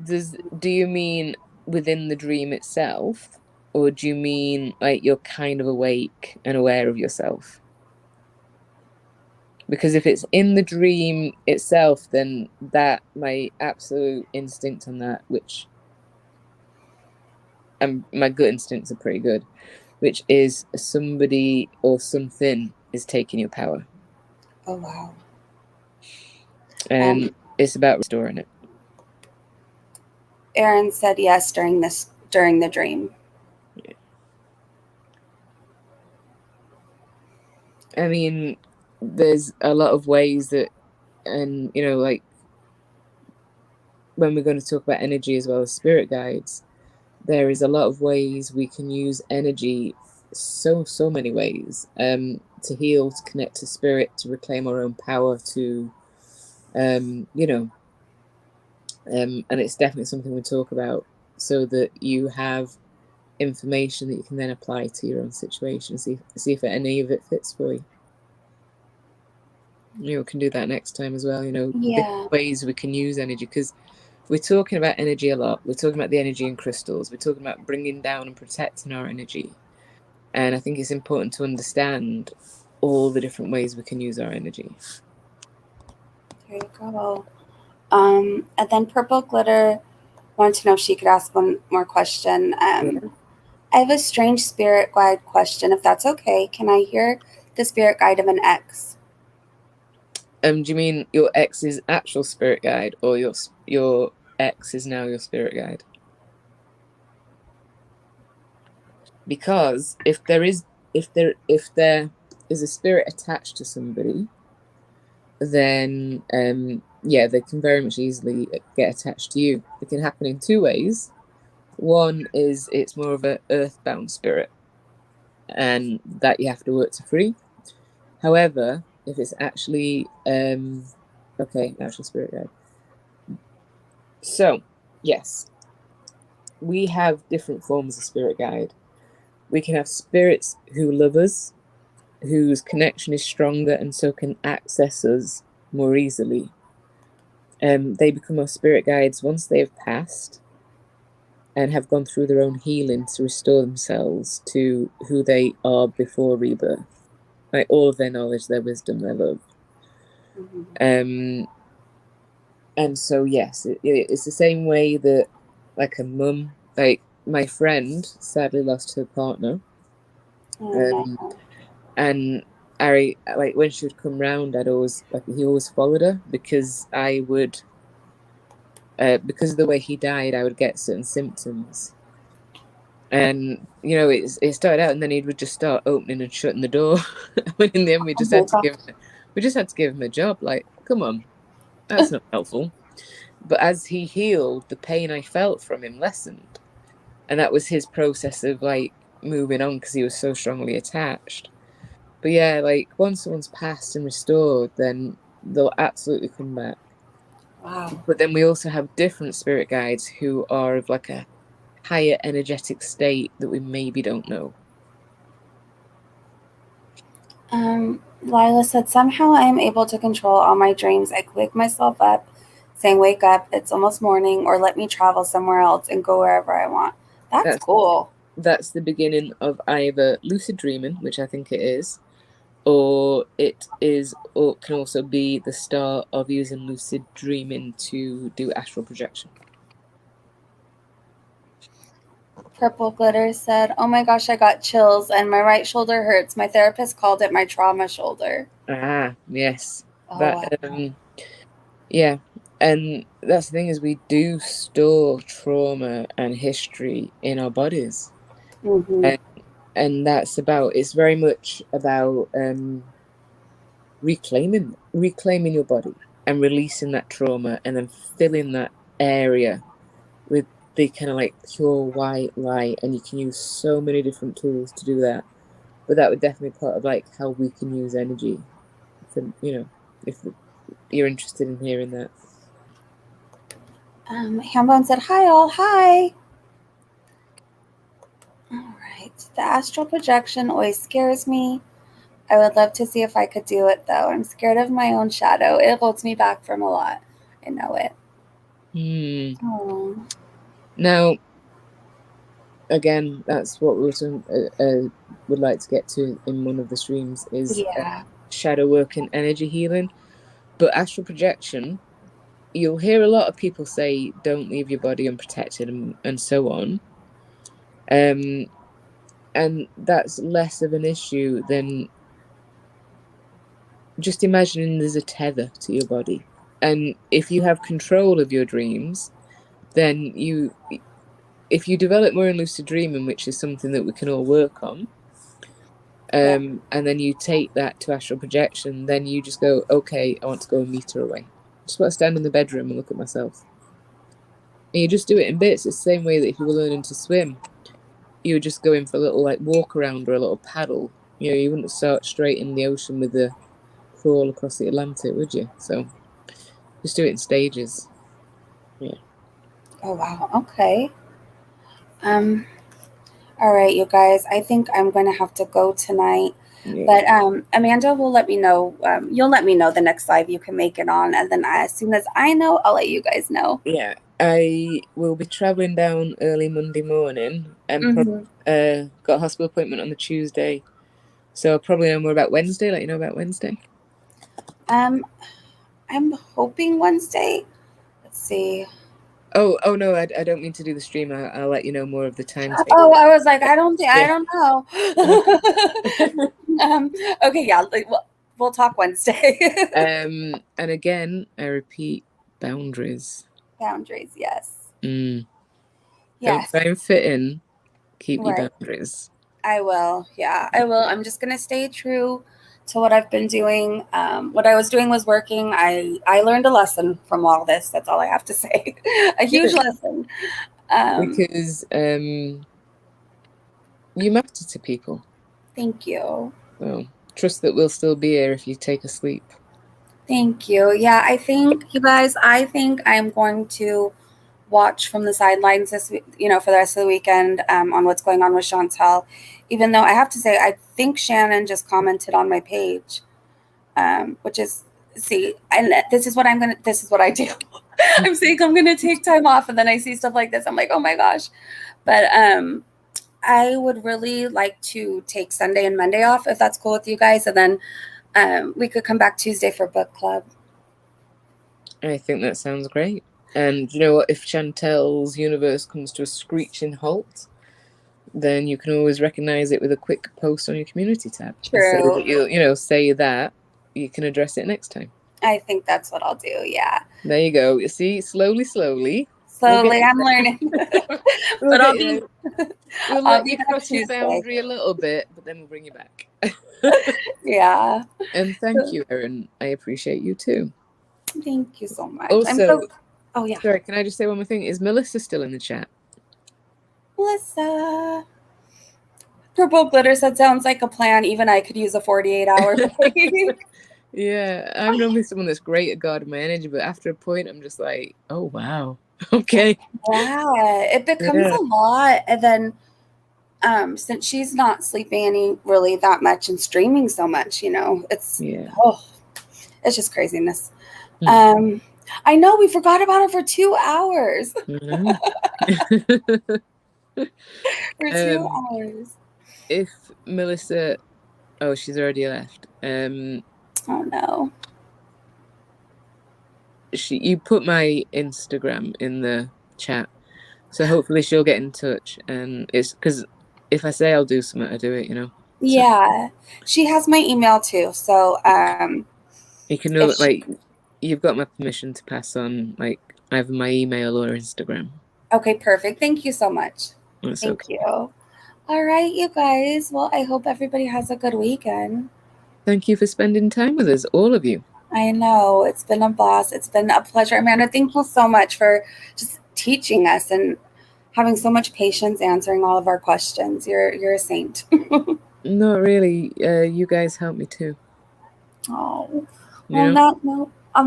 do you mean within the dream itself, or do you mean like you're kind of awake and aware of yourself? Because if it's in the dream itself, then that my absolute instinct on that, which my gut instincts are pretty good, which is somebody or something is taking your power. Oh wow. And it's about restoring it. Aaron said yes during the dream. Yeah. I mean, there's a lot of ways that, and you know, like when we're going to talk about energy as well as spirit guides, there is a lot of ways we can use energy, so many ways, to heal, to connect to spirit, to reclaim our own power, to you know, and it's definitely something we talk about so that you have information that you can then apply to your own situation, see if any of it fits for you. You know, we can do that next time as well, you know. Yeah. Different ways we can use energy, because we're talking about energy a lot. We're talking about the energy in crystals. We're talking about bringing down and protecting our energy. And I think it's important to understand all the different ways we can use our energy. There you go. And then Purple Glitter wanted to know if she could ask one more question. Yeah. I have a strange spirit guide question, if that's okay. Can I hear the spirit guide of an ex? Do you mean your ex's actual spirit guide, or your ex is now your spirit guide? Because if there is a spirit attached to somebody, then yeah, they can very much easily get attached to you. It can happen in two ways. One is it's more of an earthbound spirit, and that you have to work to free. However, if it's actually actual spirit guide. So yes, we have different forms of spirit guide. We can have spirits who love us, whose connection is stronger and so can access us more easily. They become our spirit guides once they have passed and have gone through their own healing to restore themselves to who they are before rebirth, like all of their knowledge, their wisdom, their love. Mm-hmm. And so yes, it's the same way that, like a mum, like my friend sadly lost her partner. And I, like, when she would come round, he always followed her, because I would, because of the way he died, I would get certain symptoms. And you know, it started out, and then he would just start opening and shutting the door. But in the end, we just had to give him a job. Like, come on, that's not helpful. But as he healed, the pain I felt from him lessened, and that was his process of like moving on, because he was so strongly attached. But yeah, like once someone's passed and restored, then they'll absolutely come back. Wow. But then we also have different spirit guides who are of like a higher energetic state that we maybe don't know. Lila said, somehow I am able to control all my dreams. I wake myself up saying, wake up, it's almost morning, or let me travel somewhere else and go wherever I want. That's cool. That's the beginning of either lucid dreaming, which I think it is, or it can also be the start of using lucid dreaming to do astral projection. Purple Glitter said, oh my gosh, I got chills and my right shoulder hurts. My therapist called it my trauma shoulder. Ah, yes. Yeah. And that's the thing, is we do store trauma and history in our bodies. Mm-hmm. And it's very much about reclaiming your body and releasing that trauma, and then filling that area with the kind of like pure white light. And you can use so many different tools to do that, but that would definitely be part of like how we can use energy, for, you know, if you're interested in hearing that. Hambone said, hi all, hi. All right. The astral projection always scares me. I would love to see if I could do it though. I'm scared of my own shadow. It holds me back from a lot. I know it. Oh. Now, again, that's what we would like to get to in one of the streams is Yeah. shadow work and energy healing. But astral projection, you'll hear a lot of people say, don't leave your body unprotected and so on. And that's less of an issue than just imagining there's a tether to your body. And if you have control of your dreams, then if you develop more in lucid dreaming, which is something that we can all work on, and then you take that to astral projection, then you just go, okay, I want to go a meter away. I just want to stand in the bedroom and look at myself. And you just do it in bits. It's the same way that if you were learning to swim, you would just go in for a little like walk around or a little paddle. You wouldn't start straight in the ocean with the crawl across the Atlantic, would you? So just do it in stages. Yeah. Oh wow. Okay. All right, you guys. I think I'm going to have to go tonight. Yeah. But Amanda will let me know. You'll let me know the next live you can make it on, and then as soon as I know, I'll let you guys know. Yeah, I will be traveling down early Monday morning, and got a hospital appointment on the Tuesday, so I'll probably know more about Wednesday. Let you know about Wednesday. I'm hoping Wednesday. Let's see. Oh no! I don't mean to do the stream. I'll let you know more of the timetable. Oh, I was like, I don't know. Okay, yeah, we'll talk Wednesday. And again, I repeat, boundaries. Boundaries, yes. Yes. Don't Yes. try and fit in. Keep your Right. boundaries. I will. Yeah, I will. I'm just gonna stay true to what I've been doing. What I was doing was working. I learned a lesson from all this. That's all I have to say. A huge lesson. Because you matter to people. Thank you. So trust that we'll still be here if you take a sleep. Thank you. Yeah, I think you guys. I think I'm going to watch from the sidelines this, for the rest of the weekend on what's going on with Chantel. Even though I have to say, I think Shannon just commented on my page, which is and this is what I do. I'm saying I'm gonna take time off, and then I see stuff like this. I'm like, oh my gosh. But I would really like to take Sunday and Monday off if that's cool with you guys, and then we could come back Tuesday for book club. I think that sounds great. And you know what? If Chantel's universe comes to a screeching halt, then you can always recognize it with a quick post on your community tab. True. So say that you can address it next time. I think that's what I'll do. Yeah. There you go. You see, slowly. I'm learning. But we'll let you cross your boundary a little bit, but then we'll bring you back. Yeah. And thank you, Erin. I appreciate you too. Thank you so much. Also, oh yeah. Sorry, can I just say one more thing? Is Melissa still in the chat? Melissa. Purple Glitter said sounds like a plan. Even I could use a 48-hour break. Yeah, I'm normally someone that's great at guarding my energy, but after a point, I'm just like, oh wow, okay. Yeah, it becomes a lot, and then since she's not sleeping really that much and streaming so much, it's it's just craziness. I know we forgot about it for 2 hours. For 2 hours. If Melissa, she's already left. Oh no. You put my Instagram in the chat, so hopefully she'll get in touch. And it's because if I say I'll do something, I do it. Yeah, she has my email too. So you can know you've got my permission to pass on either my email or Instagram. Okay, perfect. Thank you so much. Thank you. All right, you guys. Well, I hope everybody has a good weekend. Thank you for spending time with us, all of you. I know. It's been a blast. It's been a pleasure. Amanda, thank you so much for just teaching us and having so much patience answering all of our questions. You're a saint. No, really. You guys helped me too. Oh. On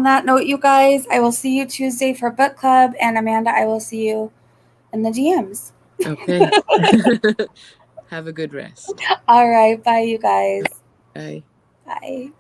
that note, you guys, I will see you Tuesday for book club, and Amanda, I will see you in the DMs. Okay. Have a good rest. All right. Bye, you guys. Bye. Bye.